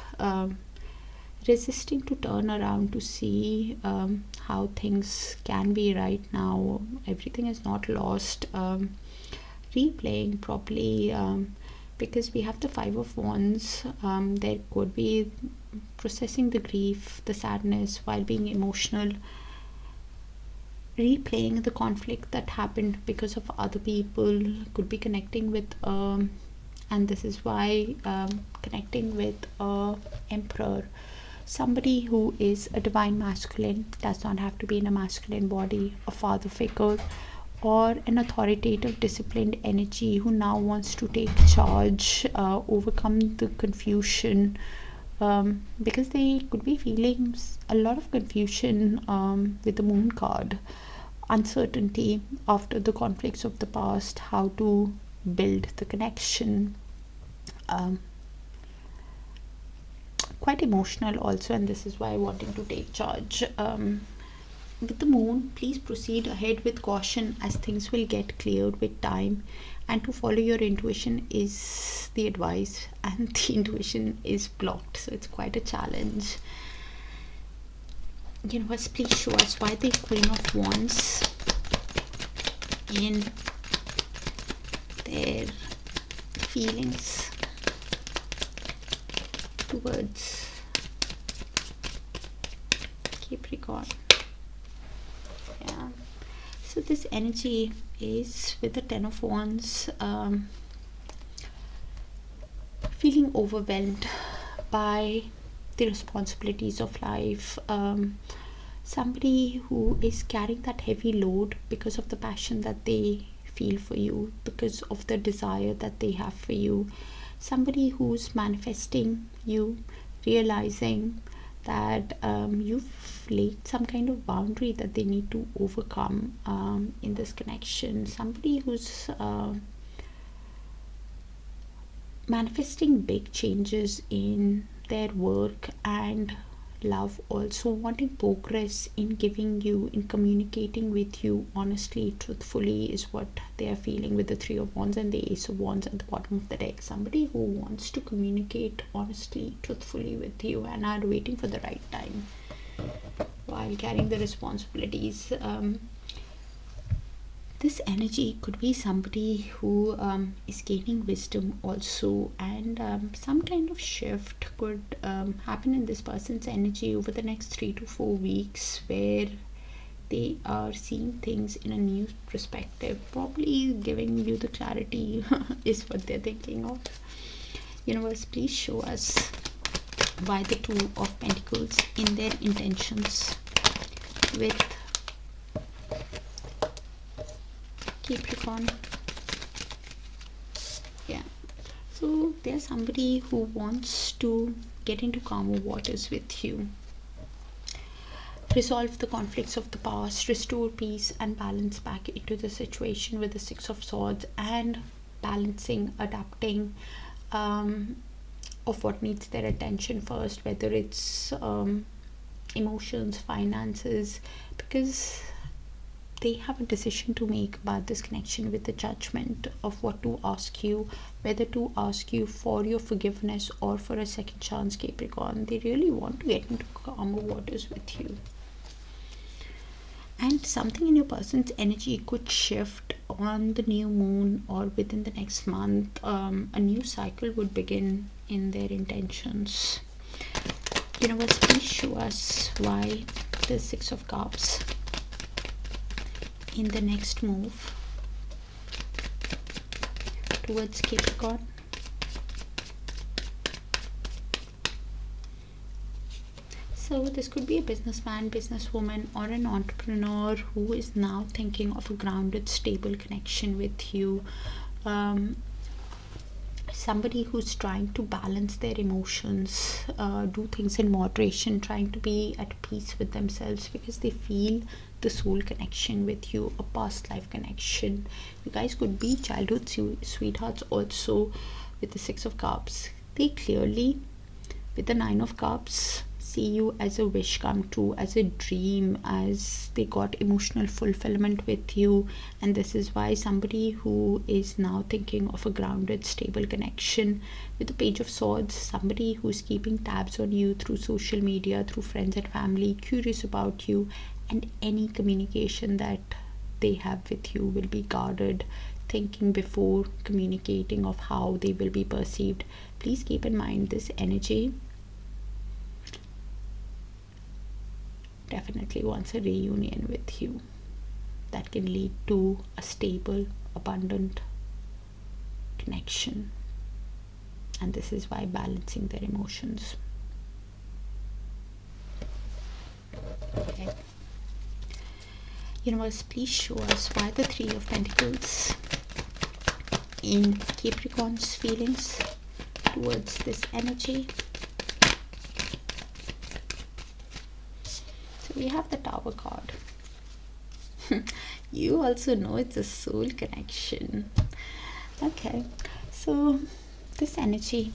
resisting to turn around to see how things can be right now. Everything is not lost. Replaying properly, because we have the Five of Wands. There could be processing the grief, the sadness while being emotional, replaying the conflict that happened because of other people. Could be connecting with and this is why connecting with Emperor, somebody who is a divine masculine, does not have to be in a masculine body, a father figure, or an authoritative, disciplined energy who now wants to take charge, overcome the confusion, because they could be feeling a lot of confusion with the Moon card, uncertainty after the conflicts of the past, how to build the connection. Quite emotional also, and this is why wanting to take charge. With the Moon, please proceed ahead with caution, as things will get cleared with time, and to follow your intuition is the advice, and the intuition is blocked, so it's quite a challenge. Universe, please show us why the Queen of Wands in their feelings towards Capricorn. Yeah, so this energy is with the Ten of Wands, feeling overwhelmed by the responsibilities of life. Somebody who is carrying that heavy load because of the passion that they feel for you, because of the desire that they have for you. Somebody who's manifesting you, realizing that you've laid some kind of boundary that they need to overcome in this connection. Somebody who's manifesting big changes in their work and love, also wanting progress in giving you, in communicating with you honestly, truthfully, is what they are feeling with the Three of Wands and the Ace of Wands at the bottom of the deck. Somebody who wants to communicate honestly, truthfully with you, and are waiting for the right time while carrying the responsibilities. This energy could be somebody who is gaining wisdom also, and some kind of shift could happen in this person's energy over the next 3 to 4 weeks, where they are seeing things in a new perspective, probably giving you the clarity is what they're thinking of. Universe, please show us why the Two of Pentacles in their intentions with Capricorn. Yeah, so there's somebody who wants to get into calmer waters with you, resolve the conflicts of the past, restore peace and balance back into the situation with the Six of Swords, and balancing, adapting of what needs their attention first, whether it's emotions, finances, because they have a decision to make about this connection with the Judgment of what to ask you, whether to ask you for your forgiveness or for a second chance, Capricorn. They really want to get into calmer waters with you. And something in your person's energy could shift on the new moon or within the next month. A new cycle would begin in their intentions. Universe, please show us why the Six of Cups in the next move towards Capricorn. So this could be a businessman, businesswoman, or an entrepreneur who is now thinking of a grounded, stable connection with you. Somebody who's trying to balance their emotions, do things in moderation, trying to be at peace with themselves because they feel the soul connection with you, a past life connection. You guys could be childhood sweethearts also with the Six of Cups. They clearly, with the Nine of Cups, see you as a wish come true, as a dream, as they got emotional fulfillment with you. And this is why somebody who is now thinking of a grounded, stable connection with the Page of Swords, somebody who's keeping tabs on you through social media, through friends and family, curious about you, and any communication that they have with you will be guarded, thinking before communicating of how they will be perceived. Please keep in mind this energy definitely wants a reunion with you that can lead to a stable, abundant connection. And this is why balancing their emotions. Okay. Universe, please show us why the Three of Pentacles in Capricorn's feelings towards this energy. We have the Tower card. You also know it's a soul connection. Okay, so this energy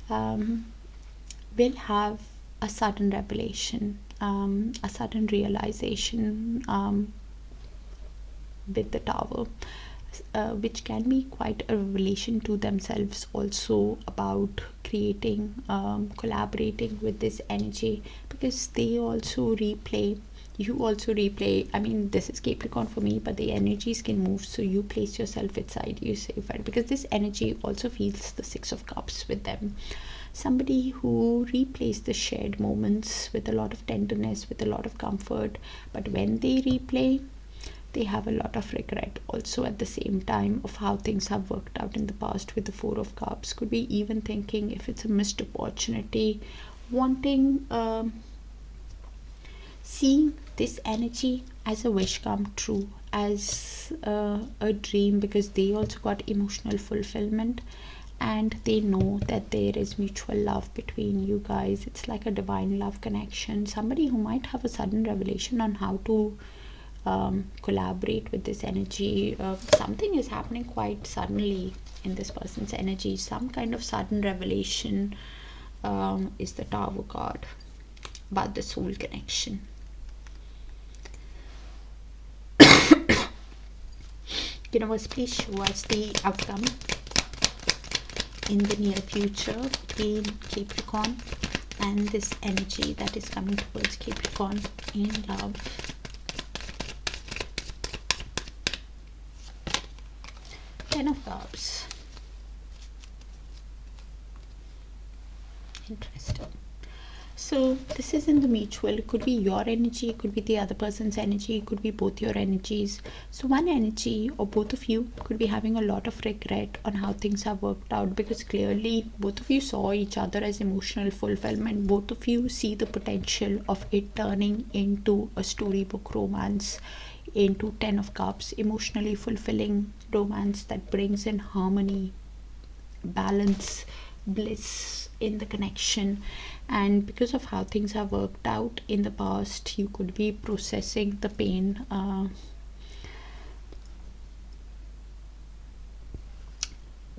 will have a sudden revelation, a sudden realization with the Tower, which can be quite a revelation to themselves also about creating, collaborating with this energy, because they also replay, you also replay. I mean, this is Capricorn for me, but the energies can move, so you place yourself inside, you say, because this energy also feels the Six of Cups with them. Somebody who replays the shared moments with a lot of tenderness, with a lot of comfort, but when they replay, they have a lot of regret also at the same time of how things have worked out in the past with the Four of Cups. Could be even thinking if it's a missed opportunity, wanting, seeing this energy as a wish come true, as a dream, because they also got emotional fulfillment and they know that there is mutual love between you guys. It's like a divine love connection. Somebody who might have a sudden revelation on how to collaborate with this energy. Something is happening quite suddenly in this person's energy. Some kind of sudden revelation is the Tower card about the soul connection. Universe, please show us the outcome in the near future between Capricorn and this energy that is coming towards Capricorn in love. Ten of Cups. Interesting. So this is in the mutual. It could be your energy, it could be the other person's energy, it could be both your energies. So one energy or both of you could be having a lot of regret on how things have worked out, because clearly both of you saw each other as emotional fulfillment. Both of you see the potential of it turning into a storybook romance. into 10 of Cups, emotionally fulfilling romance that brings in harmony, balance, bliss in the connection. And because of how things have worked out in the past, you could be processing the pain.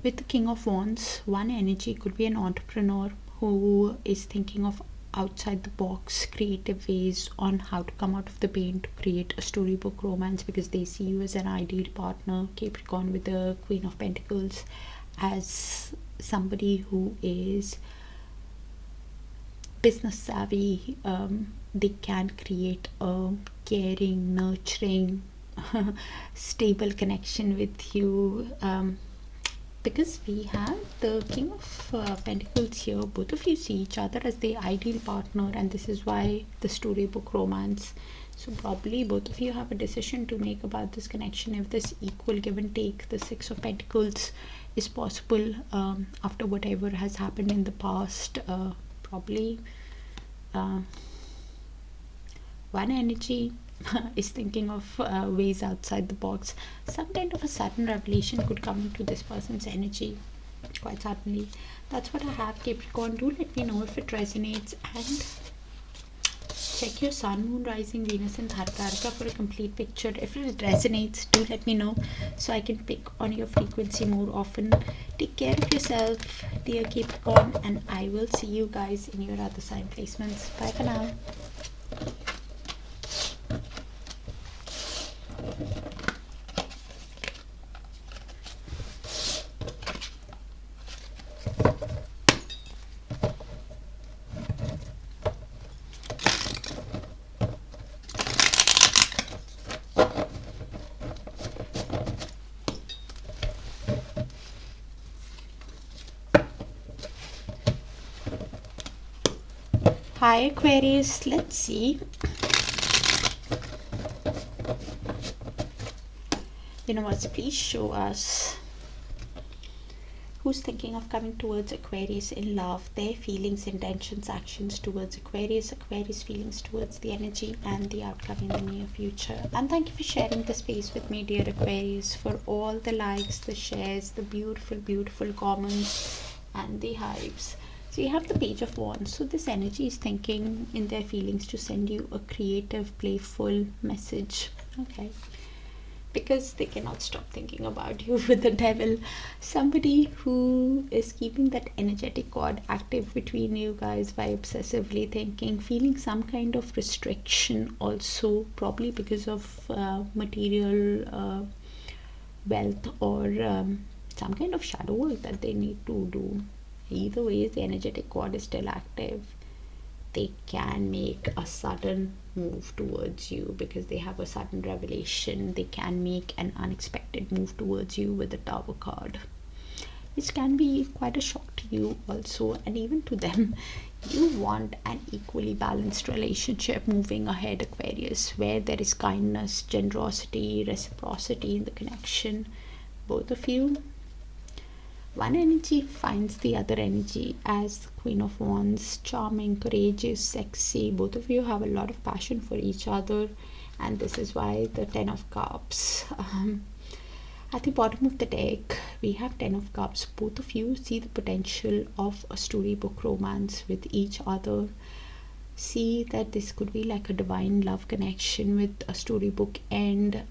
With the King of Wands, one energy could be an entrepreneur who is thinking of outside the box creative ways on how to come out of the pain to create a storybook romance, because they see you as an ideal partner. Capricorn with the Queen of Pentacles, as somebody who is business savvy. They can create a caring, nurturing, stable connection with you. Because we have the King of Pentacles here, both of you see each other as the ideal partner, and this is why the storybook romance. So probably both of you have a decision to make about this connection. If this equal give and take, the Six of Pentacles is possible after whatever has happened in the past. Probably one energy is thinking of ways outside the box. Some kind of a sudden revelation could come into this person's energy quite suddenly. That's what I have, Capricorn. Do let me know if it resonates, and check your sun, moon, rising, Venus and Darakaraka for a complete picture. If it resonates, do let me know so I can pick on your frequency more often. Take care of yourself, dear Capricorn, and I will see you guys in your other sign placements. Bye for now. Hi Aquarius, let's see. Universe, please show us who's thinking of coming towards Aquarius in love, their feelings, intentions, actions towards Aquarius, Aquarius feelings towards the energy and the outcome in the near future. And thank you for sharing the space with me, dear Aquarius, for all the likes, the shares, the beautiful comments and the hypes. So you have the Page of Wands. So this energy is thinking in their feelings to send you a creative, playful message. Okay. Because they cannot stop thinking about you with the Devil. Somebody who is keeping that energetic cord active between you guys by obsessively thinking, feeling some kind of restriction also, probably because of material wealth or some kind of shadow work that they need to do. Either way, the energetic cord is still active. They can make a sudden move towards you because they have a sudden revelation. They can make an unexpected move towards you with the Tower card, which can be quite a shock to you also, and even to them. You want an equally balanced relationship moving ahead, Aquarius, where there is kindness, generosity, reciprocity in the connection. Both of you, one energy finds the other energy as the Queen of Wands, charming, courageous, sexy. Both of you have a lot of passion for each other, and this is why the Ten of Cups. At the bottom of the deck, we have Ten of Cups. Both of you see the potential of a storybook romance with each other. See that this could be like a divine love connection with a storybook end.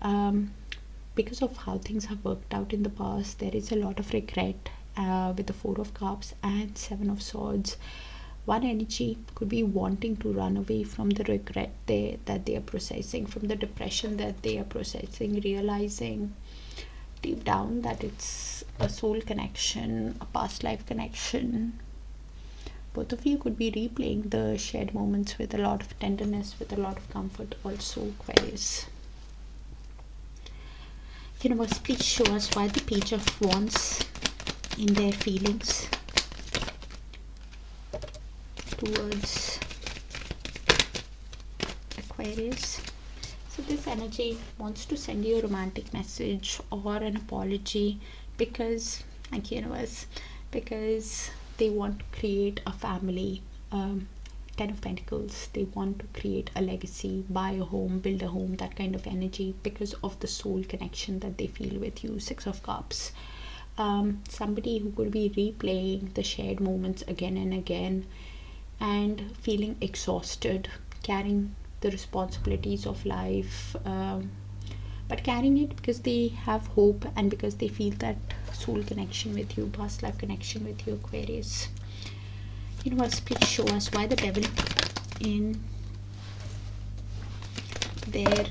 Because of how things have worked out in the past, there is a lot of regret with the Four of Cups and Seven of Swords. One energy could be wanting to run away from the regret that they are processing, from the depression that they are processing, realizing deep down that it's a soul connection, a past life connection. Both of you could be replaying the shared moments with a lot of tenderness, with a lot of comfort also, Aquarius. Universe, please show us why the Page of Wands in their feelings towards Aquarius. So this energy wants to send you a romantic message or an apology because, thank you, Universe, because they want to create a family. Ten of Pentacles, they want to create a legacy, buy a home, build a home, that kind of energy, because of the soul connection that they feel with you. Six of Cups, somebody who could be replaying the shared moments again and again and feeling exhausted, carrying the responsibilities of life, but carrying it because they have hope and because they feel that soul connection with you, past life connection with you, Aquarius. Universe, please show us why the devil in their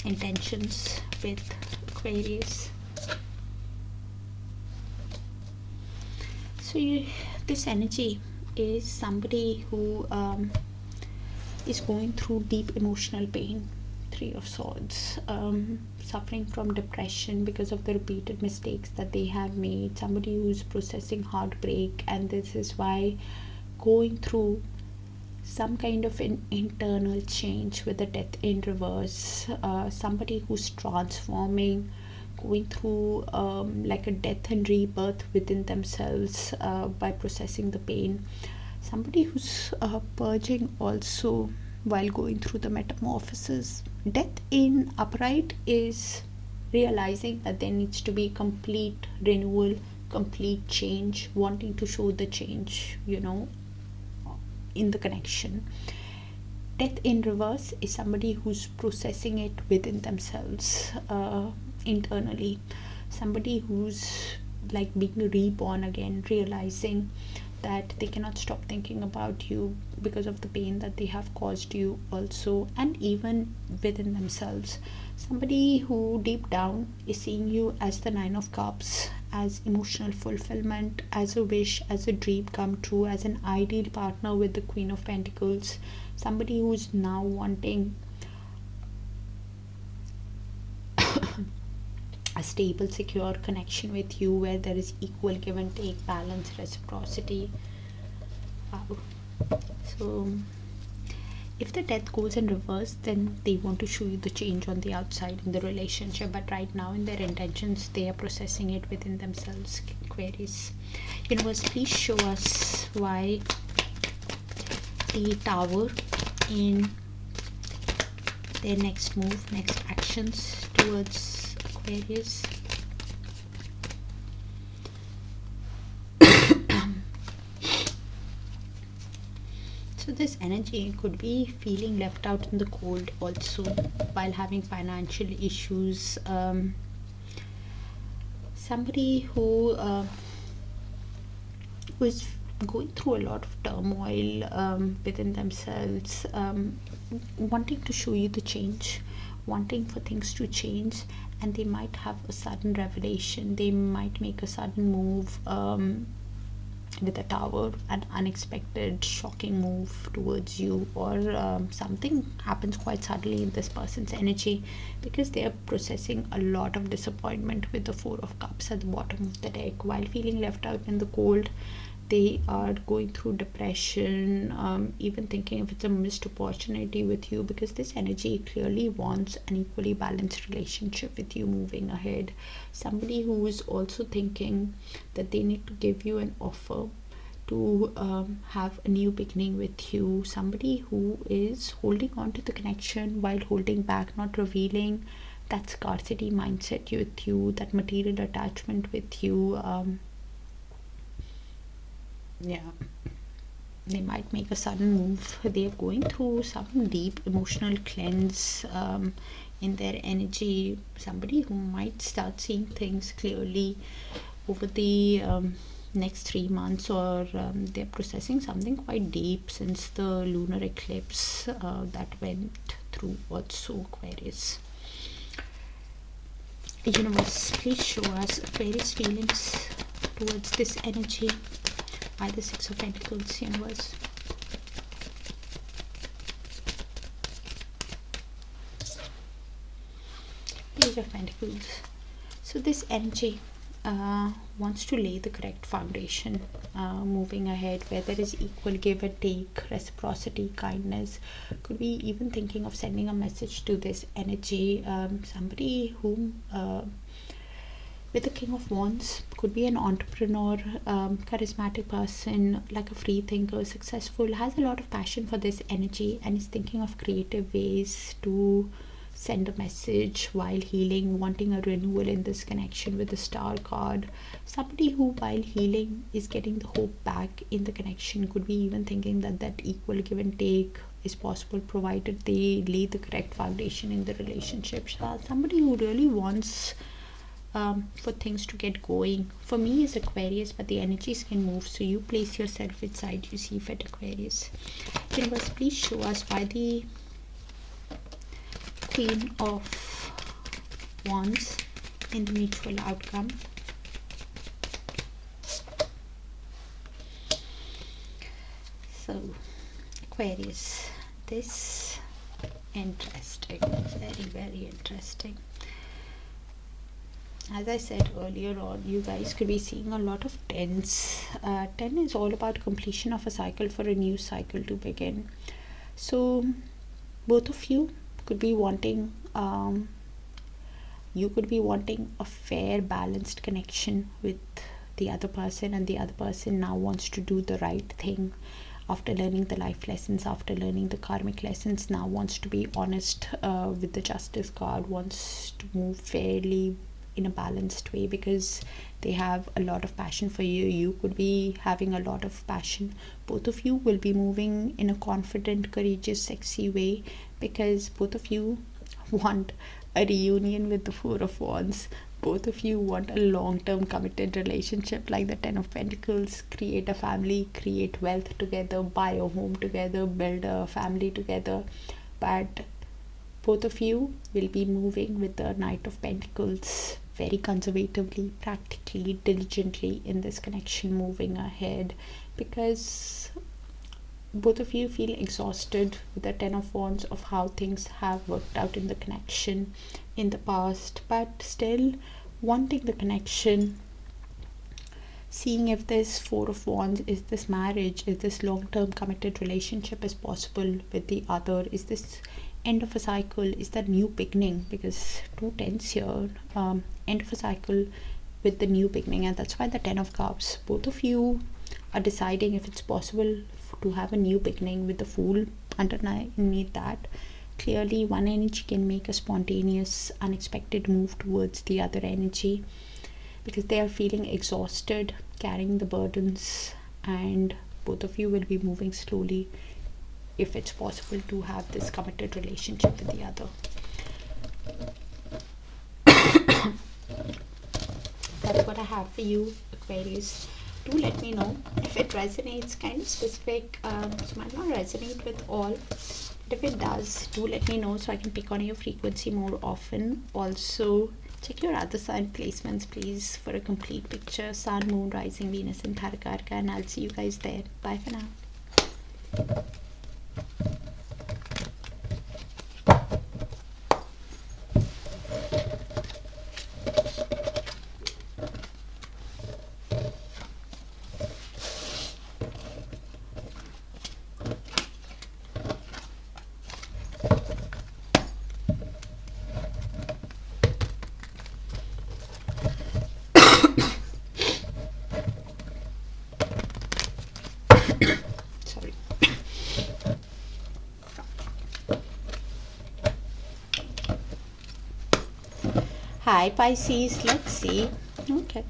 intentions with Aquarius. So this energy is somebody who is going through deep emotional pain. Three of Swords, suffering from depression because of the repeated mistakes that they have made. Somebody who's processing heartbreak, and this is why going through some kind of an internal change with the Death in reverse. Somebody who's transforming, going through like a death and rebirth within themselves by processing the pain. Somebody who's purging also while going through the metamorphosis. Death in upright is realizing that there needs to be complete renewal, complete change, wanting to show the change, in the connection. Death in reverse is somebody who's processing it within themselves, internally. Somebody who's like being reborn again, realizing that they cannot stop thinking about you because of the pain that they have caused you also, and even within themselves. Somebody who deep down is seeing you as the Nine of Cups, as emotional fulfillment, as a wish, as a dream come true, as an ideal partner with the Queen of Pentacles. Somebody who's now wanting a stable, secure connection with you where there is equal give and take, balance, reciprocity. Wow. So if the Death goes in reverse, then they want to show you the change on the outside in the relationship, but right now in their intentions they are processing it within themselves, Aquarius. Universe, please show us why the Tower in their next move, next actions towards Aquarius. So this energy could be feeling left out in the cold also while having financial issues. Somebody who is going through a lot of turmoil within themselves, wanting to show you the change, wanting for things to change, and they might have a sudden revelation. They might make a sudden move with a Tower, an unexpected shocking move towards you, or something happens quite suddenly in this person's energy because they are processing a lot of disappointment with the Four of Cups at the bottom of the deck. While feeling left out in the cold, they are going through depression, even thinking if it's a missed opportunity with you, because this energy clearly wants an equally balanced relationship with you moving ahead. Somebody who is also thinking that they need to give you an offer to have a new beginning with you. Somebody who is holding on to the connection while holding back, not revealing that scarcity mindset with you, that material attachment with you. They might make a sudden move. They are going through some deep emotional cleanse in their energy. Somebody who might start seeing things clearly over the next 3 months, or they're processing something quite deep since the lunar eclipse that went through also, Aquarius. Universe, please show us Aquarius feelings towards this energy by the Six of Pentacles, Universe. Page of Pentacles. So this energy wants to lay the correct foundation moving ahead, where there is equal give and take, reciprocity, kindness. Could be even thinking of sending a message to this energy, somebody whom with the King of Wands, could be an entrepreneur, charismatic person, like a free thinker, successful, has a lot of passion for this energy and is thinking of creative ways to send a message while healing, wanting a renewal in this connection with the Star card. Somebody who while healing is getting the hope back in the connection, could be even thinking that that equal give and take is possible provided they lay the correct foundation in the relationship. Somebody who really wants for things to get going. For me is Aquarius, but the energies can move, so you place yourself inside you see fit, Aquarius. Universe, please show us why the Queen of Wands in the mutual outcome. So Aquarius, this interesting, very interesting. As I said earlier on, you guys could be seeing a lot of tens. 10 is all about completion of a cycle for a new cycle to begin. So both of you could be wanting you could be wanting a fair, balanced connection with the other person, and the other person now wants to do the right thing after learning the life lessons, after learning the karmic lessons, now wants to be honest with the Justice card, wants to move fairly in a balanced way because they have a lot of passion for you. You could be having a lot of passion. Both of you will be moving in a confident, courageous, sexy way because both of you want a reunion with the Four of Wands. Both of you want a long-term committed relationship like the Ten of Pentacles, create a family, create wealth together, buy a home together, build a family together. But both of you will be moving with the Knight of Pentacles very conservatively, practically, diligently in this connection, moving ahead because both of you feel exhausted with the Ten of Wands of how things have worked out in the connection in the past, but still wanting the connection, seeing if this Four of Wands, is this marriage, is this long-term committed relationship is possible with the other, is this end of a cycle, is that new beginning, because two tens here, end of a cycle with the new beginning. And that's why the Ten of Cups, both of you are deciding if it's possible to have a new beginning with the Fool underneath that. Clearly one energy can make a spontaneous, unexpected move towards the other energy because they are feeling exhausted carrying the burdens, and both of you will be moving slowly if it's possible to have this committed relationship with the other. That's what I have for you, Aquarius. Do let me know if it resonates, kind of specific, so might not resonate with all, but if it does, do let me know so I can pick on your frequency more often. Also check your other sign placements please for a complete picture, Sun, Moon, Rising, Venus and Darakaraka, and I'll see you guys there. Bye for now. Hi Pisces, let's see. Okay.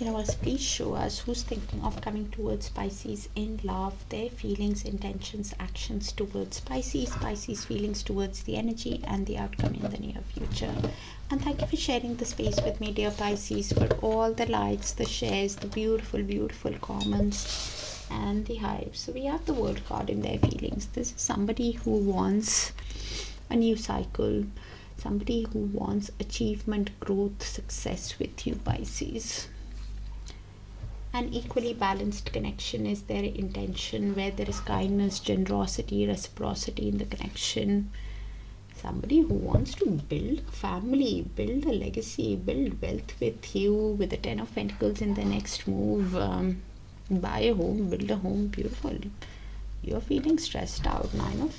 Universe, please show us who's thinking of coming towards Pisces in love, their feelings, intentions, actions towards Pisces, Pisces feelings towards the energy and the outcome in the near future. And thank you for sharing the space with me, dear Pisces, for all the likes, the shares, the beautiful comments and the hype. So we have the World card in their feelings. This is somebody who wants a new cycle, somebody who wants achievement, growth, success with you, Pisces. An equally balanced connection is their intention, where there is kindness, generosity, reciprocity in the connection. Somebody who wants to build a family, build a legacy, build wealth with you, with the Ten of Pentacles in the next move. Buy a home, build a home, beautiful. You're feeling stressed out. Nine of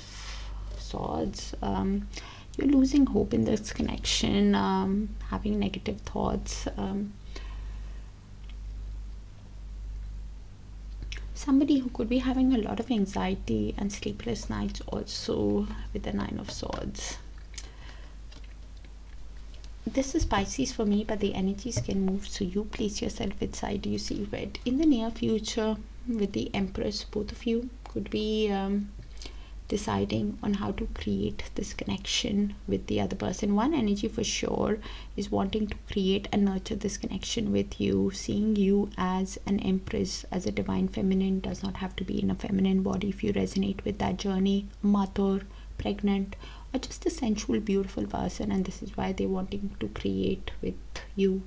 Swords. You're losing hope in this connection, having negative thoughts. Somebody who could be having a lot of anxiety and sleepless nights also with the Nine of Swords. This is Pisces for me, but the energies can move, so you place yourself inside, you see red. In the near future, with the Empress, both of you could be deciding on how to create this connection with the other person. One energy for sure is wanting to create and nurture this connection with you, seeing you as an Empress, as a divine feminine. Does not have to be in a feminine body. If you resonate with that journey, mother, pregnant, or just a sensual, beautiful person, and this is why they're wanting to create with you.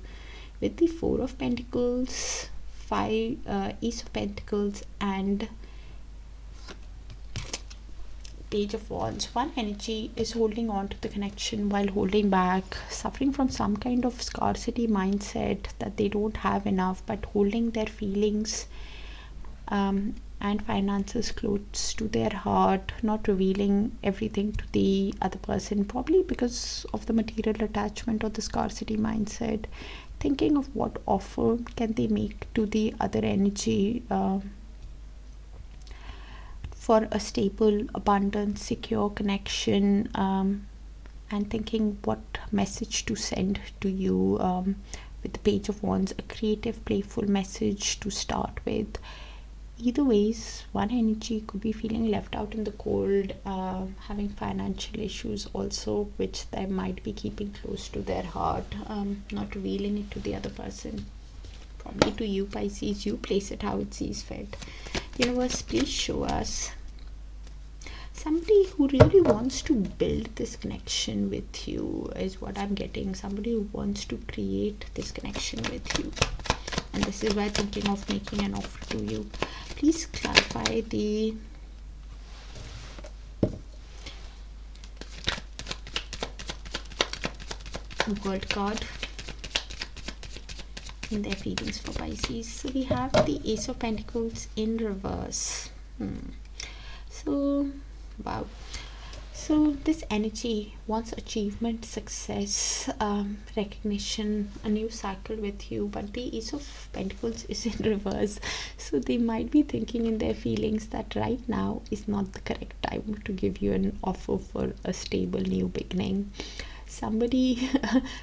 With the Four of Pentacles, Ace of Pentacles, and Page of Wands, one energy is holding on to the connection while holding back, suffering from some kind of scarcity mindset that they don't have enough, but holding their feelings and finances close to their heart, not revealing everything to the other person, probably because of the material attachment or the scarcity mindset, thinking of what offer can they make to the other energy for a stable, abundant, secure connection, and thinking what message to send to you. With the Page of Wands, a creative, playful message to start with. Either ways, one energy could be feeling left out in the cold, having financial issues also, which they might be keeping close to their heart, not revealing it to the other person. Probably to you, Pisces, you place it how it sees fit. Universe, please show us somebody who really wants to build this connection with you, is what I'm getting. Somebody who wants to create this connection with you, and this is why thinking of making an offer to you. Please clarify the World card in their feelings for Pisces. So we have the Ace of Pentacles in reverse. So wow, so this energy wants achievement, success, recognition, a new cycle with you, but the Ace of Pentacles is in reverse, so they might be thinking in their feelings that right now is not the correct time to give you an offer for a stable new beginning. Somebody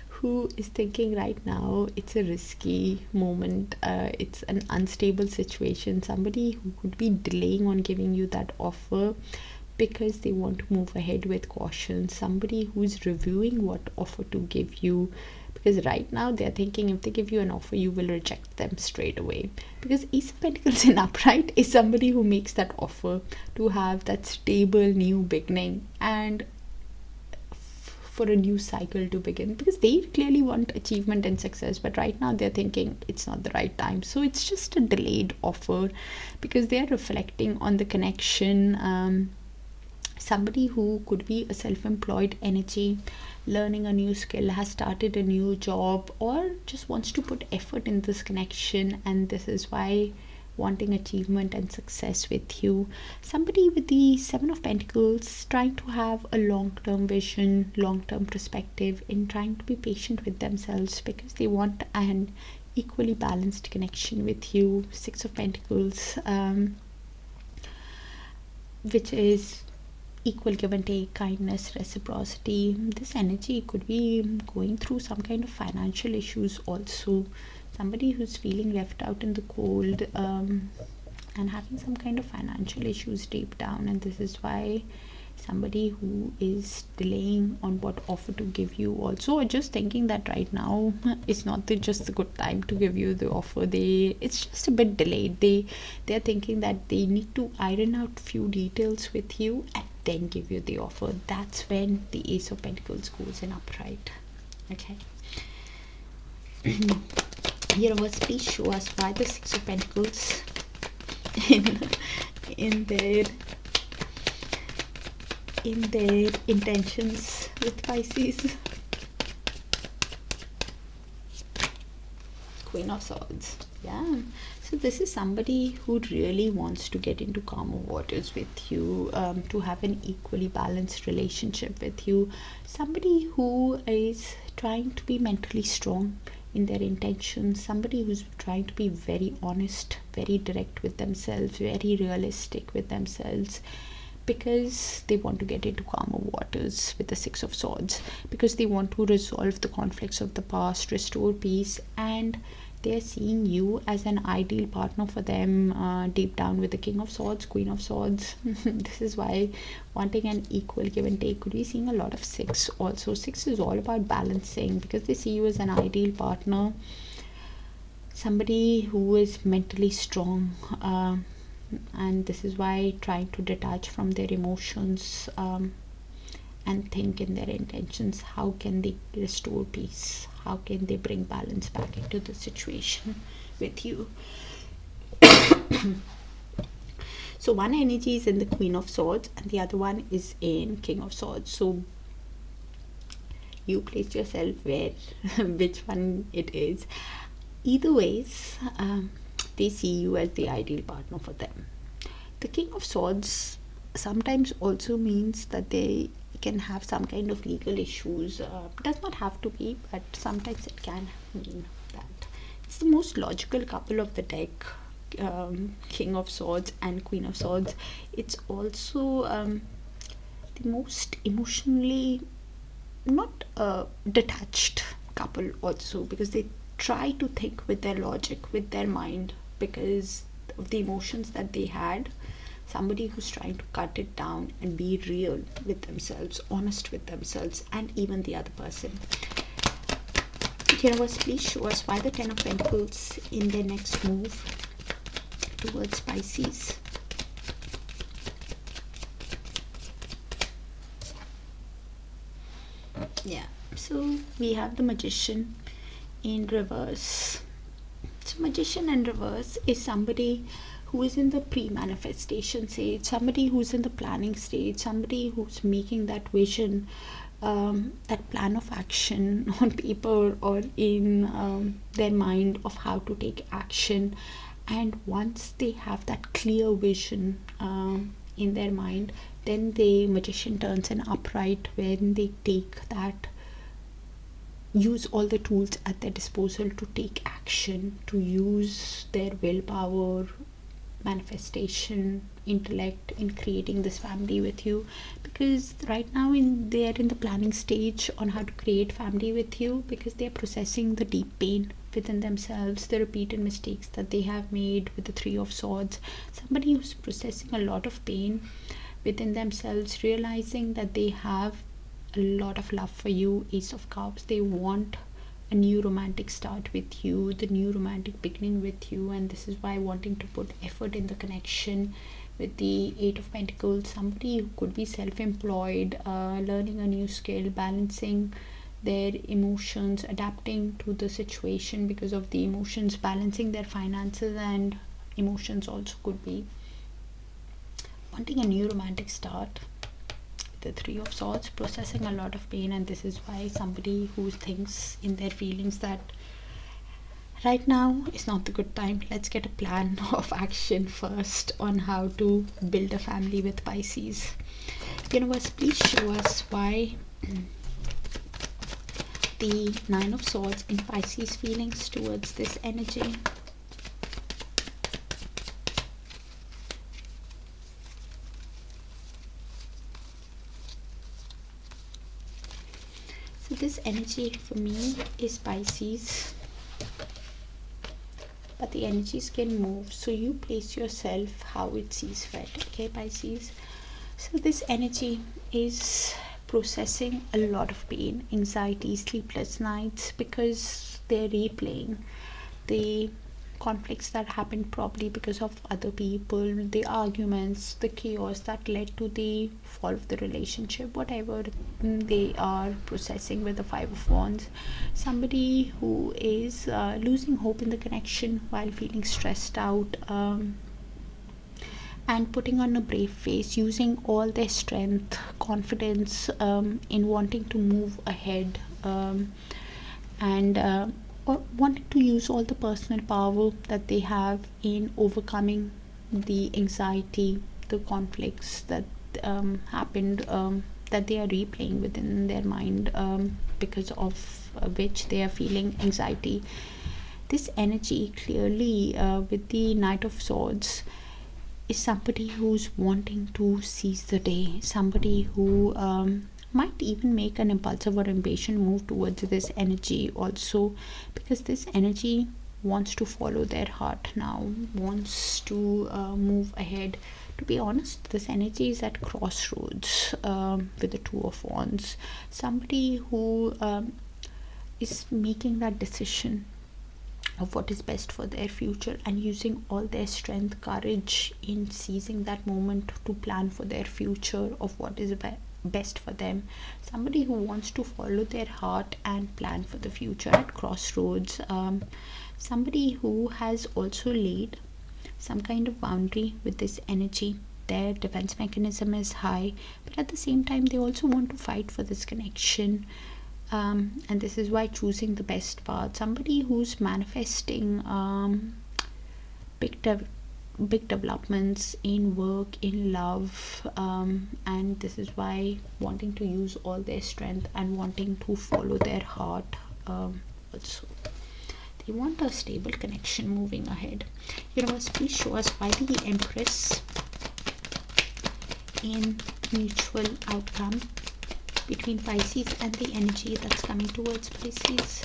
who is thinking right now it's a risky moment, it's an unstable situation. Somebody who could be delaying on giving you that offer because they want to move ahead with caution. Somebody who's reviewing what offer to give you, because right now they're thinking if they give you an offer, you will reject them straight away. Because Ace of Pentacles in upright is somebody who makes that offer to have that stable new beginning and for a new cycle to begin, because they clearly want achievement and success, but right now they're thinking it's not the right time. So it's just a delayed offer because they're reflecting on the connection. Somebody who could be a self-employed energy, learning a new skill, has started a new job, or just wants to put effort in this connection, and this is why wanting achievement and success with you. Somebody with the Seven of Pentacles trying to have a long-term vision, long-term perspective, in trying to be patient with themselves because they want an equally balanced connection with you. Six of Pentacles, which is equal give and take, kindness, reciprocity. This energy could be going through some kind of financial issues also. Somebody who's feeling left out in the cold, and having some kind of financial issues deep down, and this is why somebody who is delaying on what offer to give you also, or just thinking that right now it's not just a good time to give you the offer. It's just a bit delayed. They're thinking that they need to iron out few details with you and then give you the offer. That's when the Ace of Pentacles goes in upright. Okay. Universe, please show us why the Six of Pentacles in their intentions with Pisces. Queen of Swords. Yeah, so this is somebody who really wants to get into calmer waters with you, to have an equally balanced relationship with you. Somebody who is trying to be mentally strong in their intentions, somebody who's trying to be very honest, very direct with themselves, very realistic with themselves, because they want to get into calmer waters with the Six of Swords, because they want to resolve the conflicts of the past, restore peace, and they're seeing you as an ideal partner for them, deep down, with the King of Swords, Queen of Swords. This is why wanting an equal give and take. Could be seeing a lot of six also. Six is all about balancing, because they see you as an ideal partner, somebody who is mentally strong, and this is why trying to detach from their emotions, and think in their intentions, how can they restore peace, how can they bring balance back into the situation with you. So one energy is in the Queen of Swords and the other one is in King of Swords. So you place yourself where which one it is. Either ways, they see you as the ideal partner for them. The King of Swords sometimes also means that they can have some kind of legal issues. Does not have to be, but sometimes it can mean that. It's the most logical couple of the deck, King of Swords and Queen of Swords. It's also the most emotionally not detached couple also, because they try to think with their logic, with their mind, because of the emotions that they had. Somebody who's trying to cut it down and be real with themselves, honest with themselves, and even the other person. Universe, please show us why the Ten of Pentacles in their next move towards Pisces. Yeah, so we have the Magician in reverse. So Magician in reverse is somebody who is in the pre-manifestation stage, somebody who's in the planning stage, somebody who's making that vision, that plan of action on paper or in their mind of how to take action. And once they have that clear vision in their mind, then the Magician turns an upright, when they take that, use all the tools at their disposal to take action, to use their willpower, manifestation, intellect in creating this family with you. Because right now they're in the planning stage on how to create family with you, because they're processing the deep pain within themselves, the repeated mistakes that they have made with the Three of Swords. Somebody who's processing a lot of pain within themselves, realizing that they have a lot of love for you. Ace of Cups, they want a new romantic start with you, the new romantic beginning with you, and this is why wanting to put effort in the connection. With the Eight of Pentacles, somebody who could be self-employed, learning a new skill, balancing their emotions, adapting to the situation because of the emotions, balancing their finances and emotions also could be. Wanting a new romantic start, the Three of Swords, processing a lot of pain, and this is why somebody who thinks in their feelings that right now is not the good time, let's get a plan of action first on how to build a family with Pisces. Universe, please show us why the Nine of Swords in Pisces feelings towards this energy. So this energy for me is Pisces, but the energies can move, so you place yourself how it sees fit. Okay, Pisces, so this energy is processing a lot of pain, anxiety, sleepless nights, because they're replaying the conflicts that happened probably because of other people, the arguments, the chaos that led to the fall of the relationship, whatever they are processing with the Five of Wands. Somebody who is losing hope in the connection while feeling stressed out, and putting on a brave face, using all their strength, confidence in wanting to move ahead, and or wanting to use all the personal power that they have in overcoming the anxiety, the conflicts that happened, that they are replaying within their mind, because of which they are feeling anxiety. This energy clearly, with the Knight of Swords, is somebody who's wanting to seize the day, somebody who might even make an impulsive or impatient move towards this energy also, because this energy wants to follow their heart now, wants to move ahead. To be honest, this energy is at crossroads, with the Two of Wands. Somebody who is making that decision of what is best for their future and using all their strength, courage in seizing that moment to plan for their future of what is best for them. Somebody who wants to follow their heart and plan for the future at crossroads. Somebody who has also laid some kind of boundary with this energy. Their defense mechanism is high, but at the same time they also want to fight for this connection. And this is why choosing the best path. Somebody who's manifesting big developments in work, in love, and this is why wanting to use all their strength and wanting to follow their heart. Also, they want a stable connection moving ahead. Universe, please show us why the Empress in mutual outcome between Pisces and the energy that's coming towards Pisces.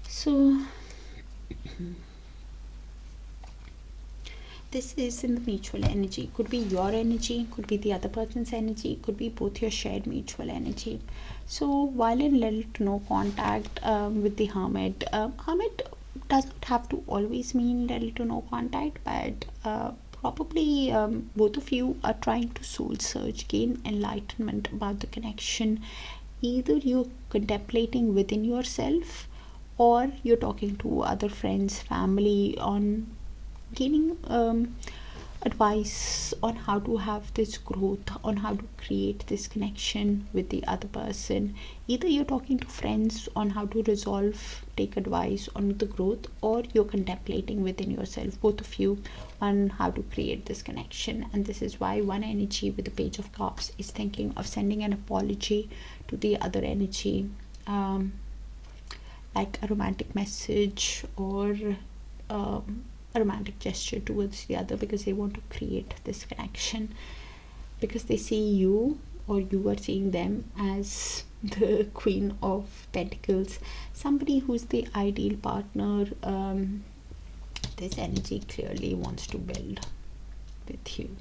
So this is in the mutual energy. Could be your energy, could be the other person's energy, could be both your shared mutual energy. So while in little to no contact with the Hermit, Hermit does not have to always mean little to no contact, but probably both of you are trying to soul search, gain enlightenment about the connection. Either you're contemplating within yourself, or you're talking to other friends, family, on gaining advice on how to have this growth, on how to create this connection with the other person. Either you're talking to friends on how to resolve, take advice on the growth, or you're contemplating within yourself, both of you, on how to create this connection. And this is why one energy with the Page of Cups is thinking of sending an apology to the other energy, like a romantic message or a romantic gesture towards the other, because they want to create this connection, because they see you, or you are seeing them, as the Queen of Pentacles, somebody who's the ideal partner. This energy clearly wants to build with you.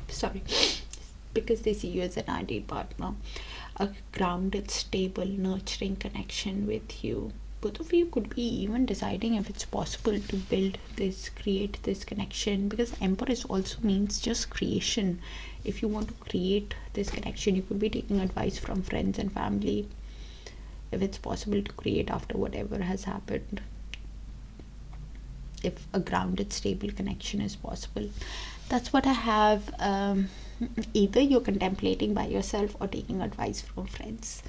Sorry. Because they see you as an ideal partner, a grounded, stable, nurturing connection with you. Both of you could be even deciding if it's possible to build this, create this connection, because Empress also means just creation. If you want to create this connection, you could be taking advice from friends and family if it's possible to create after whatever has happened, if a grounded, stable connection is possible. That's what I have. Either you're contemplating by yourself or taking advice from friends.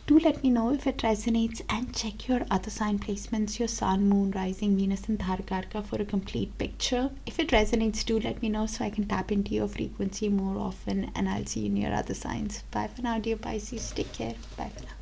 Do let me know if it resonates, and check your other sign placements, your Sun, Moon, Rising, Venus and Darakaraka for a complete picture. If it resonates, do let me know so I can tap into your frequency more often, and I'll see you in your other signs. Bye for now, dear Pisces. Take care. Bye for now.